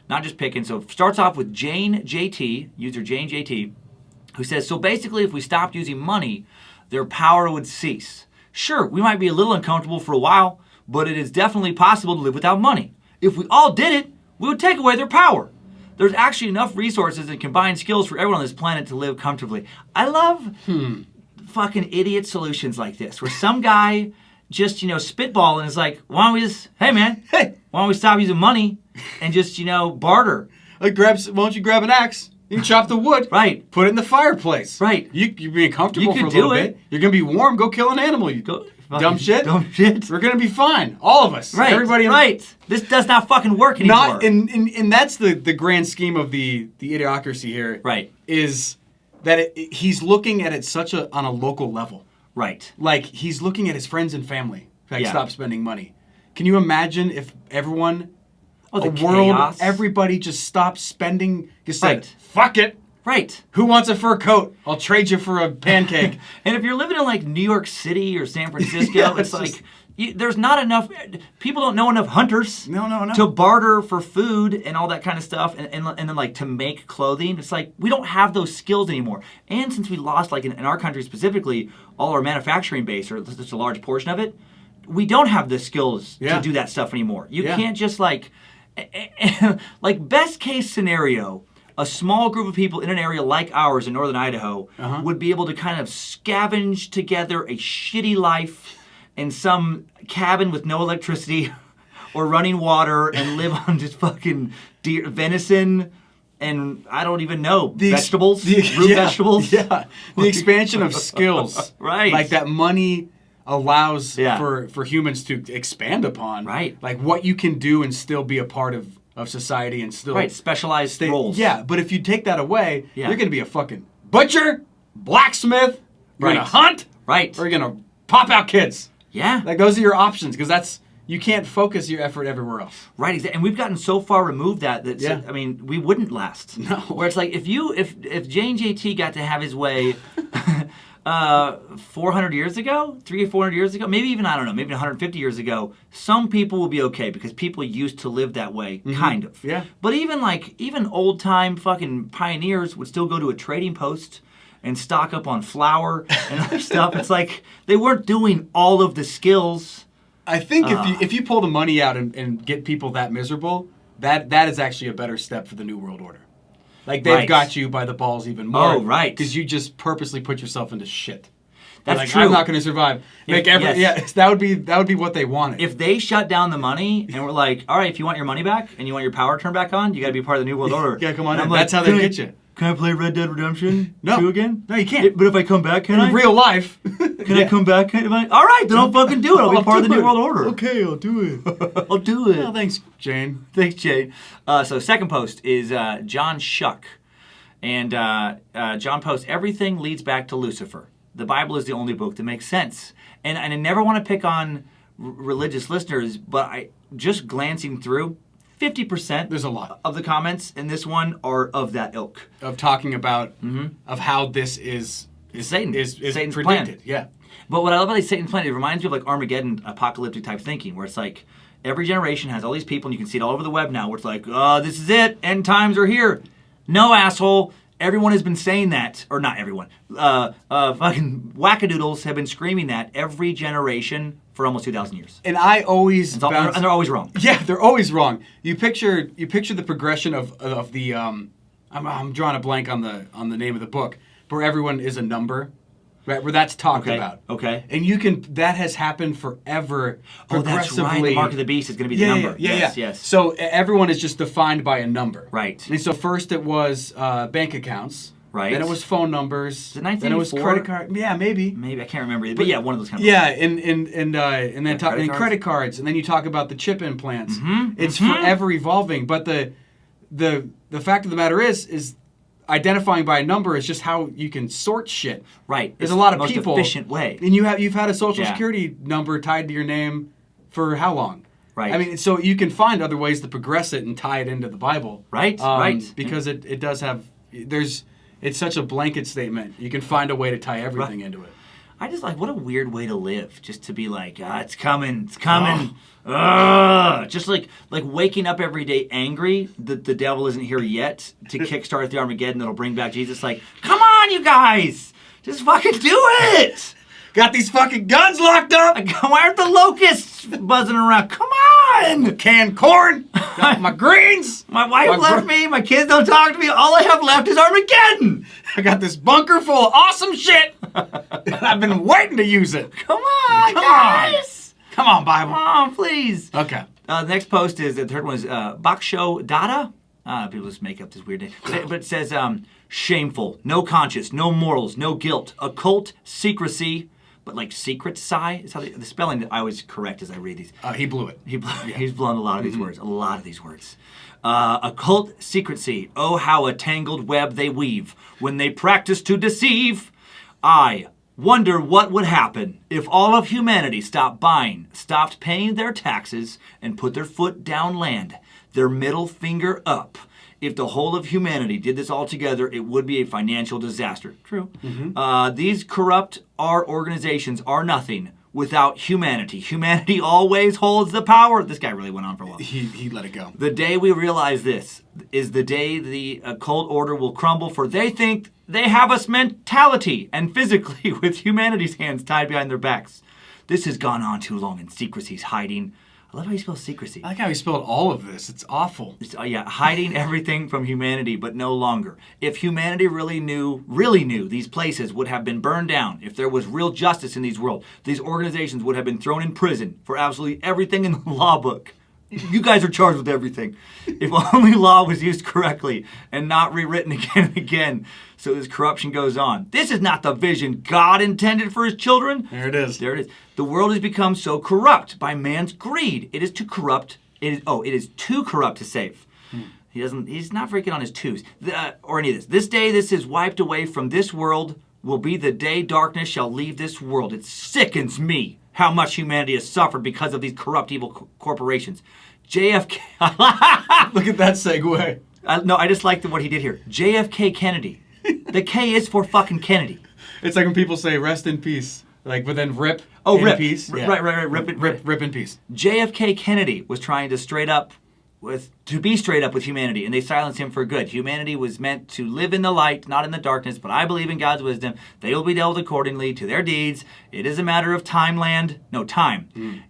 not just picking. So it starts off with Jane JT, user Jane JT, who says, so basically if we stopped using money, their power would cease. Sure, we might be a little uncomfortable for a while, but it is definitely possible to live without money. If we all did it, we would take away their power. There's actually enough resources and combined skills for everyone on this planet to live comfortably. I love fucking idiot solutions like this, where some guy just, spitball and is like, why don't we just, hey, why don't we stop using money and just, barter? Like, why don't you grab an axe? You can chop the wood. Right. Put it in the fireplace. Right. You're being comfortable for a little bit. You're going to be warm. Go kill an animal. You dumb shit. We're going to be fine. All of us. Right. Everybody. Right. This does not fucking work anymore. And that's the grand scheme of the idiocracy here. Right. Is that he's looking at it on a local level. Right. Like, he's looking at his friends and family. Like, stop spending money. Can you imagine if everyone... everybody just stopped spending, just said, fuck it. Right. Who wants a fur coat? I'll trade you for a pancake. And if you're living in like New York City or San Francisco, it's like, there's not enough. People don't know enough hunters. No. To barter for food and all that kind of stuff, and then like to make clothing. It's like we don't have those skills anymore. And since we lost, like in our country specifically, all our manufacturing base, or just a large portion of it, we don't have the skills to do that stuff anymore. You can't just like best case scenario. A small group of people in an area like ours in northern Idaho would be able to kind of scavenge together a shitty life in some cabin with no electricity or running water and live on just fucking venison and I don't even know, vegetables, vegetables. Yeah, the expansion of skills. Right. Like that money allows for humans to expand upon. Right. Like what you can do and still be a part of society and still specialized roles. Yeah, but if you take that away, you're going to be a fucking butcher, blacksmith, you're going to hunt, or you're going to pop out kids. Yeah. Like those are your options because you can't focus your effort everywhere else. Right, and we've gotten so far removed that I mean, we wouldn't last. No. Where it's like if Jane JT got to have his way 400 years ago, 300 or 400 years ago, maybe even, I don't know, maybe 150 years ago, some people will be okay because people used to live that way, kind of. Yeah. But even old-time fucking pioneers would still go to a trading post and stock up on flour and other stuff. It's like they weren't doing all of the skills. I think if you pull the money out and get people that miserable, that is actually a better step for the New World Order. Like they've got you by the balls even more. Oh, right. Because you just purposely put yourself into shit. That's like, true. I'm not going to survive. That would be what they wanted. If they shut down the money and were like, all right, if you want your money back and you want your power turned back on, you got to be part of the New World Order. Yeah, come on. And That's how they get you. Can I play Red Dead Redemption 2 again? No, you can't. But if I come back, can I? In real life. Can I come back? All right, then I'll fucking do it. I'll be part of the New World Order. Okay, I'll do it. I'll do it. Well, thanks, Jane. Thanks, Jane. So second post is John Shuck. And John posts, everything leads back to Lucifer. The Bible is the only book that makes sense. And I never want to pick on religious listeners, but I just glancing through, 50% there's a lot of the comments in this one are of that ilk. Of talking about of how this is Satan. Is Satan's predicted. plan. Yeah. But what I love about Satan's plan, it reminds me of like Armageddon apocalyptic type thinking, where it's like every generation has all these people, and you can see it all over the web now, where it's like, oh, this is it, end times are here. No, asshole. Everyone has been saying that, or not everyone. Fucking wackadoodles have been screaming that every generation for almost 2,000 years. And I always and they're always wrong. Yeah, they're always wrong. You picture the progression of the I'm drawing a blank on the name of the book, where everyone is a number. Right, where that's talked about. Okay. And that has happened forever. Oh, that's right. The mark of the beast is going to be the number. Yes. So everyone is just defined by a number. Right. And so first it was bank accounts. Right. Then it was phone numbers. Is it 1984? Then it was credit card. Yeah, maybe. Maybe I can't remember. But yeah, one of those kind of. Yeah, and then credit cards, and then you talk about the chip implants. It's forever evolving. But the fact of the matter is identifying by a number is just how you can sort shit. Right. There's a lot of most people. Efficient way. And you've had a social security number tied to your name for how long? Right. I mean, so you can find other ways to progress it and tie it into the Bible. Right. Right. Because it does have it's such a blanket statement. You can find a way to tie everything into it. I just like, what a weird way to live, just to be like, it's coming, it's coming. Just like waking up every day angry that the devil isn't here yet to kickstart the Armageddon that'll bring back Jesus. Like, come on, you guys, just fucking do it. Got these fucking guns locked up. Why aren't the locusts buzzing around? Come on. Canned corn. Got my greens. My wife left me. My kids don't talk to me. All I have left is Armageddon. I got this bunker full of awesome shit. I've been waiting to use it. Come on, guys. Come on, Bible. Come on, please. Okay. The next post is, the third one is Baksho Dada. People just make up this weird name. But it says, shameful, no conscience, no morals, no guilt, occult secrecy, but like secret sigh is how the spelling that I always correct as I read these. He blew it. He's blown a lot of these words. A lot of these words. Occult secrecy. Oh, how a tangled web they weave when they practice to deceive. I wonder what would happen if all of humanity stopped paying their taxes, and put their foot down land, their middle finger up. If the whole of humanity did this all together, it would be a financial disaster. True. These corrupt organizations are nothing. without humanity. Humanity always holds the power. This guy really went on for a while. He let it go. The day we realize this is the day the occult order will crumble, for they think they have us mentality and physically with humanity's hands tied behind their backs. This has gone on too long in secrecy's hiding. I love how you spell secrecy. I like how he spelled all of this. It's awful. Hiding everything from humanity, but no longer. If humanity really knew, these places would have been burned down. If there was real justice in these world, these organizations would have been thrown in prison for absolutely everything in the law book. You guys are charged with everything. If only law was used correctly and not rewritten again and again, so this corruption goes on. This is not the vision God intended for his children. There it is. There it is. The world has become so corrupt by man's greed. It is too corrupt. It is too corrupt to save. He's not freaking on his twos or any of this. This day this is wiped away from this world will be the day darkness shall leave this world. It sickens me how much humanity has suffered because of these corrupt evil corporations. JFK. Look at that segue. No, I just like what he did here. JFK Kennedy. The K is for fucking Kennedy. It's like when people say "rest in peace," like, but then "rip." Oh, in peace. Yeah. Right. Rip in peace. JFK Kennedy was trying to be straight up with humanity, and they silenced him for good. Humanity was meant to live in the light, not in the darkness, but I believe in God's wisdom. They will be dealt accordingly to their deeds. It is a matter of time.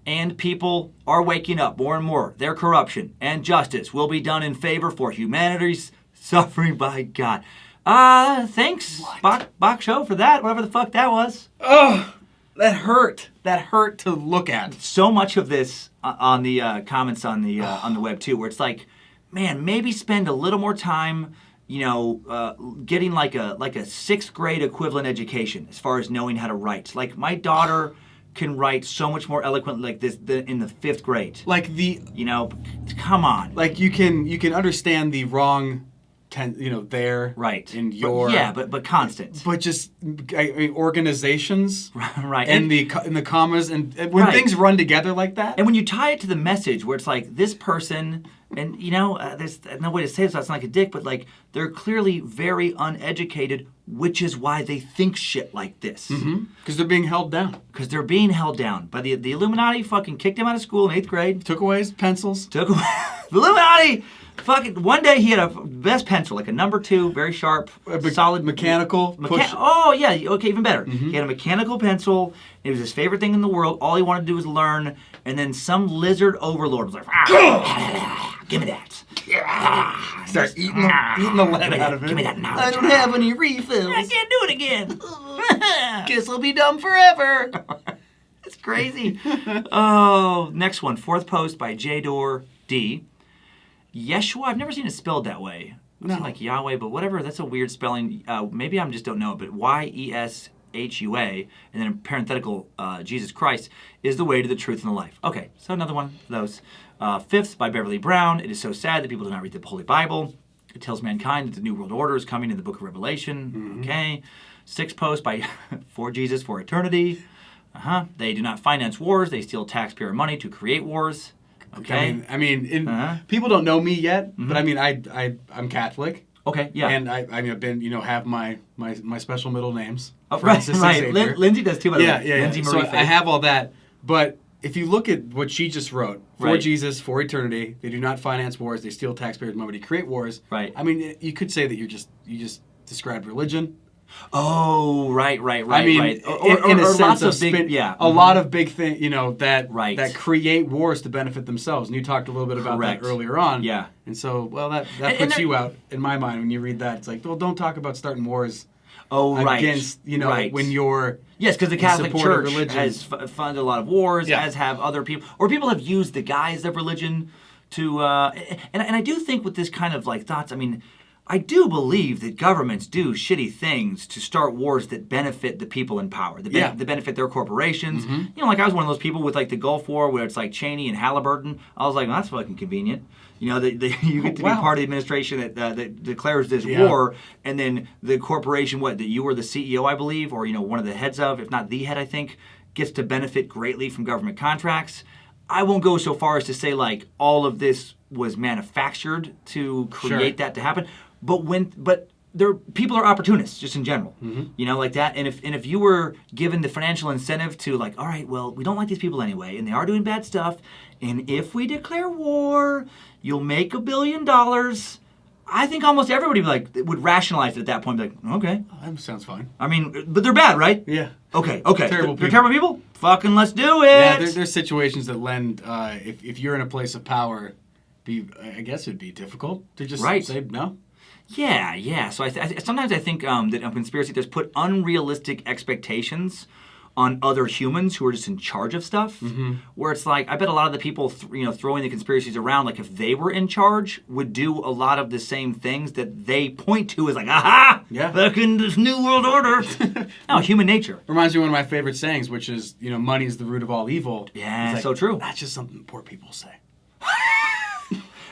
And people are waking up more and more. Their corruption and justice will be done in favor for humanity's suffering by God. Thanks, Bach Show, for that, whatever the fuck that was. Oh, that hurt. That hurt to look at. So much of this on the comments on the web too, where it's like, man, maybe spend a little more time, getting like a sixth grade equivalent education as far as knowing how to write. Like my daughter can write so much more eloquently like this in the fifth grade. Like come on. Like you can understand the wrong. There, right, in your but constant, but just organizations, right, and the commas, and when things run together like that, and when you tie it to the message, where it's like this person, and there's no way to say this, so it's not like a dick, but like they're clearly very uneducated, which is why they think shit like this, because they're being held down. Because they're being held down by the Illuminati. Fucking kicked him out of school in 8th grade. Took away his pencils. The Illuminati. Fucking one day he had a best pencil, like a number 2, very sharp, solid mechanical. Oh yeah, okay, even better. He had a mechanical pencil. It was his favorite thing in the world. All he wanted to do was learn. And then some lizard overlord was like, "Give me that." Start eating the lead out of it. Give me that knowledge. I don't have any refills. I can't do it again. Guess I'll be dumb forever. It's crazy. Oh, next one. 4th post by J-Dor D. Yeshua, I've never seen it spelled that way. It's like Yahweh, but whatever. That's a weird spelling. Maybe I just don't know it, but YESHUA, and then in parenthetical, Jesus Christ, is the way to the truth and the life. Okay, so another one of those. 5th by Beverly Brown. It is so sad that people do not read the Holy Bible. It tells mankind that the New World Order is coming in the book of Revelation. Okay. 6th post by For Jesus for Eternity. They do not finance wars. They steal taxpayer money to create wars. Okay. I mean, people don't know me yet, but I mean, I'm Catholic. Okay, yeah. And I've been, have my special middle names. Oh, right. Lindsay does too, by the way. Yeah. Lindsay Marie so Faith. I have all that, but if you look at what she just wrote, for Jesus, for eternity, they do not finance wars, they steal taxpayers' money to create wars. Right. I mean, you could say that you just described religion. Oh, right. I mean, in a sense of a lot of big things, that create wars to benefit themselves. And you talked a little bit about that earlier on. Yeah. And so, that puts you out in my mind when you read that. It's like, well, don't talk about starting wars. Against when you're because the Catholic Church has funded a lot of wars, as have other people, or people have used the guise of religion to. And I do think with this kind of like thoughts, I mean. I do believe that governments do shitty things to start wars that benefit the people in power, that benefit their corporations. Like I was one of those people with like the Gulf War where it's like Cheney and Halliburton. I was like, well, that's fucking convenient. You get to be part of the administration that declares this war, and then the corporation, that you were the CEO, I believe, or one of the heads of, if not the head, I think, gets to benefit greatly from government contracts. I won't go so far as to say like all of this was manufactured to create that to happen. But people are opportunists just in general, like that. And if you were given the financial incentive to like, all right, well, we don't like these people anyway, and they are doing bad stuff, and if we declare war, you'll make $1 billion. I think almost everybody would rationalize it at that point, be like, okay, that sounds fine. I mean, but they're bad, right? Yeah. Okay. Terrible They're terrible people. Fucking let's do it. Yeah, there's situations that lend if you're in a place of power, I guess it'd be difficult to just say no. Yeah. So sometimes I think that conspiracy theorists put unrealistic expectations on other humans who are just in charge of stuff. Where it's like, I bet a lot of the people throwing the conspiracies around, like if they were in charge, would do a lot of the same things that they point to as like, aha, back in this new world order. No, human nature. Reminds me of one of my favorite sayings, which is, money is the root of all evil. Yeah, so true. That's just something poor people say.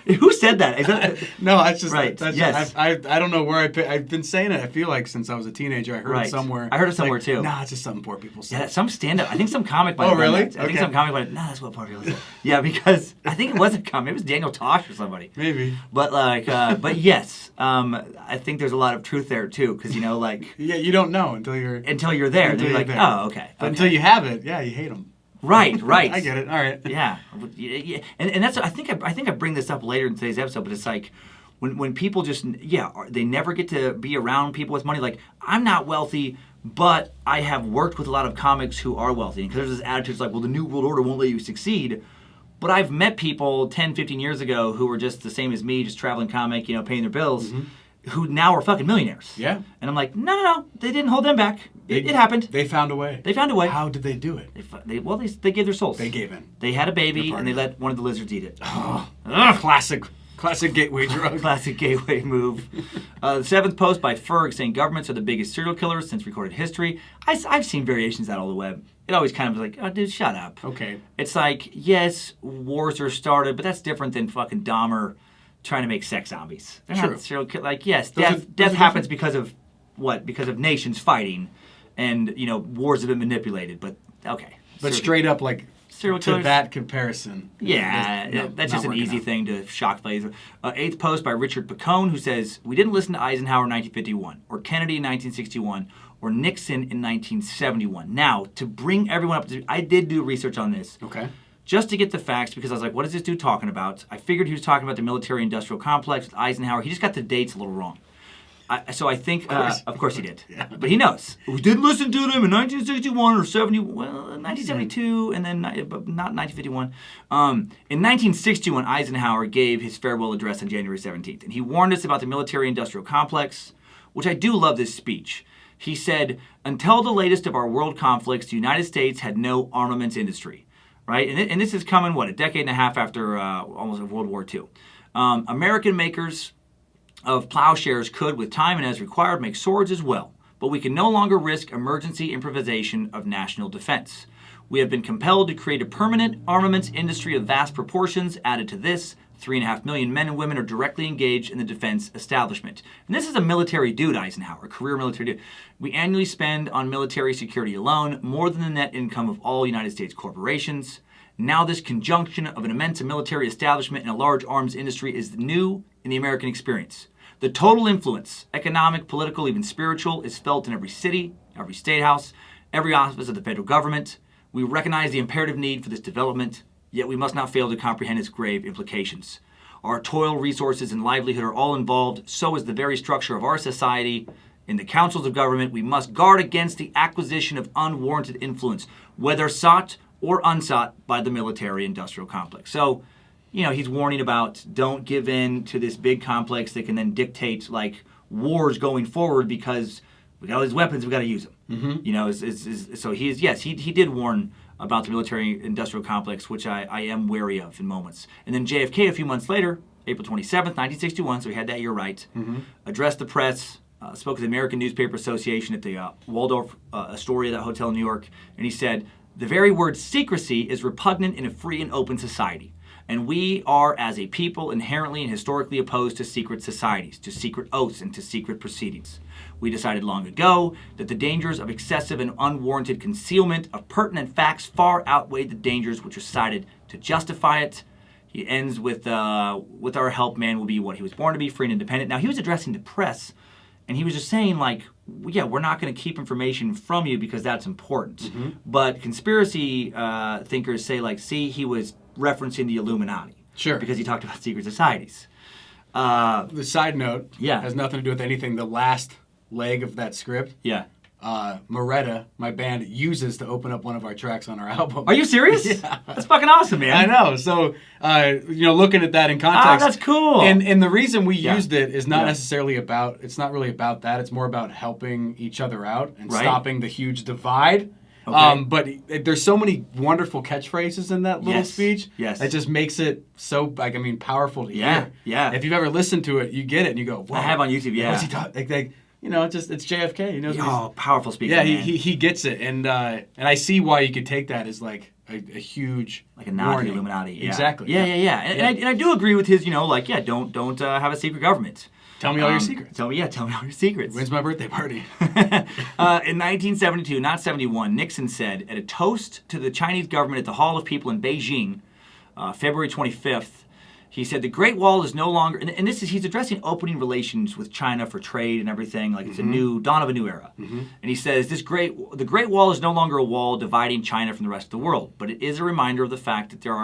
Who said that? No, that's just right. Yes. I don't know where I've been saying it. I feel like since I was a teenager, I heard it somewhere. I heard it somewhere too. Nah, it's just something poor people say. Yeah, some stand-up. I think some comic might. Oh, really? I think some comic might. Nah, that's what poor people say. Yeah, because I think it wasn't comic. It was Daniel Tosh or somebody. Maybe. But but yes, I think there's a lot of truth there too, because yeah, you don't know until you're there. Then you're like, oh, okay. But until you have it, you hate them. Right. I get it. All right. Yeah. And that's I think I bring this up later in today's episode, but it's like when people just they never get to be around people with money. Like, I'm not wealthy, but I have worked with a lot of comics who are wealthy, because there's this attitude like, well, the new world order won't let you succeed. But I've met people 10, 15 years ago who were just the same as me, just traveling comic, paying their bills. Who now are fucking millionaires. Yeah. And I'm like, no, they didn't hold them back. It happened. They found a way. How did they do it? They gave their souls. They gave in. They had a baby, and they let one of the lizards eat it. Oh, classic gateway drug. Classic gateway move. The seventh post by Ferg saying governments are the biggest serial killers since recorded history. I've seen variations out on the web. It always kind of like, oh, dude, shut up. Okay. It's like, yes, wars are started, but that's different than fucking Dahmer trying to make sex zombies. They're not serial killers. Like, yes, death happens because of what? Because of nations fighting, and wars have been manipulated. But okay. But straight up, like, serial to killers? that comparison. Yeah, that's just an easy thing to shock values. Eighth post by Richard Picone, who says, we didn't listen to Eisenhower in 1951, or Kennedy in 1961, or Nixon in 1971. Now, to bring everyone up to, I did do research on this. Okay. Just to get the facts, because I was like, what is this dude talking about? I figured he was talking about the military-industrial complex with Eisenhower. He just got the dates a little wrong. So I think, of course he did. Yeah. But he knows. We did listen to them in 1961 or 1972, and then but not 1951. In 1961, Eisenhower gave his farewell address on January 17th, and he warned us about the military-industrial complex, which I do love this speech. He said, until the latest of our world conflicts, the United States had no armaments industry. Right? And this is coming, a decade and a half after almost World War II. American makers of plowshares could, with time and as required, make swords as well. But we can no longer risk emergency improvisation of national defense. We have been compelled to create a permanent armaments industry of vast proportions. Added to this, 3.5 million men and women are directly engaged in the defense establishment. And this is a military dude, Eisenhower, a career military dude. We annually spend on military security alone more than the net income of all United States corporations. Now this conjunction of an immense military establishment and a large arms industry is new in the American experience. The total influence, economic, political, even spiritual, is felt in every city, every state house, every office of the federal government. We recognize the imperative need for this development, yet we must not fail to comprehend its grave implications. Our toil, resources, and livelihood are all involved, so is the very structure of our society. In the councils of government, we must guard against the acquisition of unwarranted influence, whether sought or unsought by the military-industrial complex. So, he's warning about don't give in to this big complex that can then dictate, wars going forward because we got all these weapons, we got to use them. Mm-hmm. So he did warn about the military-industrial complex, which I am wary of in moments. And then JFK, a few months later, April 27th, 1961, so he had that year right, addressed the press, spoke to the American Newspaper Association at the Waldorf Astoria, that hotel in New York, and he said, the very word secrecy is repugnant in a free and open society. And we are, as a people, inherently and historically opposed to secret societies, to secret oaths, and to secret proceedings. We decided long ago that the dangers of excessive and unwarranted concealment of pertinent facts far outweighed the dangers which are cited to justify it. He ends with our help, man will be what he was born to be, free and independent. Now, he was addressing the press, And he was just saying, like, yeah, we're not going to keep information from you because that's important. But conspiracy thinkers say, like, see, he was referencing the Illuminati. Sure. Because he talked about secret societies. The side note Yeah. has nothing to do with anything. The last leg of that script, Yeah. Moretta, my band, uses to open up one of our tracks on our album. Are you serious? Yeah. That's fucking awesome, man. I know. So, looking at that in context. that's cool. And the reason we Yeah. used it is not Yeah. necessarily about, it's not really about that. It's more about helping each other out and Right. stopping the huge divide. Okay. But there's so many wonderful catchphrases in that little Yes. speech. Yes. That just makes it so, powerful to Yeah. hear. Yeah. If you've ever listened to it, you get it and you go, whoa. I have on YouTube, yeah. What's he talking? It's JFK. He knows what he's... Oh, powerful speaker, Yeah, man. he gets it, and I see why you could take that as like a huge Like a nod to the warning. Illuminati. Yeah. Exactly. Yeah. And I do agree with his, don't have a secret government. Tell me all your secrets. Tell me all your secrets. When's my birthday party? In 1972, not 71, Nixon said at a toast to the Chinese government at the Hall of People in Beijing, February 25th, he said the Great Wall is no longer, and he's addressing opening relations with China for trade and everything, like it's a new dawn of a new era. And he says the Great Wall is no longer a wall dividing China from the rest of the world, but it is a reminder of the fact that there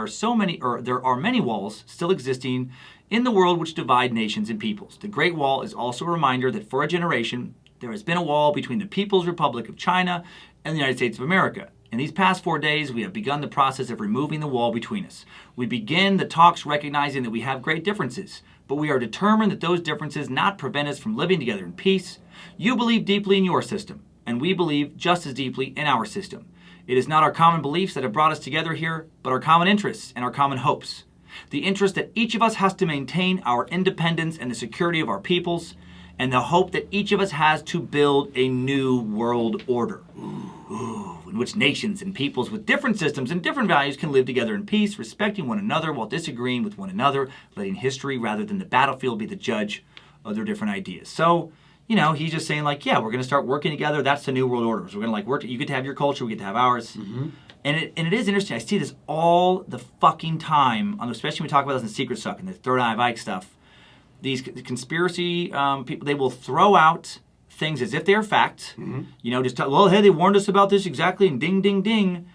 are many walls still existing in the world which divide nations and peoples. The Great Wall is also a reminder that for a generation there has been a wall between the People's Republic of China and the United States of America. In these past 4 days, we have begun the process of removing the wall between us. We begin the talks recognizing that we have great differences, but we are determined that those differences not prevent us from living together in peace. You believe deeply in your system, and we believe just as deeply in our system. It is not our common beliefs that have brought us together here, but our common interests and our common hopes. The interest that each of us has to maintain our independence and the security of our peoples, and the hope that each of us has to build a new world order. In which nations and peoples with different systems and different values can live together in peace, respecting one another while disagreeing with one another, letting history rather than the battlefield be the judge of their different ideas. So, he's just saying, like, yeah, we're going to start working together. That's the new world order. So we're going to, work. You get to have your culture, we get to have ours. And it is interesting. I see this all the fucking time, especially when we talk about this in Secret Suck and the Third Eye of Ike stuff. These conspiracy people, they will throw out things as if they're fact. Hey, they warned us about this exactly, and ding, ding, ding.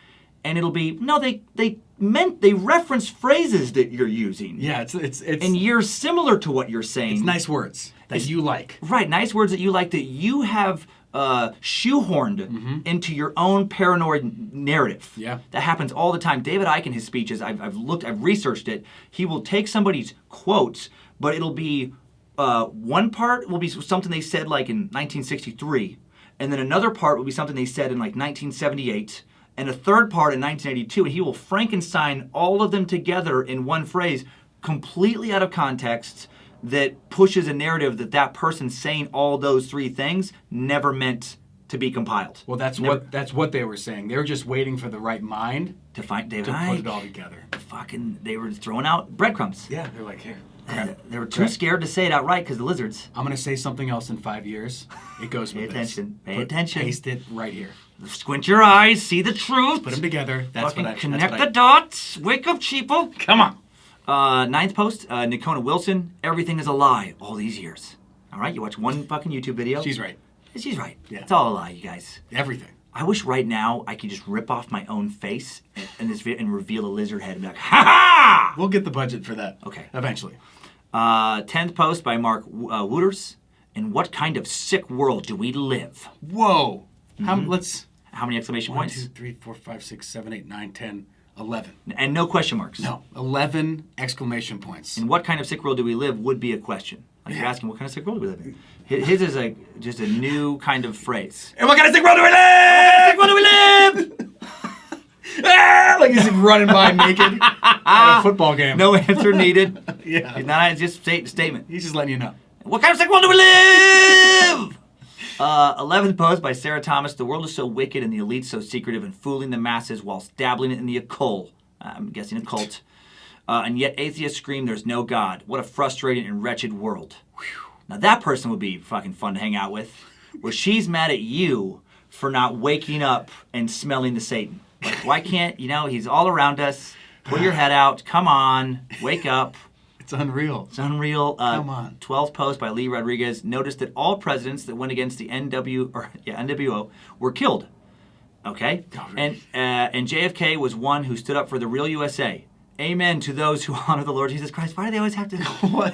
And it'll be, no, they reference phrases that you're using. Yeah, it's and you're similar to what you're saying. It's nice words that you like. Right, nice words that you like that you have shoehorned into your own paranoid narrative. Yeah. That happens all the time. David Icke in his speeches, I've researched it. He will take somebody's quotes, but it'll be one part will be something they said like in 1963, and then another part will be something they said in like 1978, and a third part in 1982, and he will Frankenstein all of them together in one phrase, completely out of context, that pushes a narrative that person saying all those three things never meant to be compiled. Well, that's what they were saying. They were just waiting for the right mind to find David to Icke. put it all together. They were throwing out breadcrumbs. Yeah, they're like, here. They were too scared to say it outright because the lizards. I'm going to say something else in 5 years. It goes with Pay attention. Paste it right here. Squint your eyes, see the truth. Put them together. Connect the dots. Wake up, sheeple. Come on. Ninth post, Nikona Wilson. Everything is a lie all these years. All right, you watch one fucking YouTube video. She's right. She's right. Yeah. It's all a lie, you guys. Everything. I wish right now I could just rip off my own face and reveal a lizard head and be like, ha ha! We'll get the budget for that. Okay. Eventually. 10th post by Mark Wooters. In what kind of sick world do we live? Whoa. How many exclamation 1, points? 2, 3, 4, 5, 6, 7, 8, 9, 10, 11. And no question marks. No. 11 exclamation points. In what kind of sick world do we live would be a question. Like you're asking, what kind of sick world do we live in? His is just a new kind of phrase. And what kind of sick world do we live? What kind of sick world do we live? Like he's running by naked at a football game. No answer needed. Yeah. He's not just statement. He's just letting you know. What kind of sick world do we live? 11th post by Sarah Thomas. The world is so wicked and the elite so secretive and fooling the masses whilst dabbling in the occult. I'm guessing occult. And yet atheists scream there's no God. What a frustrating and wretched world. Whew. Now that person would be fucking fun to hang out with. Where she's mad at you for not waking up and smelling the Satan. Like, why can't, he's all around us. Pull your head out. Come on. Wake up. It's unreal. It's unreal. Come on. 12th post by Lee Rodriguez noticed that all presidents that went against the NWO were killed. Okay? And JFK was one who stood up for the real USA. Amen to those who honor the Lord Jesus Christ. Why do they always have to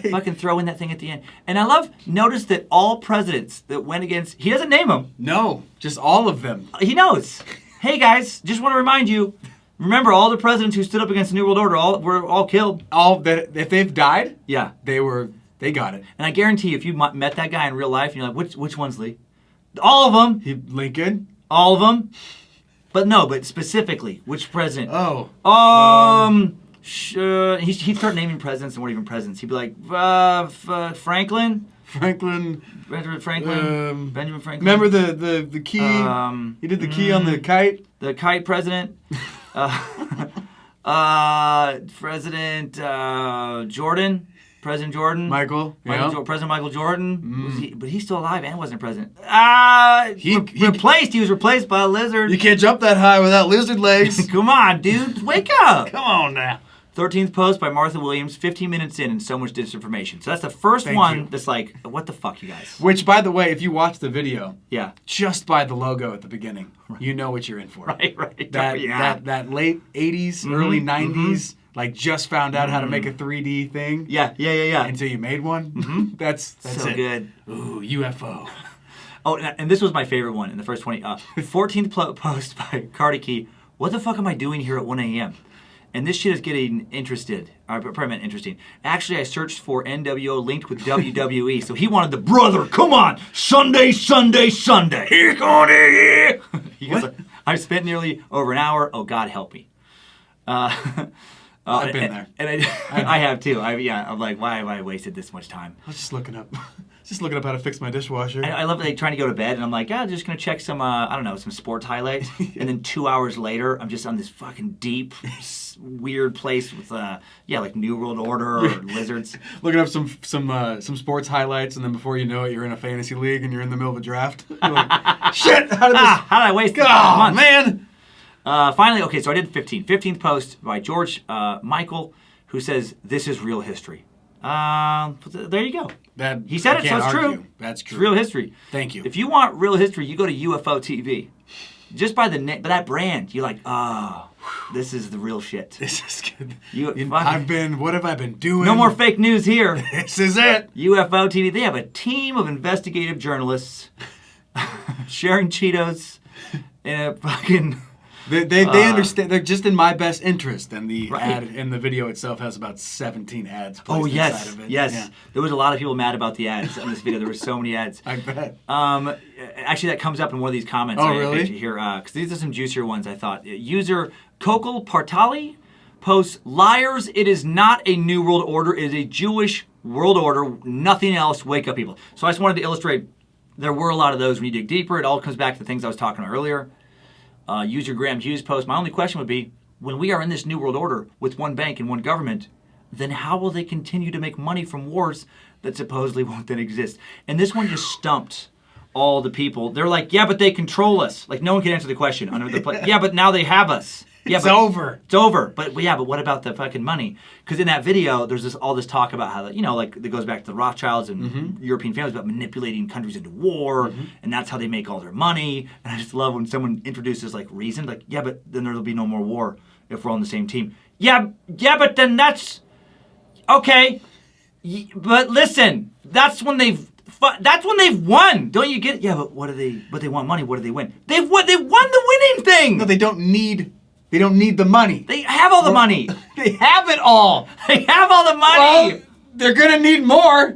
fucking throw in that thing at the end? And I notice that all presidents that went against, he doesn't name them. No, just all of them. He knows. Hey guys, just want to remind you, remember all the presidents who stood up against the New World Order were all killed. All that, if they've died, yeah, they got it. And I guarantee you, if you met that guy in real life, and you're like, which one's Lee? All of them. Lincoln? All of them. But specifically, which president? He'd start naming presidents and weren't even presidents. He'd be like, Franklin. Benjamin Franklin. Remember the key? He did the key on the kite. The kite president. President Jordan. President Jordan. President Michael Jordan. But he's still alive and wasn't president. He was replaced by a lizard. You can't jump that high without lizard legs. Come on, dude. Wake up. Come on now. 13th post by Martha Williams, 15 minutes in and so much disinformation. So that's the first one that's like, what the fuck, you guys? Which, by the way, if you watch the video, yeah, just by the logo at the beginning, you know what you're in for. Right. That late 80s, early 90s, like just found out how to make a 3D thing. Yeah. Until you made one. That's so it. Good. Ooh, UFO. Oh, and this was my favorite one in the first 20. 14th post by Cardi Key. What the fuck am I doing here at 1 a.m.? And this shit is getting interested. I probably meant interesting. Actually, I searched for NWO linked with WWE, so he wanted the brother. Come on, Sunday. Here, Cardi. He goes, I've spent nearly over an hour. Oh, God help me. I've been there. And I have too. I'm like, why have I wasted this much time? I was just looking up how to fix my dishwasher. I love trying to go to bed, and I'm like, just going to check some, some sports highlights. And then 2 hours later, I'm just on this fucking deep, weird place with, like New World Order or lizards. Looking up some sports highlights, and then before you know it, you're in a fantasy league, and you're in the middle of a draft. You're like, shit, how did I waste this? Oh, man. Finally, okay, so I did 15. 15th post by George Michael, who says, this is real history. There you go. He said it, so it's true. That's true. It's real history. Thank you. If you want real history, you go to UFO TV. Just by that brand, you're like, this is the real shit. This is good. What have I been doing? No more fake news here. This is it. UFO TV. They have a team of investigative journalists sharing Cheetos in a fucking... They understand. They're just in my best interest, and the ad in the video itself has about 17 ads placed inside of it. Yes. Yeah. There was a lot of people mad about the ads in this video. There were so many ads. I bet. Actually, that comes up in one of these comments. Oh, really? Here, because these are some juicier ones, I thought. User Kokol Partali posts, liars, it is not a New World Order. It is a Jewish world order. Nothing else. Wake up, people. So I just wanted to illustrate there were a lot of those when you dig deeper. It all comes back to the things I was talking about earlier. User Graham Hughes post, my only question would be, when we are in this New World Order with one bank and one government, then how will they continue to make money from wars that supposedly won't then exist? And this one just stumped all the people. They're like, yeah, but they control us. Like, no one can answer the question. Yeah, but now they have us. Yeah, it's over. It's over. But what about the fucking money? Because in that video, there's all this talk about how, it goes back to the Rothschilds and European families about manipulating countries into war, and that's how they make all their money. And I just love when someone introduces, reason. Like, yeah, but then there'll be no more war if we're on the same team. Yeah, but then that's... Okay. But listen, that's when they've won. Don't you get it? Yeah, but but they want money. What do they win? They won the winning thing. No, they don't need the money. They have all the money. They have it all. They have all the money. Well, they're gonna need more.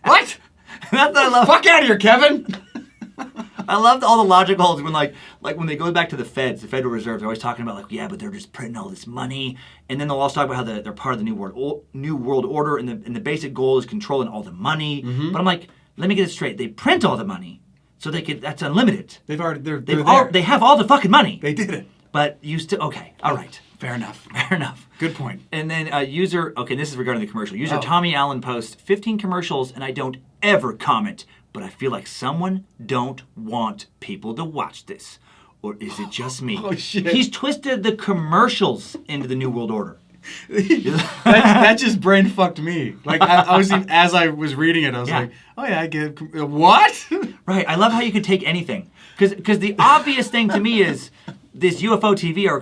What? That's what I love. Fuck out of here, Kevin. I loved all the logic holes when when they go back to the Feds, the Federal Reserve, they're always talking about but they're just printing all this money, and then they'll also talk about how they're part of the New World Order, and the basic goal is controlling all the money. But I'm like, let me get it straight. They print all the money, so that's unlimited. They have all the fucking money. They did it. But you still okay? All right, fair enough. Good point. And then user, this is regarding the commercial. User Tommy Allen posts 15 commercials, and I don't ever comment, but I feel like someone don't want people to watch this, or is it just me? Oh shit! He's twisted the commercials into the New World Order. that just brain fucked me. Like I was as I was reading it, I was like, oh yeah, I get what? Right. I love how you could take anything because the obvious thing to me is this UFO TV are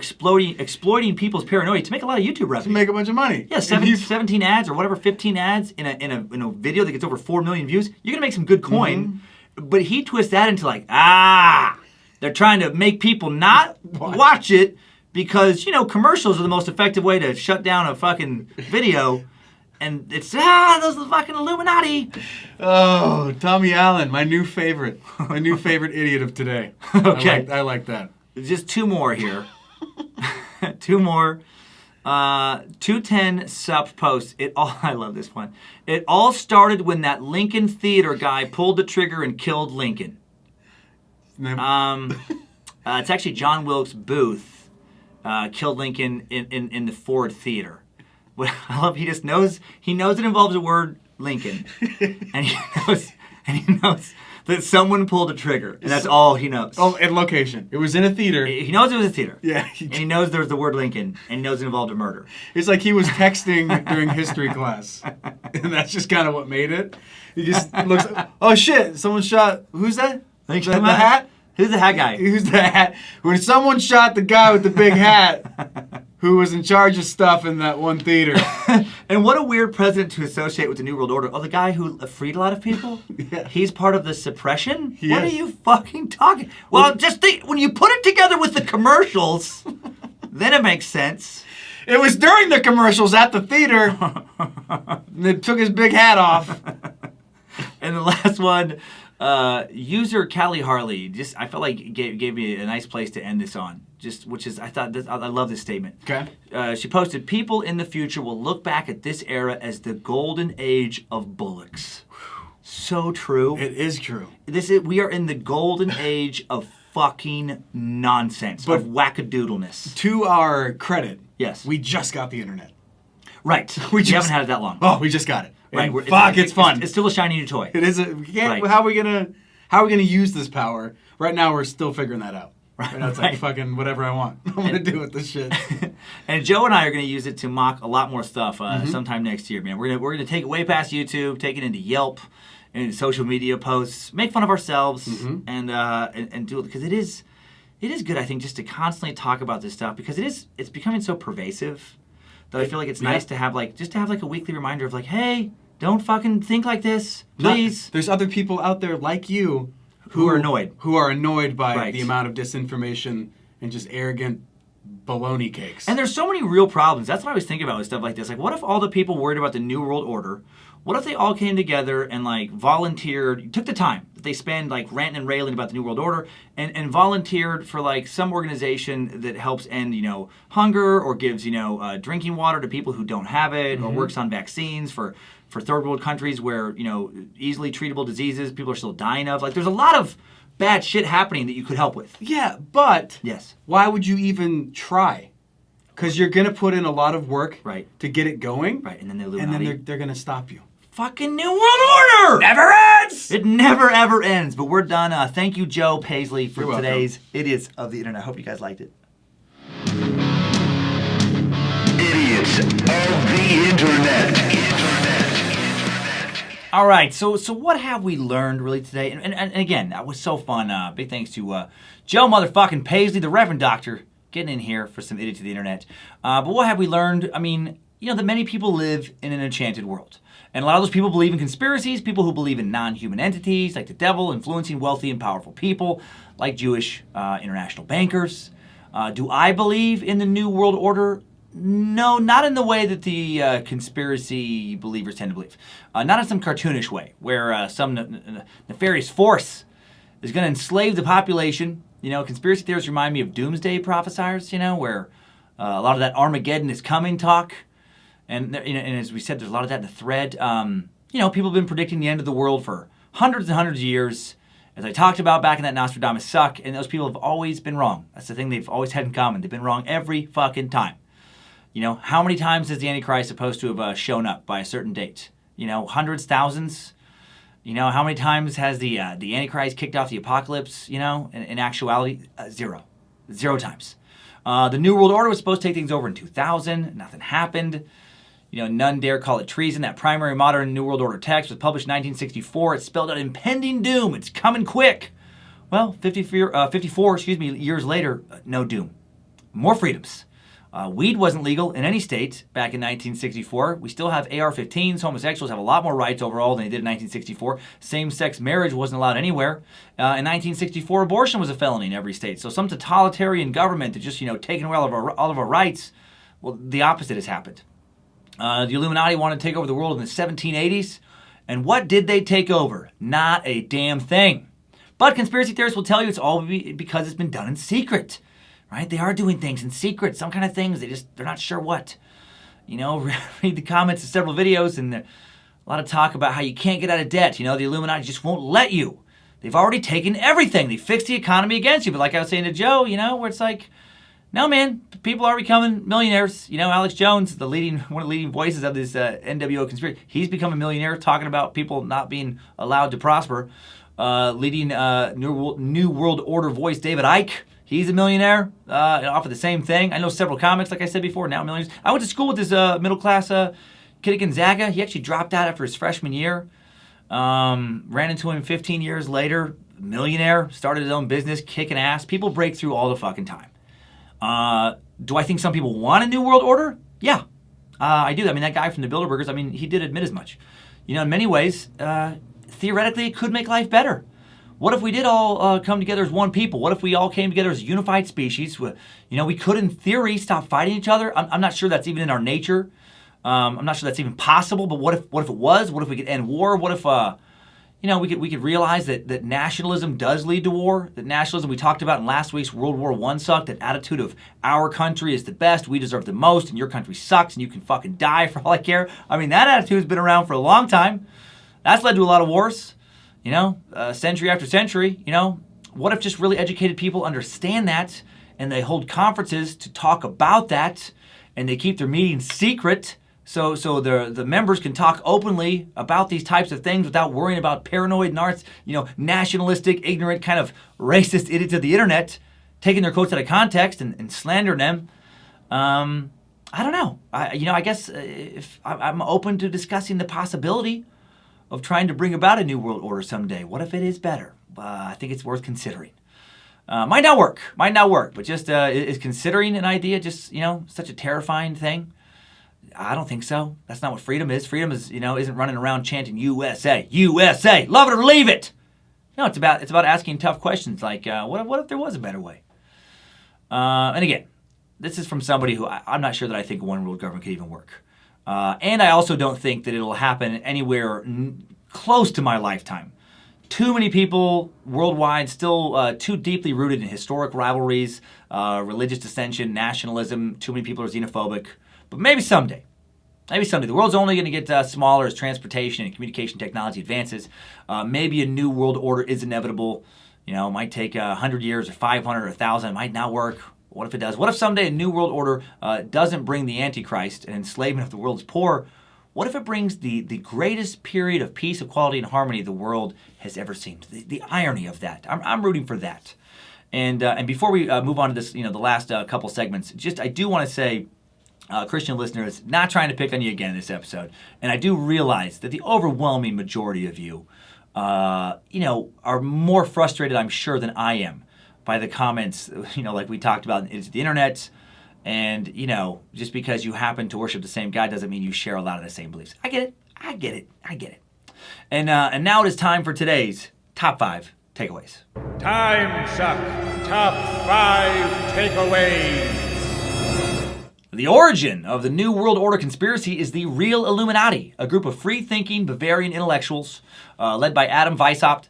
exploiting people's paranoia to make a lot of YouTube revenue. To make a bunch of money. Yeah, 17 ads or whatever, 15 ads in a video that gets over 4 million views. You're gonna make some good coin. But he twists that into like, they're trying to make people not watch it because, commercials are the most effective way to shut down a fucking video. And it's, those are the fucking Illuminati. Oh, Tommy Allen, my new favorite. My new favorite idiot of today. Okay. I like that. Just 2 more here. 2 more. 210 sup posts. I love this one. It all started when that Lincoln Theater guy pulled the trigger and killed Lincoln. It's actually John Wilkes Booth killed Lincoln in the Ford Theater. What I love, he knows it involves the word Lincoln, and he knows that someone pulled a trigger, and that's all he knows. Oh, and location. It was in a theater. He knows it was a theater. Yeah. And he knows there's the word Lincoln, and he knows it involved a murder. It's like he was texting during history class, and that's just kind of what made it. He just looks, oh shit, someone shot, who's that? The hat? Who's the hat guy? Who's the hat? When someone shot the guy with the big hat who was in charge of stuff in that one theater. And what a weird president to associate with the New World Order. Oh, the guy who freed a lot of people? Yeah. He's He's part of the suppression? He What is. are you fucking talking? Well, just think, when you put it together with the commercials, then it makes sense. It was during the commercials at the theater. They took his big hat off. And the last one, user Callie Harley, I felt like gave me a nice place to end this on. I love this statement. Okay. She posted, people in the future will look back at this era as the golden age of bullocks. So true. It is true. We are in the golden age of fucking nonsense, of wackadoodleness. To our credit, Yes. we just got the internet. Right. We haven't had it that long. Oh, we just got it. Right. And it's fun. It's still a shiny new toy. It is. Right. How are we gonna use this power? Right now, we're still figuring that out. Right now, it's like fucking whatever I want. I'm gonna do with this shit. And Joe and I are gonna use it to mock a lot more stuff sometime next year, man. We're gonna take it way past YouTube, take it into Yelp, and social media posts, make fun of ourselves, and do it because it is good. I think just to constantly talk about this stuff because it's becoming so pervasive that I feel like it's nice to have a weekly reminder of like, hey, don't fucking think like this, please. There's other people out there like you who are annoyed by the amount of disinformation and just arrogant baloney cakes. And there's so many real problems. That's what I was thinking about with stuff like this. Like, what if all the people worried about the New World Order, what if they all came together and like volunteered, took the time that they spend like ranting and railing about the New World Order and volunteered for like some organization that helps end, hunger or gives, drinking water to people who don't have it or works on vaccines for third world countries where, easily treatable diseases people are still dying of. Like, there's a lot of bad shit happening that you could help with. Yeah, but yes, why would you even try? Because you're going to put in a lot of work to get it going. Right, and then the Illuminati. They're going to stop you. Fucking New World Order! Never ends! It never, ever ends. But we're done. Thank you, Joe Paisley, for today's Idiots of the Internet. I hope you guys liked it. Idiots of the Internet. All right, so what have we learned really today? And again, that was so fun. Big thanks to Joe motherfucking Paisley, the Reverend Doctor, getting in here for some Idiots of the Internet. But what have we learned? I mean, that many people live in an enchanted world. And a lot of those people believe in conspiracies, people who believe in non-human entities, like the devil influencing wealthy and powerful people, like Jewish international bankers. Do I believe in the New World Order? No, not in the way that the conspiracy believers tend to believe. Not in some cartoonish way, where some nefarious force is going to enslave the population. Conspiracy theories remind me of doomsday prophesiers, where a lot of that Armageddon is coming talk. And as we said, there's a lot of that in the thread. People have been predicting the end of the world for hundreds and hundreds of years. As I talked about back in that Nostradamus suck, and those people have always been wrong. That's the thing they've always had in common. They've been wrong every fucking time. How many times is the Antichrist supposed to have shown up by a certain date? Hundreds, thousands? How many times has the Antichrist kicked off the apocalypse, in actuality? Zero. 0 times. The New World Order was supposed to take things over in 2000. Nothing happened. None dare call it treason. That primary modern New World Order text was published in 1964. It spelled out impending doom. It's coming quick. Well, 54 years later, no doom. More freedoms. Weed wasn't legal in any state back in 1964. We still have AR-15s. Homosexuals have a lot more rights overall than they did in 1964. Same-sex marriage wasn't allowed anywhere. In 1964, abortion was a felony in every state. So some totalitarian government that just, taking away all of our rights, well, the opposite has happened. The Illuminati wanted to take over the world in the 1780s. And what did they take over? Not a damn thing. But conspiracy theorists will tell you it's all because it's been done in secret. Right? They are doing things in secret, some kind of things. They're not sure what. Read the comments of several videos and a lot of talk about how you can't get out of debt. The Illuminati just won't let you. They've already taken everything. They fixed the economy against you. But like I was saying to Joe, where it's like, no, man, people are becoming millionaires. Alex Jones, one of the leading voices of this NWO conspiracy, he's become a millionaire talking about people not being allowed to prosper. Leading New World Order voice, David Icke, he's a millionaire off of the same thing. I know several comics, like I said before, now millionaires. I went to school with this middle-class kid at Gonzaga. He actually dropped out after his freshman year. Ran into him 15 years later, millionaire, started his own business, kicking ass. People break through all the fucking time. Do I think some people want a New World Order? Yeah, I do. That guy from the Bilderbergers, he did admit as much. In many ways, theoretically, it could make life better. What if we did all come together as one people? What if we all came together as a unified species? We could, in theory, stop fighting each other. I'm not sure that's even in our nature. I'm not sure that's even possible. But what if it was? What if we could end war? What if we could realize that nationalism does lead to war? That nationalism we talked about in last week's World War I sucked. That attitude of our country is the best, we deserve the most, and your country sucks, and you can fucking die for all I care. That attitude has been around for a long time. That's led to a lot of wars. Century after century, what if just really educated people understand that and they hold conferences to talk about that and they keep their meetings secret so the members can talk openly about these types of things without worrying about paranoid nationalistic, ignorant, kind of racist idiots of the internet taking their quotes out of context and slandering them. I don't know. I guess if I'm open to discussing the possibility of trying to bring about a New World Order someday. What if it is better? I think it's worth considering. Might not work, but just is considering an idea just, such a terrifying thing? I don't think so. That's not what freedom is. Freedom is, isn't running around chanting USA, USA, love it or leave it. No, it's about asking tough questions like, what if there was a better way? And again, this is from somebody who I'm not sure that I think one world government could even work. And I also don't think that it'll happen anywhere close to my lifetime. Too many people worldwide still too deeply rooted in historic rivalries, religious dissension, nationalism. Too many people are xenophobic. But maybe someday. The world's only going to get smaller as transportation and communication technology advances. Maybe a new world order is inevitable. It might take 100 years or 500 or 1,000. It might not work. What if it does? What if someday a new world order doesn't bring the Antichrist and enslavement of the world's poor? What if it brings the greatest period of peace, equality, and harmony the world has ever seen? The irony of that. I'm rooting for that. And before we move on to this, the last couple segments, I do want to say, Christian listeners, not trying to pick on you again in this episode, and I do realize that the overwhelming majority of you, are more frustrated, I'm sure, than I am by the comments, like we talked about, it's the internet, and, just because you happen to worship the same God doesn't mean you share a lot of the same beliefs. I get it. And now it is time for today's Top 5 Takeaways. Timesuck Top 5 Takeaways. The origin of the New World Order conspiracy is the real Illuminati, a group of free-thinking Bavarian intellectuals led by Adam Weishaupt,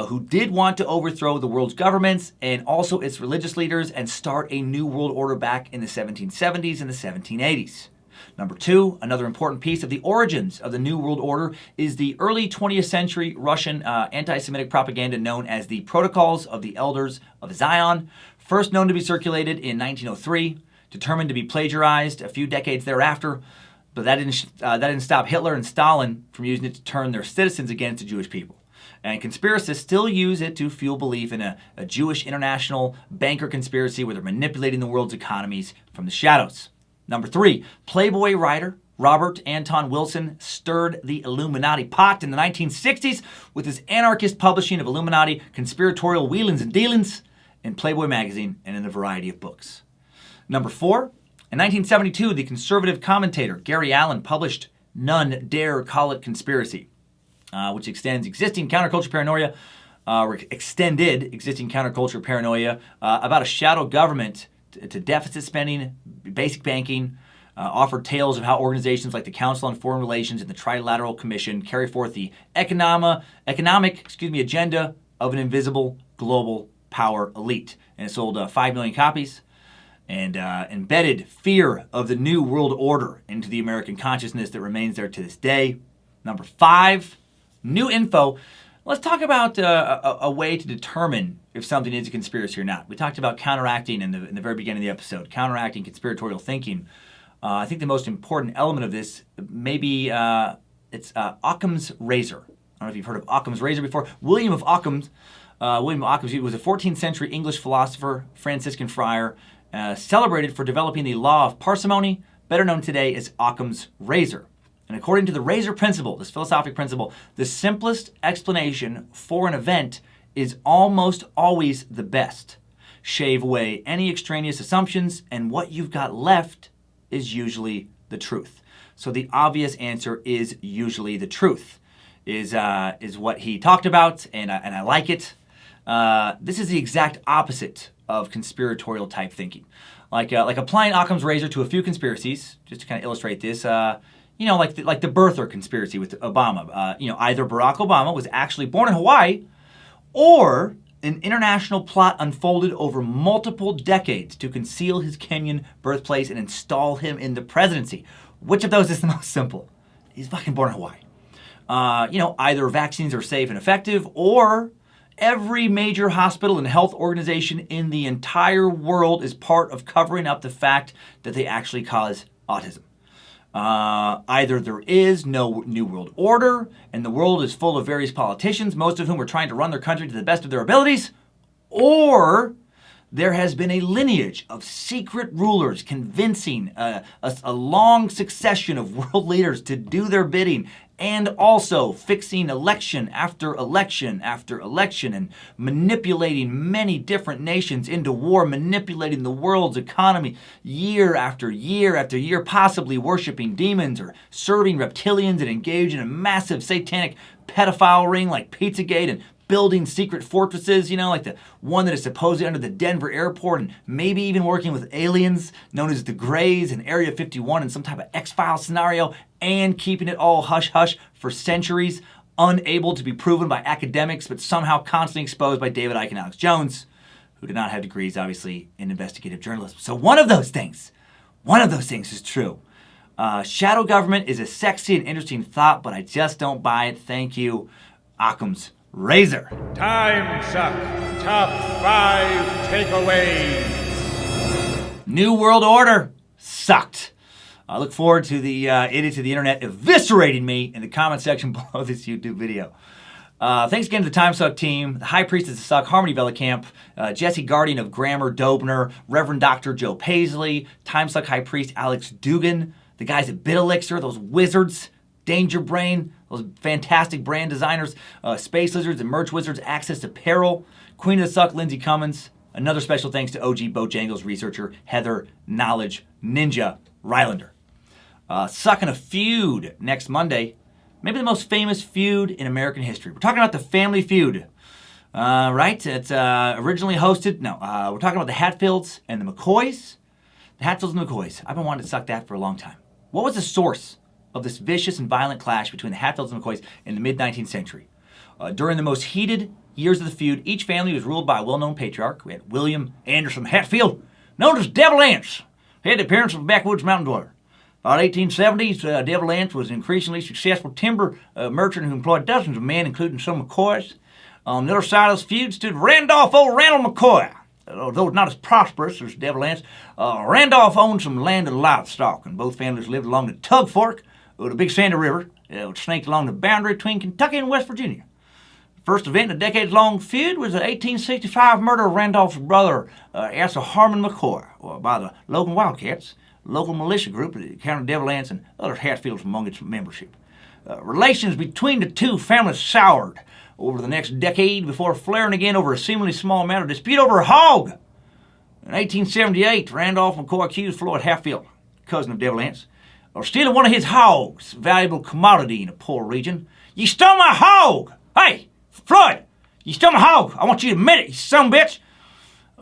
who did want to overthrow the world's governments and also its religious leaders and start a new world order back in the 1770s and the 1780s. Number 2, another important piece of the origins of the New World Order is the early 20th century Russian anti-Semitic propaganda known as the Protocols of the Elders of Zion, first known to be circulated in 1903, determined to be plagiarized a few decades thereafter, but that didn't stop Hitler and Stalin from using it to turn their citizens against the Jewish people. And conspiracists still use it to fuel belief in a Jewish international banker conspiracy where they're manipulating the world's economies from the shadows. Number 3, Playboy writer Robert Anton Wilson stirred the Illuminati pot in the 1960s with his anarchist publishing of Illuminati conspiratorial wheelings and dealings in Playboy magazine and in a variety of books. Number 4, in 1972, the conservative commentator Gary Allen published None Dare Call It Conspiracy, which extended existing counterculture paranoia about a shadow government to deficit spending, basic banking, offered tales of how organizations like the Council on Foreign Relations and the Trilateral Commission carry forth the economic agenda of an invisible global power elite. And it sold 5 million copies and embedded fear of the new world order into the American consciousness that remains there to this day. Number 5, new info. Let's talk about a way to determine if something is a conspiracy or not. We talked about counteracting in the very beginning of the episode, counteracting conspiratorial thinking. I think the most important element of this maybe it's Occam's razor. I don't know if you've heard of Occam's razor before. William of Occam, he was a 14th century English philosopher, Franciscan friar, celebrated for developing the law of parsimony, better known today as Occam's razor. And according to the razor principle, this philosophic principle, the simplest explanation for an event is almost always the best. Shave away any extraneous assumptions, and what you've got left is usually the truth. So the obvious answer is usually the truth, is what he talked about, and I like it. This is the exact opposite of conspiratorial type thinking. Like applying Occam's razor to a few conspiracies, just to kind of illustrate this, like the birther conspiracy with Obama. Either Barack Obama was actually born in Hawaii, or an international plot unfolded over multiple decades to conceal his Kenyan birthplace and install him in the presidency. Which of those is the most simple? He's fucking born in Hawaii. Either vaccines are safe and effective, or every major hospital and health organization in the entire world is part of covering up the fact that they actually cause autism. Either there is no new world order, and the world is full of various politicians, most of whom are trying to run their country to the best of their abilities, or there has been a lineage of secret rulers convincing a long succession of world leaders to do their bidding, and also fixing election after election after election and manipulating many different nations into war, manipulating the world's economy year after year after year, possibly worshiping demons or serving reptilians and engaged in a massive satanic pedophile ring like Pizzagate, and building secret fortresses, like the one that is supposedly under the Denver airport, and maybe even working with aliens known as the Greys and Area 51 in some type of X-Files scenario, and keeping it all hush-hush for centuries, unable to be proven by academics, but somehow constantly exposed by David Icke and Alex Jones, who did not have degrees, obviously, in investigative journalism. So one of those things is true. Shadow government is a sexy and interesting thought, but I just don't buy it. Thank you, Occam's razor. Timesuck Top 5 Takeaways. New World Order sucked. I look forward to the idiots of the internet eviscerating me in the comment section below this YouTube video. Thanks again to the Timesuck team, the High Priestess of Suck, Harmony Vellicamp, Jesse Guardian of Grammar Dobner, Reverend Dr. Joe Paisley, Timesuck High Priest Alex Dugan, the guys at Bit Elixir, those wizards, Danger Brain, those fantastic brand designers, Space Lizards and Merch Wizards, Access Apparel, Queen of the Suck, Lindsay Cummins. Another special thanks to OG Bojangles researcher Heather Knowledge Ninja Rylander. Sucking a feud next Monday. Maybe the most famous feud in American history. We're talking about the Family Feud, right? It's originally hosted. We're talking about the Hatfields and the McCoys. The Hatfields and the McCoys. I've been wanting to suck that for a long time. What was the source of this vicious and violent clash between the Hatfields and McCoys in the mid-19th century? During the most heated years of the feud, each family was ruled by a well-known patriarch. We had William Anderson Hatfield, known as Devil Anse. He had the appearance of a backwoods mountain dweller. By the 1870s, Devil Anse was an increasingly successful timber merchant who employed dozens of men, including some McCoys. On the other side of this feud stood Randolph Randall McCoy. Although not as prosperous as Devil Anse, Randolph owned some land and livestock, and both families lived along the Tug Fork of the Big Sandy River, which snaked along the boundary between Kentucky and West Virginia. First event in a decades-long feud was the 1865 murder of Randolph's brother, Asa Harmon McCoy, by the Logan Wildcats, a local militia group that counted Devilants and other Hatfields among its membership. Relations between the two families soured over the next decade before flaring again over a seemingly small matter of dispute over a hog. In 1878, Randolph McCoy accused Floyd Hatfield, cousin of Devilants, of stealing one of his hogs, a valuable commodity in a poor region. "You stole my hog! Hey, Floyd, you stole my hog! I want you to admit it, you son of a bitch!"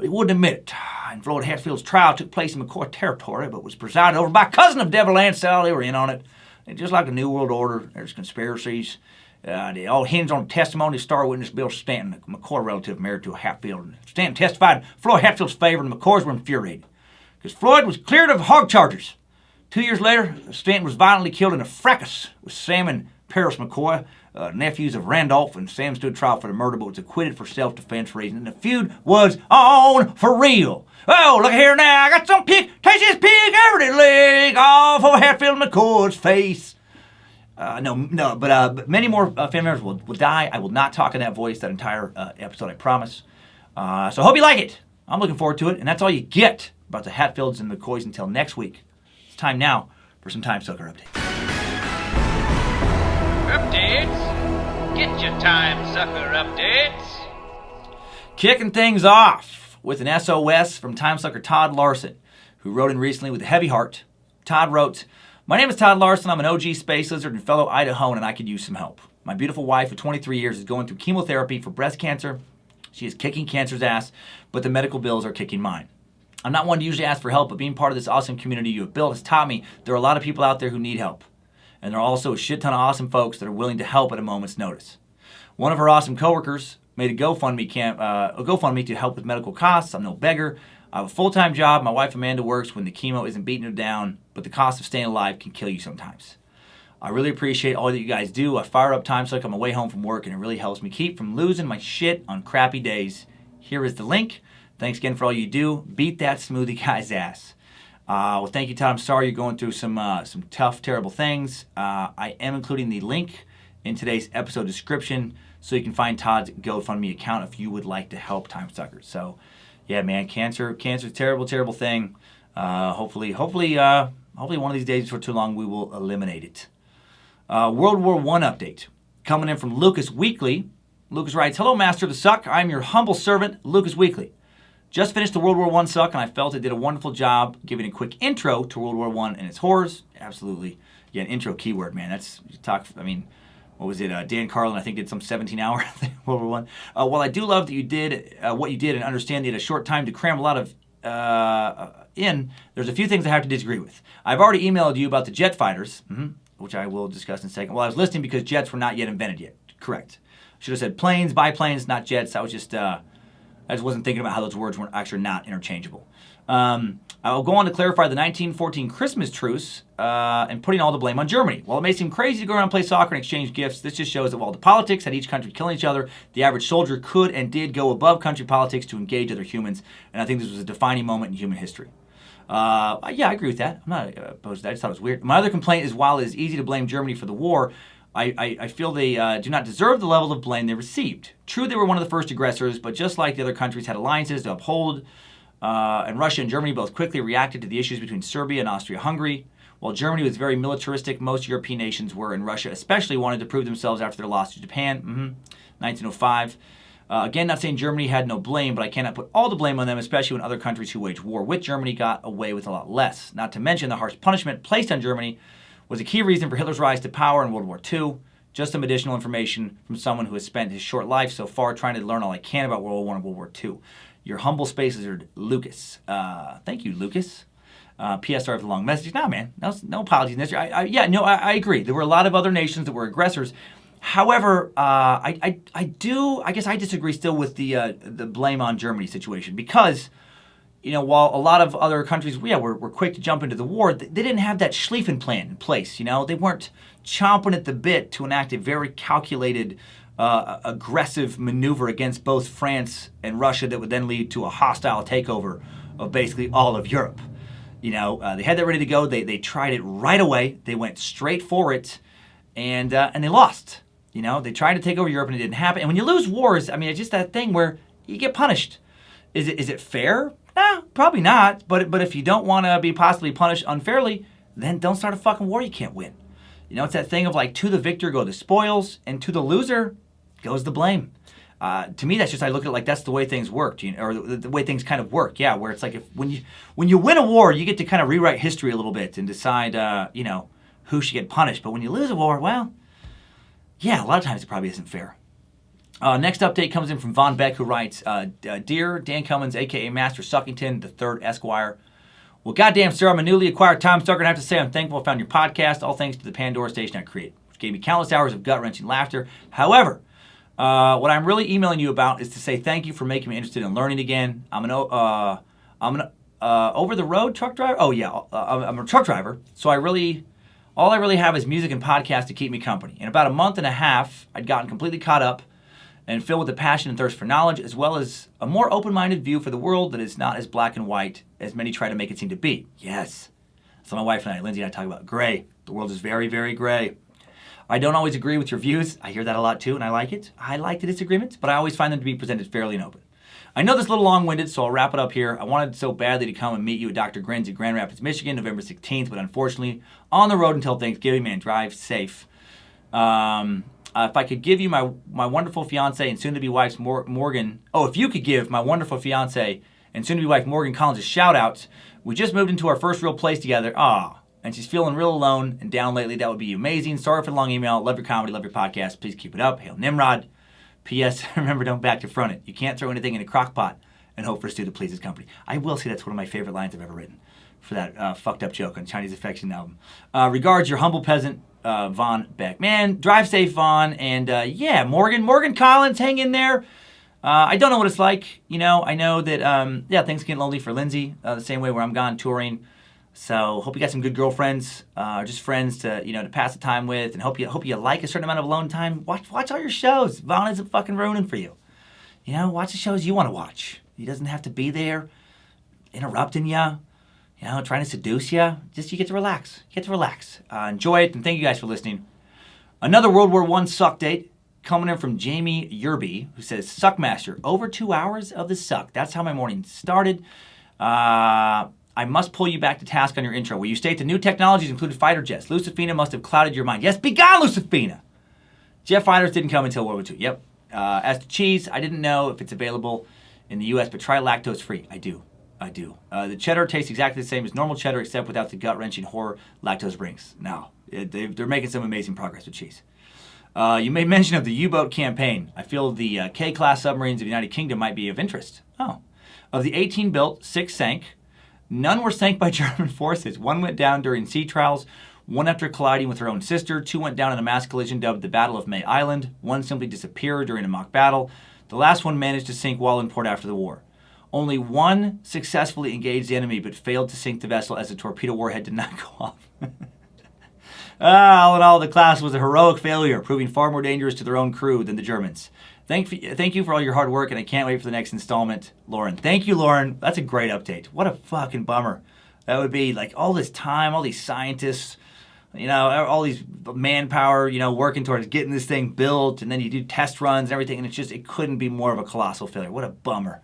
He wouldn't admit it. And Floyd Hatfield's trial took place in McCoy territory, but was presided over by a cousin of Devilants, so they were in on it. And just like the New World Order, there's conspiracies. They all hinge on the testimony of star witness Bill Stanton, a McCoy relative married to a Hatfield. And Stanton testified in Floyd Hatfield's favor, and the McCoys were infuriated because Floyd was cleared of hog charges. 2 years later, Stanton was violently killed in a fracas with Sam and Paris McCoy, nephews of Randolph, and Sam stood trial for the murder but was acquitted for self-defense reasons, and the feud was on for real. Oh, look here now, I got some pig, taste this pig, every leg off of Hatfield McCoy's face. But many more family members will die. I will not talk in that voice that entire episode, I promise. So I hope you like it. I'm looking forward to it, and that's all you get about the Hatfields and McCoys until next week. It's time now for some Timesucker updates. Updates? Get your Timesucker updates. Kicking things off with an SOS from Timesucker Todd Larson, who wrote in recently with a heavy heart. Todd wrote, "My name is Todd Larson. I'm an OG space lizard and fellow Idahoan, and I could use some help. My beautiful wife of 23 years is going through chemotherapy for breast cancer. She is kicking cancer's ass, but the medical bills are kicking mine. I'm not one to usually ask for help, but being part of this awesome community you have built has taught me there are a lot of people out there who need help. And there are also a shit ton of awesome folks that are willing to help at a moment's notice. One of her awesome coworkers made a GoFundMe to help with medical costs. I'm no beggar. I have a full-time job. My wife Amanda works when the chemo isn't beating her down, but the cost of staying alive can kill you sometimes. I really appreciate all that you guys do. I fire up Timesuck on my way home from work, and it really helps me keep from losing my shit on crappy days. Here is the link. Thanks again for all you do. Beat that smoothie guy's ass." Well, thank you, Todd. I'm sorry you're going through some tough, terrible things. I am including the link in today's episode description so you can find Todd's GoFundMe account if you would like to help Timesuckers. So, yeah, man, cancer's a terrible, terrible thing. Hopefully one of these days before too long we will eliminate it. World War I update coming in from Lucas Weekly. Lucas writes, "Hello, Master of the Suck. I'm your humble servant, Lucas Weekly. Just finished the World War I Suck, and I felt it did a wonderful job giving a quick intro to World War I and its horrors." Absolutely. Yeah, an intro keyword, man. What was it? Dan Carlin, I think, did some 17-hour World War I. While I do love that you did what you did and understand you had a short time to cram a lot of there's a few things I have to disagree with. I've already emailed you about the jet fighters, which I will discuss in a second. Well, I was listening because jets were not yet invented yet. Correct. Should have said planes, biplanes, not jets. I just wasn't thinking about how those words were actually not interchangeable. I'll go on to clarify the 1914 Christmas truce and putting all the blame on Germany. While it may seem crazy to go around and play soccer and exchange gifts, this just shows that while the politics had each country killing each other, the average soldier could and did go above country politics to engage other humans, and I think this was a defining moment in human history. Yeah, I agree with that. I'm not opposed to that. I just thought it was weird. My other complaint is while it is easy to blame Germany for the war, I feel they do not deserve the level of blame they received. True, they were one of the first aggressors, but just like the other countries had alliances to uphold, and Russia and Germany both quickly reacted to the issues between Serbia and Austria-Hungary. While Germany was very militaristic, most European nations were, and Russia especially wanted to prove themselves after their loss to Japan, 1905. Again, not saying Germany had no blame, but I cannot put all the blame on them, especially when other countries who waged war with Germany got away with a lot less. Not to mention the harsh punishment placed on Germany was a key reason for Hitler's rise to power in World War II. Just some additional information from someone who has spent his short life so far trying to learn all I can about World War I and World War II. Your humble space lizard, Lucas. Thank you, Lucas. P.S. Sorry for the long message. Nah, man, no apologies necessary. I agree. There were a lot of other nations that were aggressors. However, I guess I disagree still with the blame on Germany situation because, while a lot of other countries, were quick to jump into the war, they didn't have that Schlieffen plan in place. They weren't chomping at the bit to enact a very calculated, aggressive maneuver against both France and Russia that would then lead to a hostile takeover of basically all of Europe. They had that ready to go. They tried it right away. They went straight for it, and they lost. You know, they tried to take over Europe and it didn't happen. And when you lose wars, I mean, it's just that thing where you get punished. Is it fair? Nah, probably not. But if you don't want to be possibly punished unfairly, then don't start a fucking war you can't win. You know, it's that thing of like, to the victor go the spoils, and to the loser goes the blame. To me, that's just, I look at it like that's the way things work, or the way things kind of work. Yeah, where it's like when you win a war, you get to kind of rewrite history a little bit and decide, who should get punished. But when you lose a war, well, yeah, a lot of times it probably isn't fair. Next update comes in from Von Beck, who writes, Dear Dan Cummins, a.k.a. Master Suckington, the Third Esquire. Well, goddamn, sir, I'm a newly acquired Timesucker, and I have to say I'm thankful I found your podcast, all thanks to the Pandora station I created, which gave me countless hours of gut-wrenching laughter. However, what I'm really emailing you about is to say thank you for making me interested in learning again. I'm an over-the-road truck driver. Oh, yeah, I'm a truck driver, so all I really have is music and podcasts to keep me company. In about a month and a half, I'd gotten completely caught up and filled with a passion and thirst for knowledge, as well as a more open-minded view for the world that is not as black and white as many try to make it seem to be. Yes. So my wife and I, Lindsay and I, talk about gray. The world is very, very gray. I don't always agree with your views. I hear that a lot too, and I like it. I like the disagreements, but I always find them to be presented fairly and open. I know this is a little long-winded, so I'll wrap it up here. I wanted so badly to come and meet you at Dr. Grin's in Grand Rapids, Michigan, November 16th, but unfortunately, on the road until Thanksgiving. Man, drive safe. If I could give you my wonderful fiance and soon-to-be wife's Morgan... Oh, if you could give my wonderful fiance and soon-to-be wife Morgan Collins a shout-out. We just moved into our first real place together. And she's feeling real alone and down lately. That would be amazing. Sorry for the long email. Love your comedy. Love your podcast. Please keep it up. Hail Nimrod. P.S. Remember, don't back to front it. You can't throw anything in a crock pot and hope for a stew that pleases company. I will say that's one of my favorite lines I've ever written for that fucked up joke on Chinese Affection album. Regards, your humble peasant, Von Beck. Man, drive safe, Von. And Morgan Collins, hang in there. I don't know what it's like. You know, I know that, things get lonely for Lindsay the same way where I'm gone touring. So hope you got some good girlfriends, just friends to pass the time with, and hope you like a certain amount of alone time. Watch all your shows. Vaughn isn't fucking ruining for you. You know, watch the shows you want to watch. He doesn't have to be there, interrupting you, trying to seduce you. Just you get to relax. Enjoy it, and thank you guys for listening. Another World War I suck date coming in from Jamie Yerby, who says, Suckmaster, over 2 hours of the suck. That's how my morning started. I must pull you back to task on your intro, where you state the new technologies included fighter jets. Lucifina must have clouded your mind. Yes, be gone, Lucifina! Jet fighters didn't come until World War II. Yep. As to cheese, I didn't know if it's available in the U.S., but try lactose-free. I do. The cheddar tastes exactly the same as normal cheddar, except without the gut-wrenching horror lactose brings. No, they're making some amazing progress with cheese. You made mention of the U-boat campaign. I feel the K-class submarines of the United Kingdom might be of interest. Oh. Of the 18 built, 6 sank. None were sank by German forces. 1 went down during sea trials, 1 after colliding with her own sister, 2 went down in a mass collision dubbed the Battle of May Island, 1 simply disappeared during a mock battle. The last one managed to sink while in port after the war. Only 1 successfully engaged the enemy, but failed to sink the vessel as the torpedo warhead did not go off. All in all, the class was a heroic failure, proving far more dangerous to their own crew than the Germans. Thank you for all your hard work, and I can't wait for the next installment, Lauren. Thank you, Lauren. That's a great update. What a fucking bummer. That would be like all this time, all these scientists, all these manpower, working towards getting this thing built, and then you do test runs and everything, and it couldn't be more of a colossal failure. What a bummer.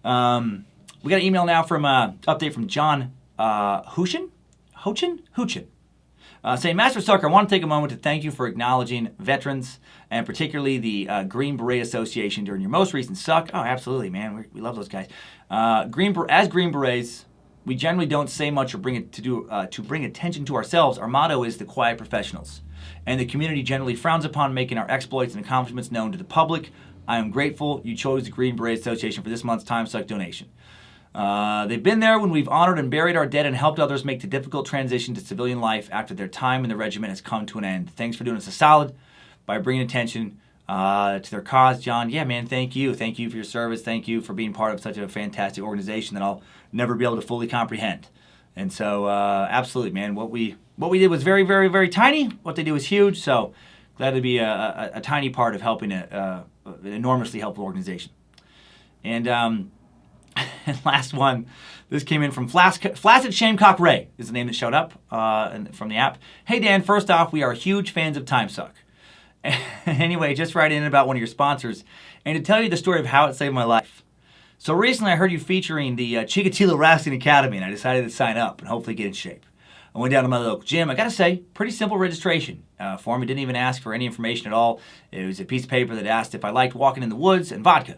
We got an email now from update from John Huchin. Saying, Master Sucker, I want to take a moment to thank you for acknowledging veterans, and particularly the Green Beret Association during your most recent suck. Oh, absolutely, man. We love those guys. As Green Berets, we generally don't say much or bring attention to ourselves. Our motto is the quiet professionals. And the community generally frowns upon making our exploits and accomplishments known to the public. I am grateful you chose the Green Beret Association for this month's Timesuck donation. They've been there when we've honored and buried our dead and helped others make the difficult transition to civilian life after their time in the regiment has come to an end. Thanks for doing us a solid by bringing attention to their cause, John. Yeah, man, thank you. Thank you for your service. Thank you for being part of such a fantastic organization that I'll never be able to fully comprehend. And so, absolutely, man, what we did was very, very, very tiny. What they do is huge. So glad to be a tiny part of helping an enormously helpful organization. And last one, this came in from Flaccid Shamecock Ray, is the name that showed up from the app. Hey, Dan, first off, we are huge fans of Timesuck. Anyway, just write in about one of your sponsors and to tell you the story of how it saved my life. So recently I heard you featuring the Chikatilo Wrestling Academy, and I decided to sign up and hopefully get in shape. I went down to my local gym. I got to say, pretty simple registration form. It didn't even ask for any information at all. It was a piece of paper that asked if I liked walking in the woods and vodka.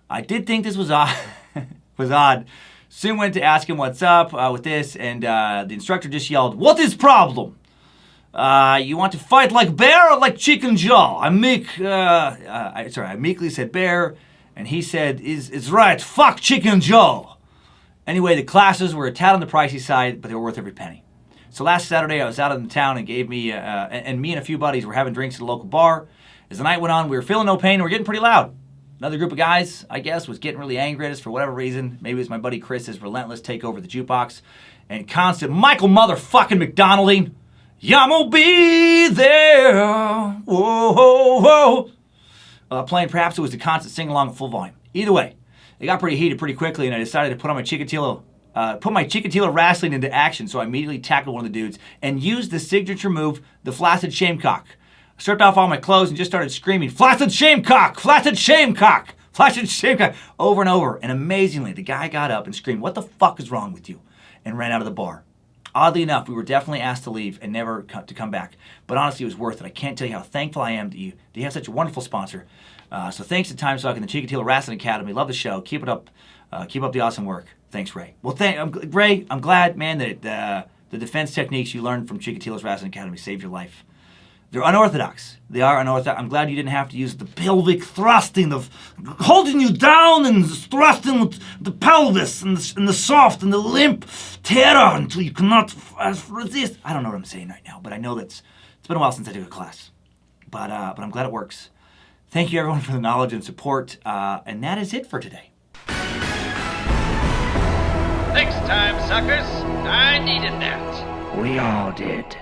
I did think this was odd. Soon went to ask him what's up with this, and the instructor just yelled, "What is problem? You want to fight like bear or like chicken jaw?" I meekly said bear, and he said, is right, fuck chicken jaw. Anyway, the classes were a tad on the pricey side, but they were worth every penny. So last Saturday, I was out in the town and me and a few buddies were having drinks at a local bar. As the night went on, we were feeling no pain and we were getting pretty loud. Another group of guys, I guess, was getting really angry at us for whatever reason. Maybe it was my buddy Chris's relentless takeover of the jukebox and constant Michael motherfucking McDonalding. "Ya'll be there." Whoa, whoa, whoa. Playing, perhaps it was the constant sing-along at full volume. Either way, it got pretty heated pretty quickly, and I decided to put my Chikatilo wrestling into action, so I immediately tackled one of the dudes and used the signature move, the flaccid shamecock. I stripped off all my clothes and just started screaming, "Flaccid shamecock! Flaccid shamecock! Flaccid shamecock!" over and over. And amazingly, the guy got up and screamed, "What the fuck is wrong with you?" and ran out of the bar. Oddly enough, we were definitely asked to leave and never to come back. But honestly, it was worth it. I can't tell you how thankful I am that you have such a wonderful sponsor. So thanks to Timesuck and the Chikatilo Wrestling Academy. Love the show. Keep it up. Keep up the awesome work. Thanks, Ray. Well, Ray, I'm glad, man, that the defense techniques you learned from Chikatilo's Wrestling Academy saved your life. They're unorthodox. They are unorthodox. I'm glad you didn't have to use the pelvic thrusting of holding you down and thrusting with the pelvis and the soft and the limp terror until you cannot resist. I don't know what I'm saying right now, but I know it's been a while since I took a class. But I'm glad it works. Thank you, everyone, for the knowledge and support. And that is it for today. Next time, suckers. I needed that. We all did.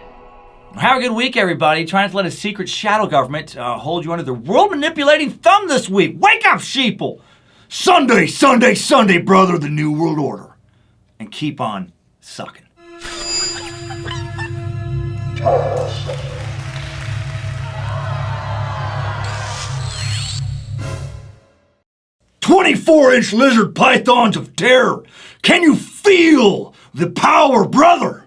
Have a good week, everybody. Try not to let a secret shadow government hold you under their world-manipulating thumb this week. Wake up, sheeple! Sunday, Sunday, Sunday, brother, the New World Order. And keep on sucking. "24-inch lizard pythons of terror. Can you feel the power, brother?"